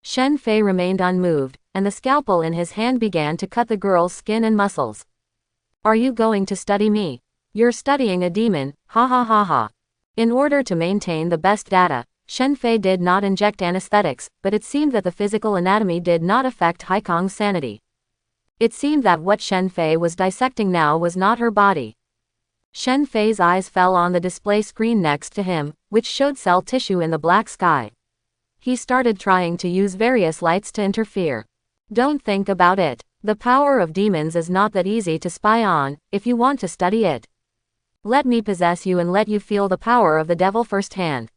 Shen Fei remained unmoved, and the scalpel in his hand began to cut the girl's skin and muscles. Are you going to study me? You're studying a demon, ha ha ha ha. In order to maintain the best data, Shen Fei did not inject anesthetics, but it seemed that the physical anatomy did not affect Haikong's sanity. It seemed that what Shen Fei was dissecting now was not her body. Shen Fei's eyes fell on the display screen next to him, which showed cell tissue in the black sky. He started trying to use various lights to interfere. Don't think about it. The power of demons is not that easy to spy on, if you want to study it. Let me possess you and let you feel the power of the devil firsthand.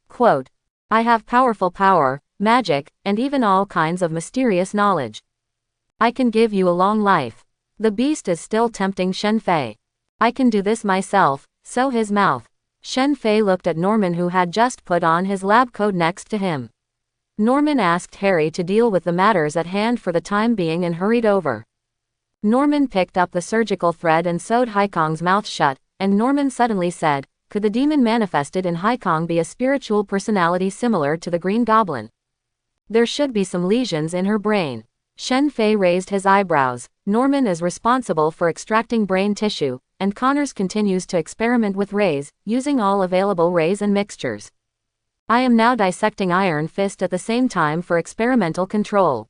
Quote, I have powerful power, magic, and even all kinds of mysterious knowledge. I can give you a long life. The beast is still tempting Shen Fei. I can do this myself, so his mouth. Shen Fei looked at Norman, who had just put on his lab coat next to him. Norman asked Harry to deal with the matters at hand for the time being and hurried over. Norman picked up the surgical thread and sewed Haikong's mouth shut, and Norman suddenly said, could the demon manifested in Haikong be a spiritual personality similar to the Green Goblin? There should be some lesions in her brain. Shen Fei raised his eyebrows. Norman is responsible for extracting brain tissue, and Connors continues to experiment with rays, using all available rays and mixtures. I am now dissecting Iron Fist at the same time for experimental control.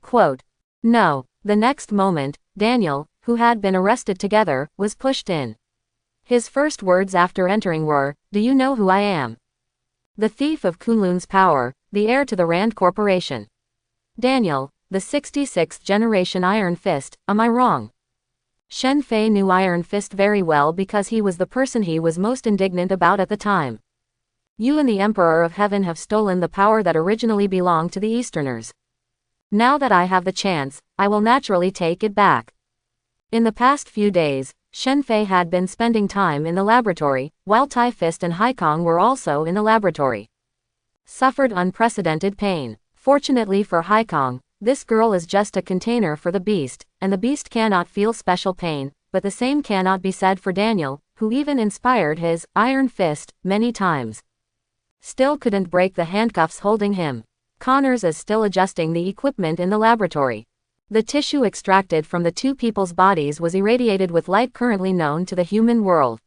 Quote, no. The next moment, Daniel, who had been arrested together, was pushed in. His first words after entering were, do you know who I am? The thief of Kunlun's power, the heir to the Rand Corporation. Daniel, the 66th generation Iron Fist, am I wrong? Shen Fei knew Iron Fist very well because he was the person he was most indignant about at the time. You and the Emperor of Heaven have stolen the power that originally belonged to the Easterners. Now that I have the chance, I will naturally take it back. In the past few days, Shen Fei had been spending time in the laboratory, while Tai Fist and Haikong were also in the laboratory. Suffered unprecedented pain. Fortunately for Haikong, this girl is just a container for the beast, and the beast cannot feel special pain, but the same cannot be said for Daniel, who even inspired his Iron Fist many times. Still couldn't break the handcuffs holding him. Connors is still adjusting the equipment in the laboratory. The tissue extracted from the two people's bodies was irradiated with light currently known to the human world.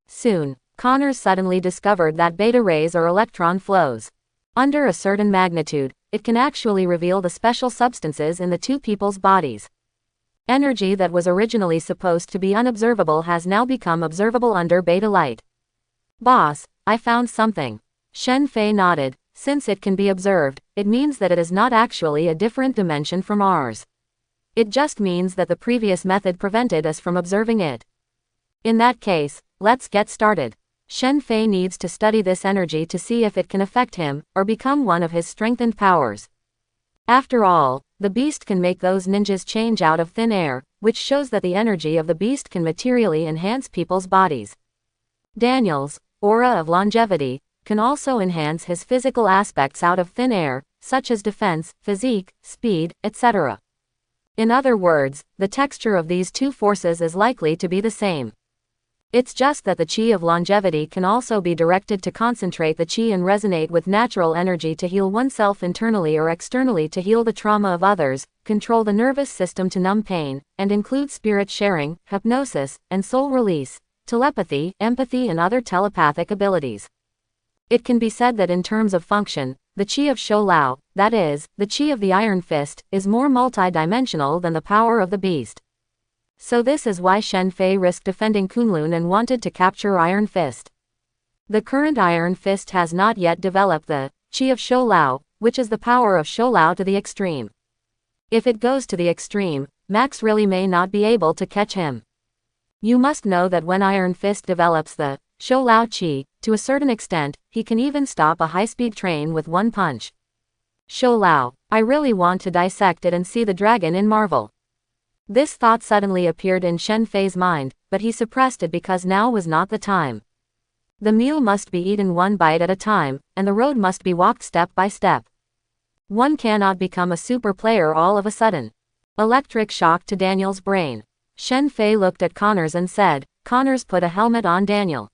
Soon, Connors suddenly discovered that beta rays are electron flows. Under a certain magnitude, it can actually reveal the special substances in the two people's bodies. Energy that was originally supposed to be unobservable has now become observable under beta light. Boss, I found something. Shen Fei nodded. Since it can be observed, it means that it is not actually a different dimension from ours. It just means that the previous method prevented us from observing it. In that case, let's get started. Shen Fei needs to study this energy to see if it can affect him, or become one of his strengthened powers. After all, the beast can make those ninjas change out of thin air, which shows that the energy of the beast can materially enhance people's bodies. Daniel's aura of longevity can also enhance his physical aspects out of thin air, such as defense, physique, speed, etc. In other words, the texture of these two forces is likely to be the same. It's just that the chi of longevity can also be directed to concentrate the chi and resonate with natural energy to heal oneself internally or externally to heal the trauma of others, control the nervous system to numb pain, and include spirit sharing, hypnosis, and soul release, telepathy, empathy and other telepathic abilities. It can be said that in terms of function, the chi of Shou Lao, that is, the chi of the Iron Fist, is more multidimensional than the power of the beast. So this is why Shen Fei risked defending Kunlun and wanted to capture Iron Fist. The current Iron Fist has not yet developed the chi of Shou Lao, which is the power of Shou Lao to the extreme. If it goes to the extreme, Max really may not be able to catch him. You must know that when Iron Fist develops the Shou Lao Qi, to a certain extent, he can even stop a high-speed train with one punch. Shou Lao, I really want to dissect it and see the dragon in Marvel. This thought suddenly appeared in Shen Fei's mind, but he suppressed it because now was not the time. The meal must be eaten one bite at a time, and the road must be walked step by step. One cannot become a super player all of a sudden. Electric shock to Daniel's brain. Shen Fei looked at Connors and said, Connors put a helmet on Daniel.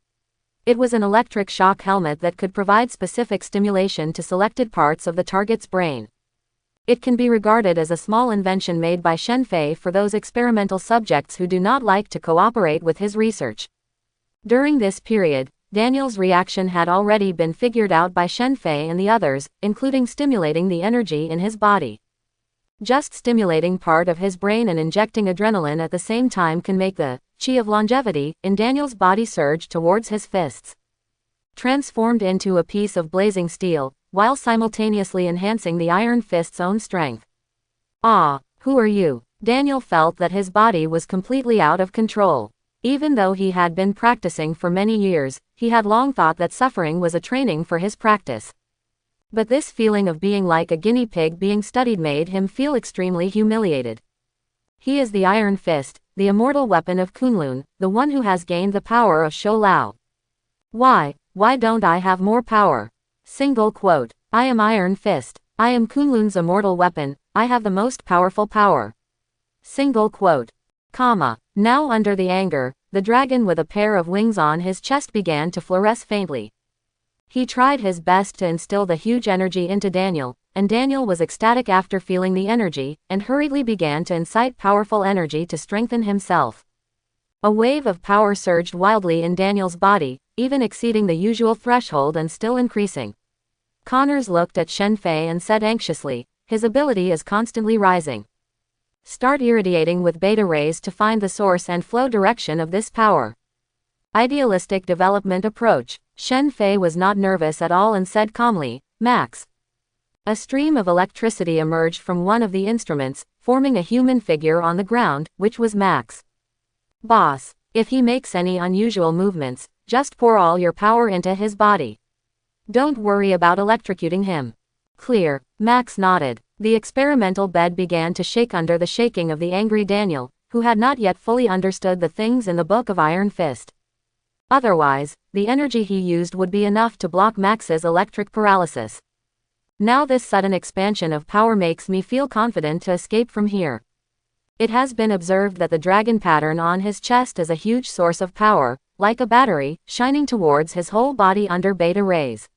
It was an electric shock helmet that could provide specific stimulation to selected parts of the target's brain. It can be regarded as a small invention made by Shen Fei for those experimental subjects who do not like to cooperate with his research. During this period, Daniel's reaction had already been figured out by Shen Fei and the others, including stimulating the energy in his body. Just stimulating part of his brain and injecting adrenaline at the same time can make the Qi of longevity in Daniel's body surge towards his fists. Transformed into a piece of blazing steel, while simultaneously enhancing the Iron Fist's own strength. Ah, who are you? Daniel felt that his body was completely out of control. Even though he had been practicing for many years, he had long thought that suffering was a training for his practice. But this feeling of being like a guinea pig being studied made him feel extremely humiliated. He is the Iron Fist, the immortal weapon of Kunlun, the one who has gained the power of Shou Lao. Why don't I have more power? Single quote. I am Iron Fist. I am Kunlun's immortal weapon, I have the most powerful power. Single quote. Comma. Now under the anger, the dragon with a pair of wings on his chest began to fluoresce faintly. He tried his best to instill the huge energy into Daniel, and Daniel was ecstatic after feeling the energy, and hurriedly began to incite powerful energy to strengthen himself. A wave of power surged wildly in Daniel's body, even exceeding the usual threshold and still increasing. Connors looked at Shen Fei and said anxiously, his ability is constantly rising. Start irradiating with beta rays to find the source and flow direction of this power. Idealistic development approach. Shen Fei was not nervous at all and said calmly, Max. A stream of electricity emerged from one of the instruments, forming a human figure on the ground, which was Max. Boss, if he makes any unusual movements, just pour all your power into his body. Don't worry about electrocuting him. Clear. Max nodded. The experimental bed began to shake under the shaking of the angry Daniel, who had not yet fully understood the things in the Book of Iron Fist. Otherwise, the energy he used would be enough to block Max's electric paralysis. Now this sudden expansion of power makes me feel confident to escape from here. It has been observed that the dragon pattern on his chest is a huge source of power, like a battery, shining towards his whole body under beta rays.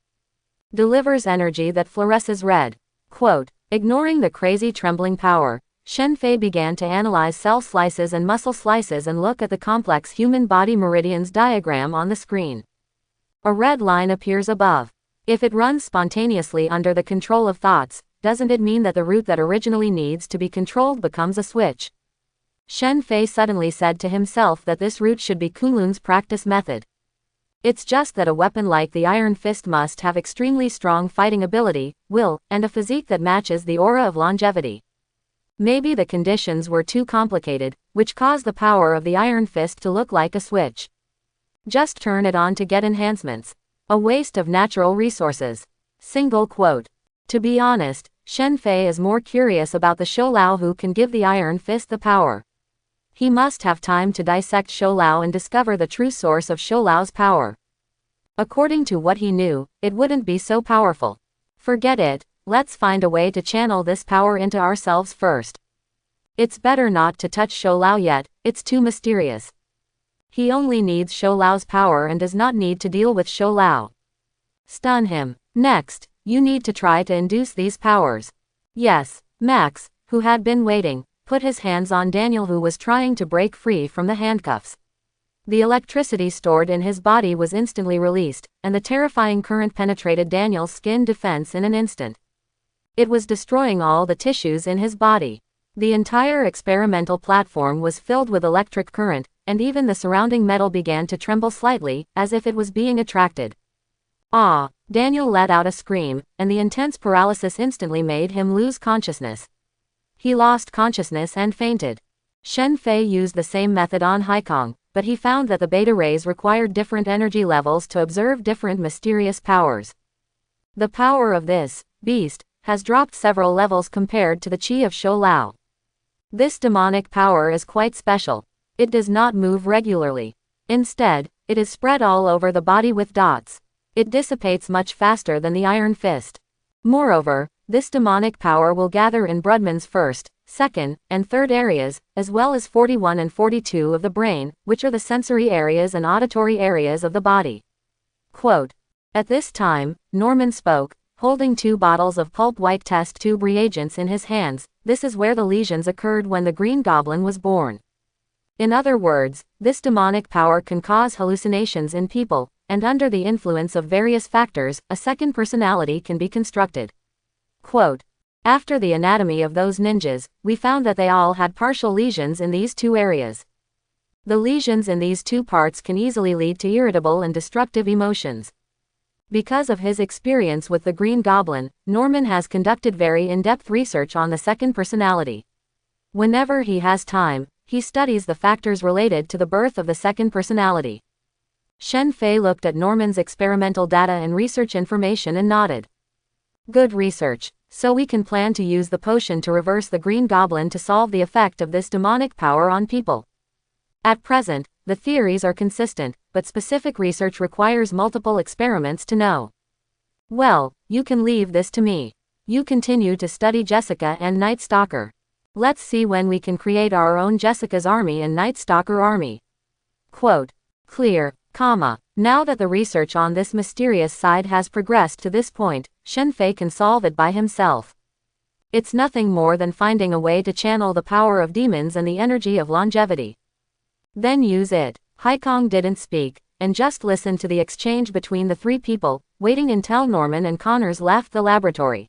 Delivers energy that fluoresces red. Quote, ignoring the crazy trembling power, Shen Fei began to analyze cell slices and muscle slices and look at the complex human body meridians diagram on the screen. A red line appears above. If it runs spontaneously under the control of thoughts, doesn't it mean that the root that originally needs to be controlled becomes a switch? Shen Fei suddenly said to himself that this route should be Kunlun's practice method. It's just that a weapon like the Iron Fist must have extremely strong fighting ability, will, and a physique that matches the aura of longevity. Maybe the conditions were too complicated, which caused the power of the Iron Fist to look like a switch. Just turn it on to get enhancements. A waste of natural resources. Single quote. To be honest, Shen Fei is more curious about the Shou Lao who can give the Iron Fist the power. He must have time to dissect Shou Lao and discover the true source of Shou Lao's power. According to what he knew, it wouldn't be so powerful. Forget it, let's find a way to channel this power into ourselves first. It's better not to touch Shou Lao yet, it's too mysterious. He only needs Shou Lao's power and does not need to deal with Shou Lao. Stun him. Next, you need to try to induce these powers. Yes, Max, who had been waiting, put his hands on Daniel who was trying to break free from the handcuffs. The electricity stored in his body was instantly released, and the terrifying current penetrated Daniel's skin defense in an instant. It was destroying all the tissues in his body. The entire experimental platform was filled with electric current, and even the surrounding metal began to tremble slightly, as if it was being attracted. Ah! Daniel let out a scream, and the intense paralysis instantly made him lose consciousness. He lost consciousness and fainted. Shen Fei used the same method on Haikong, but he found that the beta rays required different energy levels to observe different mysterious powers. The power of this beast has dropped several levels compared to the qi of Shou Lao. This demonic power is quite special. It does not move regularly. Instead, it is spread all over the body with dots. It dissipates much faster than the Iron Fist. Moreover, this demonic power will gather in Brudman's first, second, and third areas, as well as 41 and 42 of the brain, which are the sensory areas and auditory areas of the body. Quote. At this time, Norman spoke, holding 2 bottles of pulp white test tube reagents in his hands. This is where the lesions occurred when the Green Goblin was born. In other words, this demonic power can cause hallucinations in people, and under the influence of various factors, a second personality can be constructed. Quote. After the anatomy of those ninjas, we found that they all had partial lesions in these 2 areas. The lesions in these 2 parts can easily lead to irritable and destructive emotions. Because of his experience with the Green Goblin, Norman has conducted very in-depth research on the second personality. Whenever he has time, he studies the factors related to the birth of the second personality. Shen Fei looked at Norman's experimental data and research information and nodded. Good research. So we can plan to use the potion to reverse the Green Goblin to solve the effect of this demonic power on people. At present, the theories are consistent, but specific research requires multiple experiments to know. Well, you can leave this to me. You continue to study Jessica and Night Stalker. Let's see when we can create our own Jessica's army and Night Stalker army. Quote. Clear, comma. Now that the research on this mysterious side has progressed to this point, Shen Fei can solve it by himself. It's nothing more than finding a way to channel the power of demons and the energy of longevity. Then use it. Haikong didn't speak, and just listened to the exchange between the 3 people, waiting until Norman and Connors left the laboratory.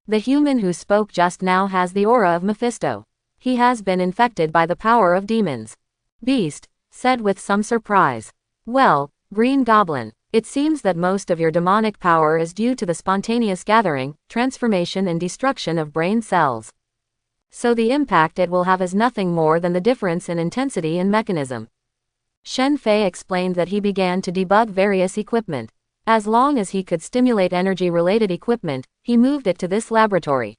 The human who spoke just now has the aura of Mephisto. He has been infected by the power of demons. Beast said with some surprise. Well, Green Goblin, it seems that most of your demonic power is due to the spontaneous gathering, transformation and destruction of brain cells. So the impact it will have is nothing more than the difference in intensity and mechanism. Shen Fei explained that he began to debug various equipment. As long as he could stimulate energy-related equipment, he moved it to this laboratory.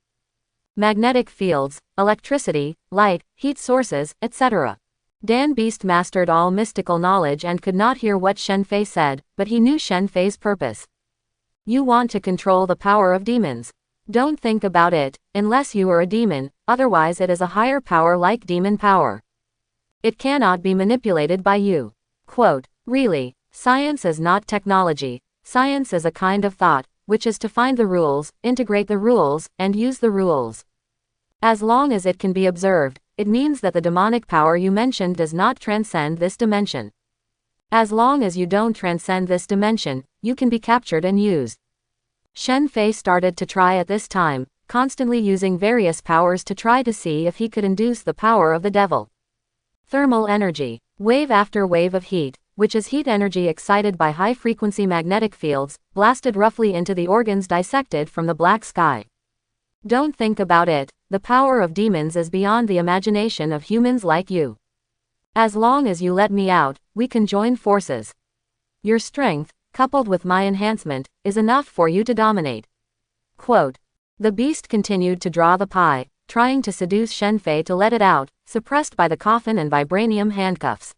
Magnetic fields, electricity, light, heat sources, etc. Dan Beast mastered all mystical knowledge and could not hear what Shen Fei said, but he knew Shen Fei's purpose. You want to control the power of demons. Don't think about it, unless you are a demon, otherwise it is a higher power like demon power. It cannot be manipulated by you. Quote, really, science is not technology, science is a kind of thought, which is to find the rules, integrate the rules, and use the rules. As long as it can be observed, it means that the demonic power you mentioned does not transcend this dimension. As long as you don't transcend this dimension, you can be captured and used. Shen Fei started to try at this time, constantly using various powers to try to see if he could induce the power of the devil. Thermal energy, wave after wave of heat, which is heat energy excited by high-frequency magnetic fields, blasted roughly into the organs dissected from the black sky. Don't think about it, the power of demons is beyond the imagination of humans like you. As long as you let me out, we can join forces. Your strength, coupled with my enhancement, is enough for you to dominate. Quote. The beast continued to draw the pie, trying to seduce Shen Fei to let it out, suppressed by the coffin and vibranium handcuffs.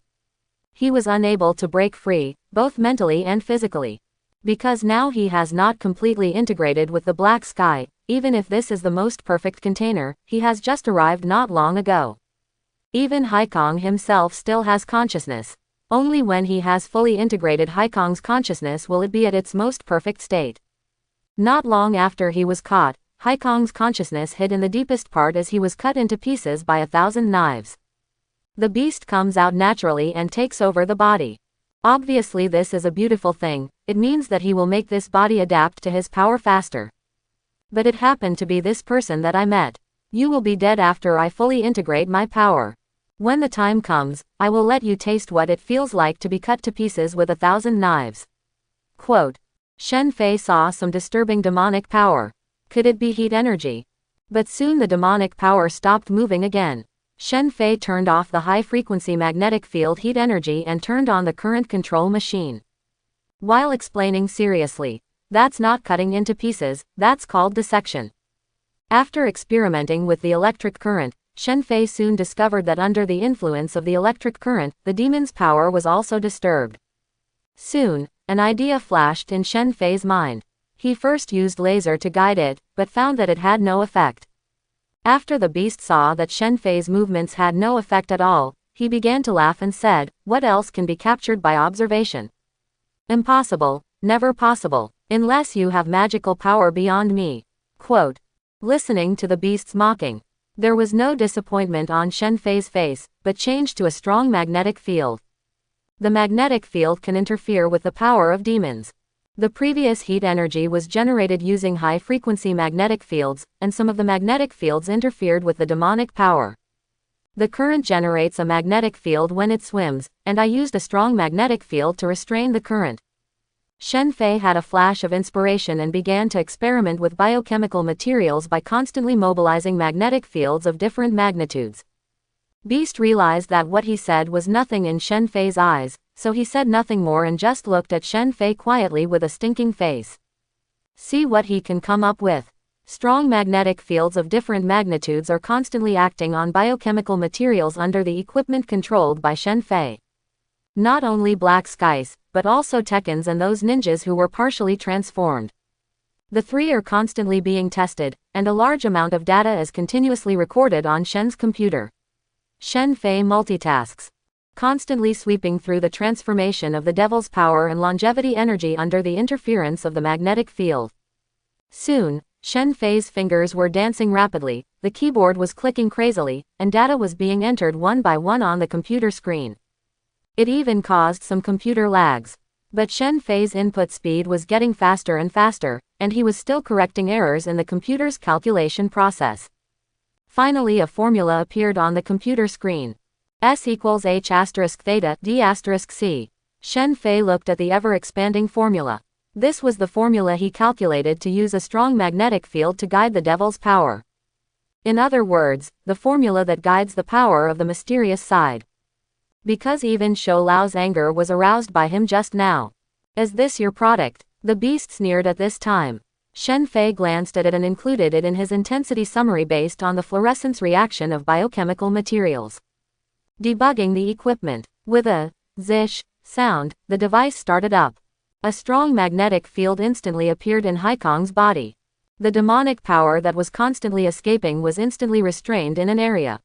He was unable to break free, both mentally and physically. Because now he has not completely integrated with the black sky, even if this is the most perfect container, he has just arrived not long ago. Even Haikong himself still has consciousness. Only when he has fully integrated Haikong's consciousness will it be at its most perfect state. Not long after he was caught, Haikong's consciousness hid in the deepest part as he was cut into pieces by 1,000 knives. The beast comes out naturally and takes over the body. Obviously this is a beautiful thing, it means that he will make this body adapt to his power faster. But it happened to be this person that I met. You will be dead after I fully integrate my power. When the time comes, I will let you taste what it feels like to be cut to pieces with 1,000 knives. Quote. Shen Fei saw some disturbing demonic power. Could it be heat energy? But soon the demonic power stopped moving again. Shen Fei turned off the high-frequency magnetic field heat energy and turned on the current control machine. While explaining seriously, "That's not cutting into pieces, that's called dissection." After experimenting with the electric current, Shen Fei soon discovered that under the influence of the electric current, the demon's power was also disturbed. Soon, an idea flashed in Shen Fei's mind. He first used laser to guide it, but found that it had no effect. After the beast saw that Shen Fei's movements had no effect at all, he began to laugh and said, "What else can be captured by observation? Impossible, never possible, unless you have magical power beyond me." Quote. Listening to the beast's mocking, there was no disappointment on Shen Fei's face, but changed to a strong magnetic field. The magnetic field can interfere with the power of demons. The previous heat energy was generated using high-frequency magnetic fields, and some of the magnetic fields interfered with the demonic power. The current generates a magnetic field when it swims, and I used a strong magnetic field to restrain the current. Shen Fei had a flash of inspiration and began to experiment with biochemical materials by constantly mobilizing magnetic fields of different magnitudes. Beast realized that what he said was nothing in Shen Fei's eyes, so he said nothing more and just looked at Shen Fei quietly with a stinking face. See what he can come up with. Strong magnetic fields of different magnitudes are constantly acting on biochemical materials under the equipment controlled by Shen Fei. Not only Black Skies, but also Tekkens and those ninjas who were partially transformed. The three are constantly being tested, and a large amount of data is continuously recorded on Shen's computer. Shen Fei multitasks, constantly sweeping through the transformation of the devil's power and longevity energy under the interference of the magnetic field. Soon, Shen Fei's fingers were dancing rapidly, the keyboard was clicking crazily, and data was being entered one by one on the computer screen. It even caused some computer lags. But Shen Fei's input speed was getting faster and faster, and he was still correcting errors in the computer's calculation process. Finally, a formula appeared on the computer screen. S equals H asterisk theta D asterisk C. Shen Fei looked at the ever-expanding formula. This was the formula he calculated to use a strong magnetic field to guide the devil's power. In other words, the formula that guides the power of the mysterious side. Because even Shou Lao's anger was aroused by him just now. "Is this your product?" the beast sneered at this time. Shen Fei glanced at it and included it in his intensity summary based on the fluorescence reaction of biochemical materials. Debugging the equipment. With a zish sound, the device started up. A strong magnetic field instantly appeared in Haikong's body. The demonic power that was constantly escaping was instantly restrained in an area.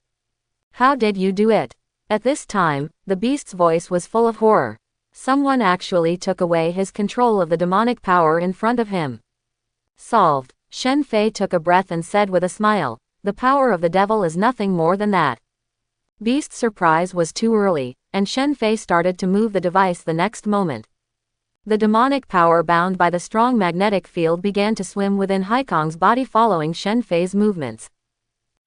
"How did you do it?" At this time, the beast's voice was full of horror. Someone actually took away his control of the demonic power in front of him. Solved. Shen Fei took a breath and said with a smile, "The power of the devil is nothing more than that." Beast's surprise was too early, and Shen Fei started to move the device the next moment. The demonic power bound by the strong magnetic field began to swim within Haikong's body following Shen Fei's movements.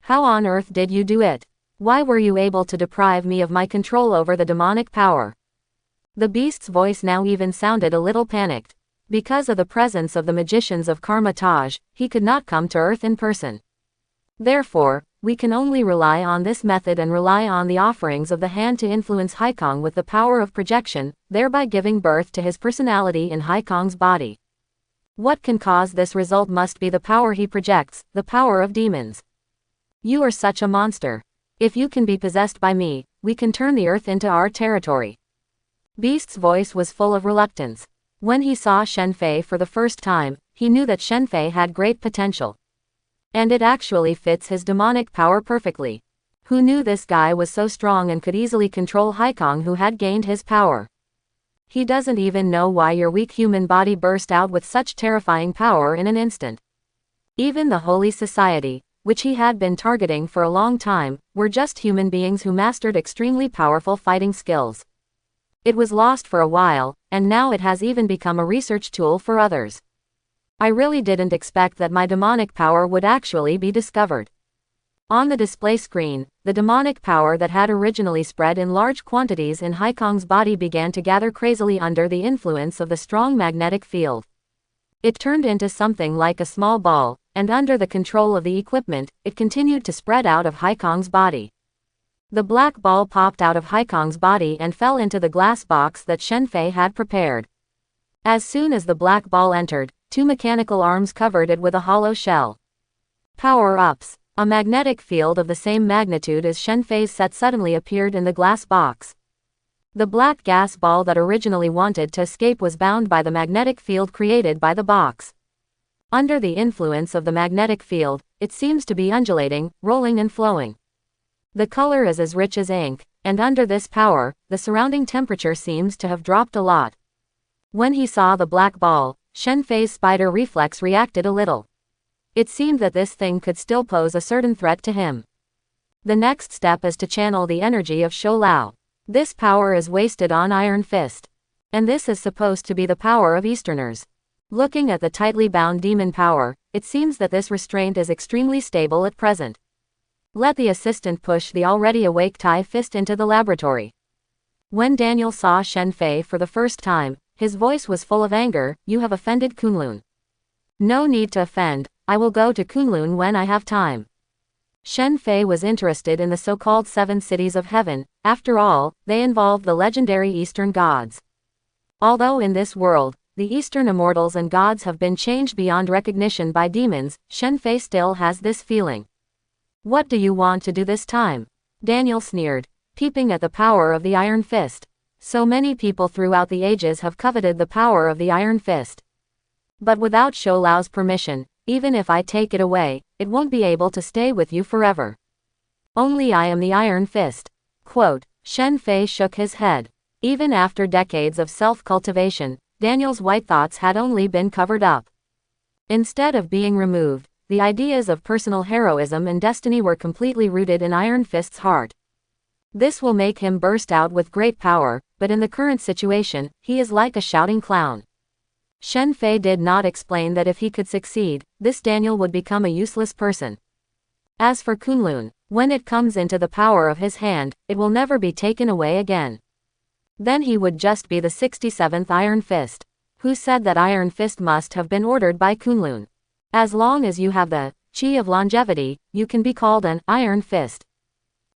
"How on earth did you do it? Why were you able to deprive me of my control over the demonic power?" The beast's voice now even sounded a little panicked. Because of the presence of the magicians of Karma Taj, he could not come to Earth in person. Therefore, we can only rely on this method and rely on the offerings of the hand to influence Haikong with the power of projection, thereby giving birth to his personality in Haikong's body. What can cause this result must be the power he projects, the power of demons. You are such a monster. If you can be possessed by me, we can turn the Earth into our territory. Beast's voice was full of reluctance. When he saw Shen Fei for the first time, he knew that Shen Fei had great potential. And it actually fits his demonic power perfectly. Who knew this guy was so strong and could easily control Haikong, who had gained his power? He doesn't even know why your weak human body burst out with such terrifying power in an instant. Even the Holy Society, which he had been targeting for a long time, were just human beings who mastered extremely powerful fighting skills. It was lost for a while, and now it has even become a research tool for others. I really didn't expect that my demonic power would actually be discovered. On the display screen, the demonic power that had originally spread in large quantities in Haikong's body began to gather crazily under the influence of the strong magnetic field. It turned into something like a small ball, and under the control of the equipment, it continued to spread out of Haikong's body. The black ball popped out of Haikong's body and fell into the glass box that Shen Fei had prepared. As soon as the black ball entered, two mechanical arms covered it with a hollow shell. Power-ups. A magnetic field of the same magnitude as Shen Fei's set suddenly appeared in the glass box. The black gas ball that originally wanted to escape was bound by the magnetic field created by the box. Under the influence of the magnetic field, it seems to be undulating, rolling and flowing. The color is as rich as ink, and under this power, the surrounding temperature seems to have dropped a lot. When he saw the black ball, Shen Fei's spider reflex reacted a little. It seemed that this thing could still pose a certain threat to him. The next step is to channel the energy of Shou Lao. This power is wasted on Iron Fist. And this is supposed to be the power of Easterners. Looking at the tightly bound demon power, it seems that this restraint is extremely stable at present. Let the assistant push the already awake Tai Fist into the laboratory. When Daniel saw Shen Fei for the first time, his voice was full of anger. You have offended Kunlun. No need to offend, I will go to Kunlun when I have time. Shen Fei was interested in the so-called 7 cities of heaven. After all, they involve the legendary Eastern gods. Although in this world, the Eastern immortals and gods have been changed beyond recognition by demons, Shen Fei still has this feeling. What do you want to do this time? Daniel sneered, peeping at the power of the Iron Fist. So many people throughout the ages have coveted the power of the Iron Fist. But without Shou Lao's permission, even if I take it away, it won't be able to stay with you forever. Only I am the Iron Fist. Quote, Shen Fei shook his head. Even after decades of self-cultivation, Daniel's white thoughts had only been covered up. Instead of being removed, the ideas of personal heroism and destiny were completely rooted in Iron Fist's heart. This will make him burst out with great power, but in the current situation, he is like a shouting clown. Shen Fei did not explain that if he could succeed, this Daniel would become a useless person. As for Kunlun, when it comes into the power of his hand, it will never be taken away again. Then he would just be the 67th Iron Fist. Who said that Iron Fist must have been ordered by Kunlun? As long as you have the Qi of longevity, you can be called an Iron Fist.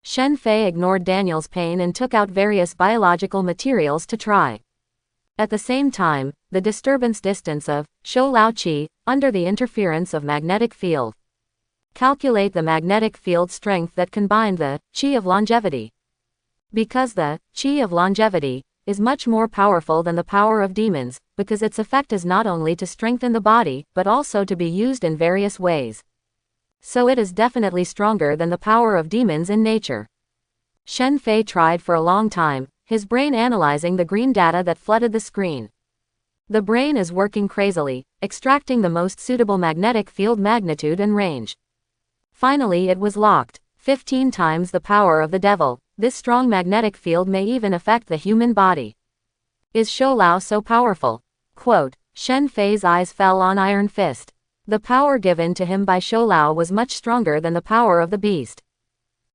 Shen Fei ignored Daniel's pain and took out various biological materials to try. At the same time, the disturbance distance of Shou Lao Qi, under the interference of magnetic field. Calculate the magnetic field strength that combined the Qi of longevity. Because the Qi of longevity is much more powerful than the power of demons, because its effect is not only to strengthen the body, but also to be used in various ways. So it is definitely stronger than the power of demons in nature. Shen Fei tried for a long time, his brain analyzing the green data that flooded the screen. The brain is working crazily, extracting the most suitable magnetic field magnitude and range. Finally it was locked. 15 times the power of the devil. This strong magnetic field may even affect the human body. Is Shou Lao so powerful? Quote, Shen Fei's eyes fell on Iron Fist. The power given to him by Shou Lao was much stronger than the power of the beast.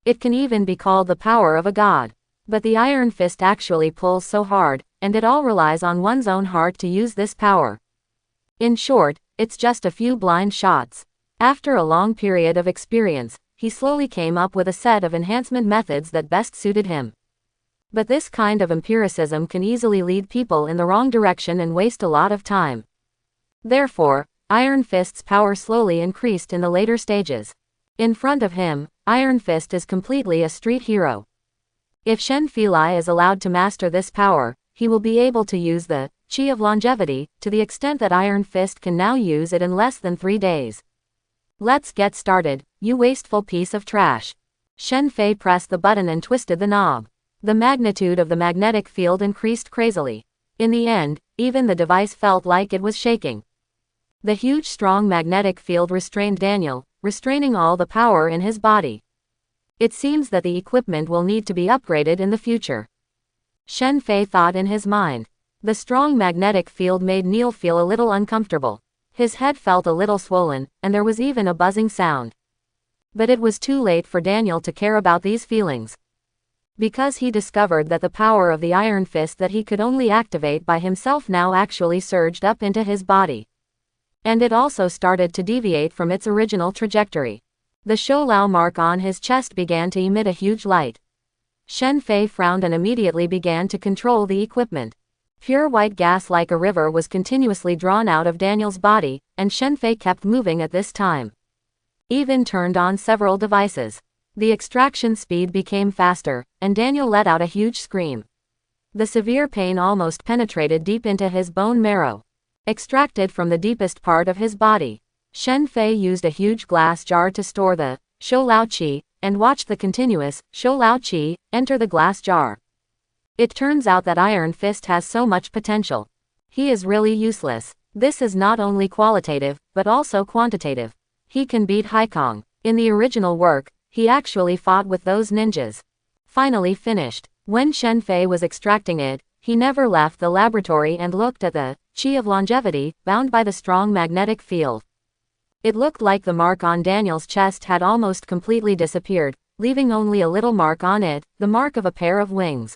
It can even be called the power of a god. But the Iron Fist actually pulls so hard, and it all relies on one's own heart to use this power. In short, it's just a few blind shots. After a long period of experience, he slowly came up with a set of enhancement methods that best suited him. But this kind of empiricism can easily lead people in the wrong direction and waste a lot of time. Therefore, Iron Fist's power slowly increased in the later stages. In front of him, Iron Fist is completely a street hero. If Shen Fei is allowed to master this power, he will be able to use the Qi of longevity, to the extent that Iron Fist can now use it in less than 3 days. Let's get started, you wasteful piece of trash. Shen Fei pressed the button and twisted the knob. The magnitude of the magnetic field increased crazily. In the end, even the device felt like it was shaking. The huge strong magnetic field restrained Daniel, restraining all the power in his body. It seems that the equipment will need to be upgraded in the future. Shen Fei thought in his mind. The strong magnetic field made Neil feel a little uncomfortable. His head felt a little swollen, and there was even a buzzing sound. But it was too late for Daniel to care about these feelings. Because he discovered that the power of the Iron Fist that he could only activate by himself now actually surged up into his body. And it also started to deviate from its original trajectory. The Shoulao mark on his chest began to emit a huge light. Shen Fei frowned and immediately began to control the equipment. Pure white gas like a river was continuously drawn out of Daniel's body, and Shen Fei kept moving at this time. Even turned on several devices. The extraction speed became faster, and Daniel let out a huge scream. The severe pain almost penetrated deep into his bone marrow. Extracted from the deepest part of his body. Shen Fei used a huge glass jar to store the Shoulao Qi, and watched the continuous Shoulao Qi enter the glass jar. It turns out that Iron Fist has so much potential. He is really useless. This is not only qualitative, but also quantitative. He can beat Haikong. In the original work, he actually fought with those ninjas. Finally finished. When Shen Fei was extracting it, he never left the laboratory and looked at the Qi of longevity, bound by the strong magnetic field. It looked like the mark on Daniel's chest had almost completely disappeared, leaving only a little mark on it, the mark of a pair of wings.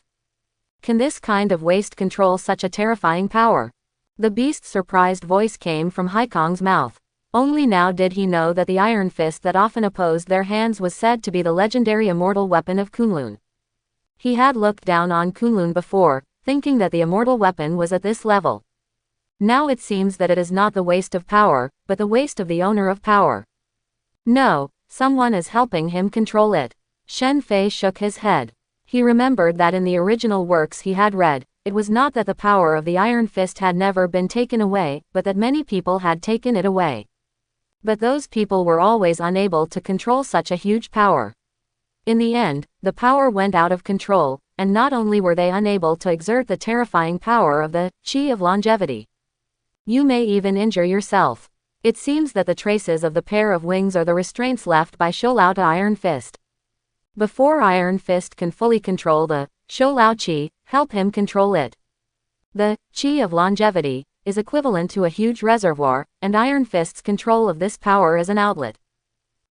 Can this kind of waste control such a terrifying power? The beast's surprised voice came from Haikong's mouth. Only now did he know that the iron fist that often opposed their hands was said to be the legendary immortal weapon of Kunlun. He had looked down on Kunlun before, thinking that the immortal weapon was at this level. Now it seems that it is not the waste of power, but the waste of the owner of power. No, someone is helping him control it. Shen Fei shook his head. He remembered that in the original works he had read, it was not that the power of the Iron Fist had never been taken away, but that many people had taken it away. But those people were always unable to control such a huge power. In the end, the power went out of control, and not only were they unable to exert the terrifying power of the Qi of longevity. You may even injure yourself. It seems that the traces of the pair of wings are the restraints left by Shoulao to Iron Fist. Before Iron Fist can fully control the Shoulao Qi, help him control it. The Qi of longevity is equivalent to a huge reservoir, and Iron Fist's control of this power is an outlet.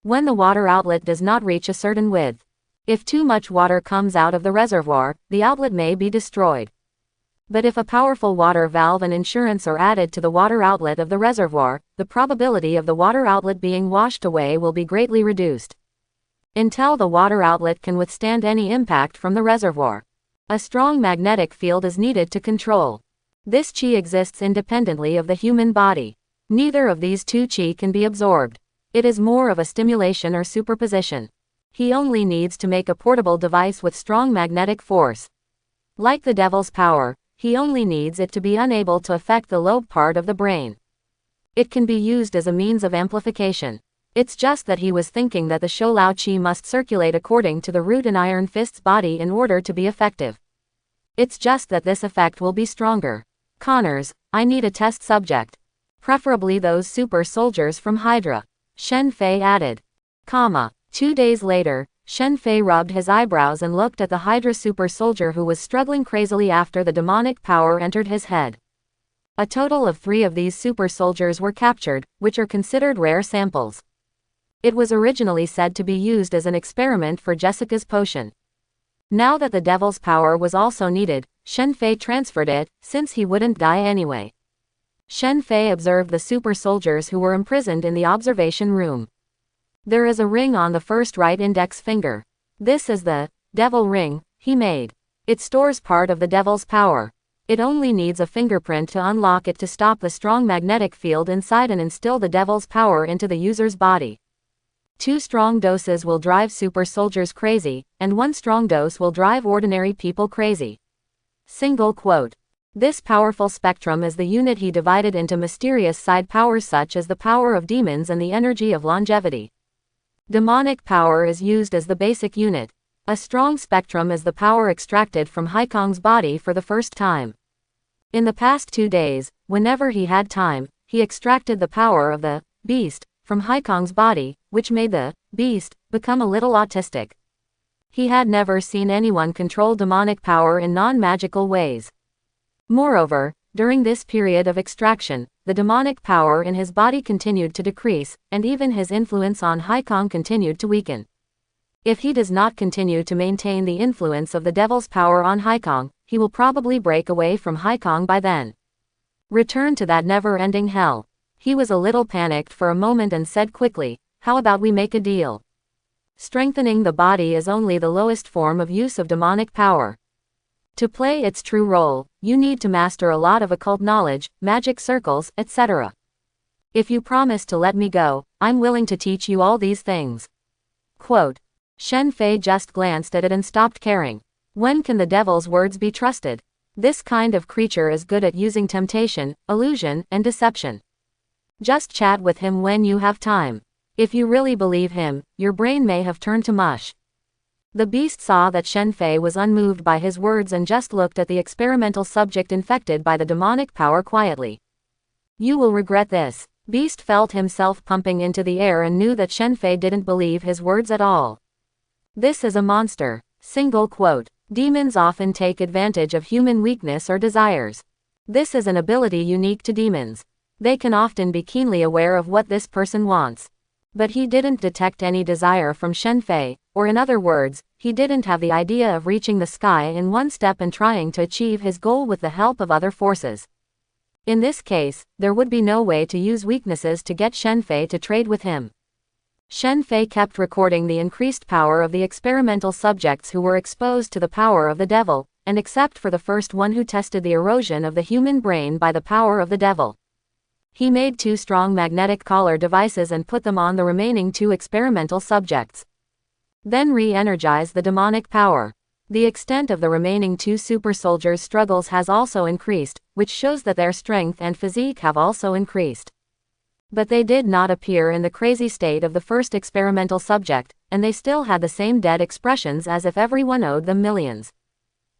When the water outlet does not reach a certain width, if too much water comes out of the reservoir, the outlet may be destroyed. But if a powerful water valve and insurance are added to the water outlet of the reservoir, the probability of the water outlet being washed away will be greatly reduced. Until the water outlet can withstand any impact from the reservoir, a strong magnetic field is needed to control. This Qi exists independently of the human body. Neither of these two Qi can be absorbed. It is more of a stimulation or superposition. He only needs to make a portable device with strong magnetic force. Like the devil's power, he only needs it to be unable to affect the lobe part of the brain. It can be used as a means of amplification. It's just that he was thinking that the Shoulao Qi must circulate according to the route in Iron Fist's body in order to be effective. It's just that this effect will be stronger. Connors, I need a test subject. Preferably those super soldiers from Hydra. Shen Fei added. 2 days later, Shen Fei rubbed his eyebrows and looked at the Hydra super soldier who was struggling crazily after the demonic power entered his head. A total of 3 of these super soldiers were captured, which are considered rare samples. It was originally said to be used as an experiment for Jessica's potion. Now that the devil's power was also needed, Shen Fei transferred it, since he wouldn't die anyway. Shen Fei observed the super soldiers who were imprisoned in the observation room. There is a ring on the first right index finger. This is the devil ring he made. It stores part of the devil's power. It only needs a fingerprint to unlock it to stop the strong magnetic field inside and instill the devil's power into the user's body. 2 strong doses will drive super soldiers crazy, and 1 strong dose will drive ordinary people crazy. Single quote. This powerful spectrum is the unit he divided into mysterious side powers such as the power of demons and the energy of longevity. Demonic power is used as the basic unit. A strong spectrum is the power extracted from Haikong's body for the first time. In the past 2 days, whenever he had time, he extracted the power of the beast from Haikong's body, which made the beast become a little autistic. He had never seen anyone control demonic power in non-magical ways. Moreover, during this period of extraction, the demonic power in his body continued to decrease, and even his influence on Haikong continued to weaken. If he does not continue to maintain the influence of the devil's power on Haikong, he will probably break away from Haikong by then. Return to that never-ending hell. He was a little panicked for a moment and said quickly, "How about we make a deal?" Strengthening the body is only the lowest form of use of demonic power. To play its true role, you need to master a lot of occult knowledge, magic circles, etc. If you promise to let me go, I'm willing to teach you all these things. Quote. Shen Fei just glanced at it and stopped caring. When can the devil's words be trusted? This kind of creature is good at using temptation, illusion, and deception. Just chat with him when you have time. If you really believe him, your brain may have turned to mush. The beast saw that Shen Fei was unmoved by his words and just looked at the experimental subject infected by the demonic power quietly. You will regret this. Beast felt himself pumping into the air and knew that Shen Fei didn't believe his words at all. This is a monster. Single quote. Demons often take advantage of human weakness or desires. This is an ability unique to demons. They can often be keenly aware of what this person wants. But he didn't detect any desire from Shen Fei, or in other words, he didn't have the idea of reaching the sky in one step and trying to achieve his goal with the help of other forces. In this case, there would be no way to use weaknesses to get Shen Fei to trade with him. Shen Fei kept recording the increased power of the experimental subjects who were exposed to the power of the devil, and except for the first one who tested the erosion of the human brain by the power of the devil. He made 2 strong magnetic collar devices and put them on the remaining 2 experimental subjects. Then re-energize the demonic power. The extent of the remaining 2 super soldiers' struggles has also increased, which shows that their strength and physique have also increased. But they did not appear in the crazy state of the first experimental subject, and they still had the same dead expressions as if everyone owed them millions.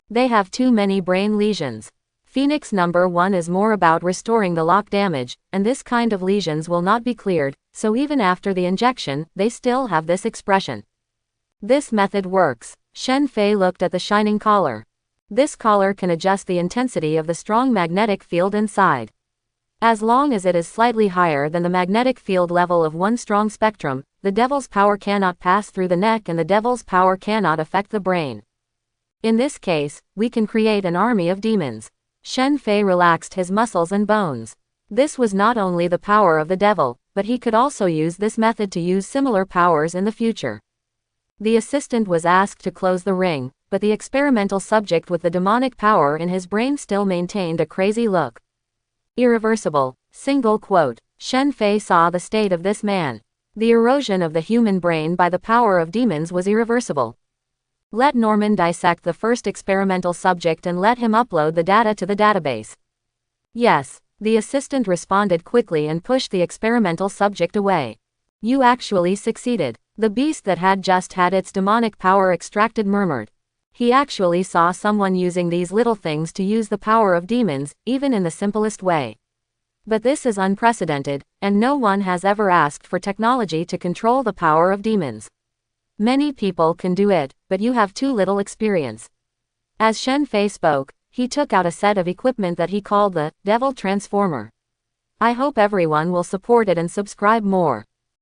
They have too many brain lesions. Phoenix number 1 is more about restoring the lock damage, and this kind of lesions will not be cleared, so even after the injection, they still have this expression. This method works. Shen Fei looked at the shining collar. This collar can adjust the intensity of the strong magnetic field inside. As long as it is slightly higher than the magnetic field level of 1 strong spectrum, the devil's power cannot pass through the neck and the devil's power cannot affect the brain. In this case, we can create an army of demons. Shen Fei relaxed his muscles and bones. This was not only the power of the devil, but he could also use this method to use similar powers in the future. The assistant was asked to close the ring, but the experimental subject with the demonic power in his brain still maintained a crazy look. Irreversible. Single quote. Shen Fei saw the state of this man. The erosion of the human brain by the power of demons was irreversible. Let Norman dissect the first experimental subject and let him upload the data to the database. Yes, the assistant responded quickly and pushed the experimental subject away. You actually succeeded. The beast that had just had its demonic power extracted murmured. He actually saw someone using these little things to use the power of demons, even in the simplest way. But this is unprecedented, and no one has ever asked for technology to control the power of demons. Many people can do it, but you have too little experience. As Shen Fei spoke, he took out a set of equipment that he called the Devil Transformer. I hope everyone will support it and subscribe more.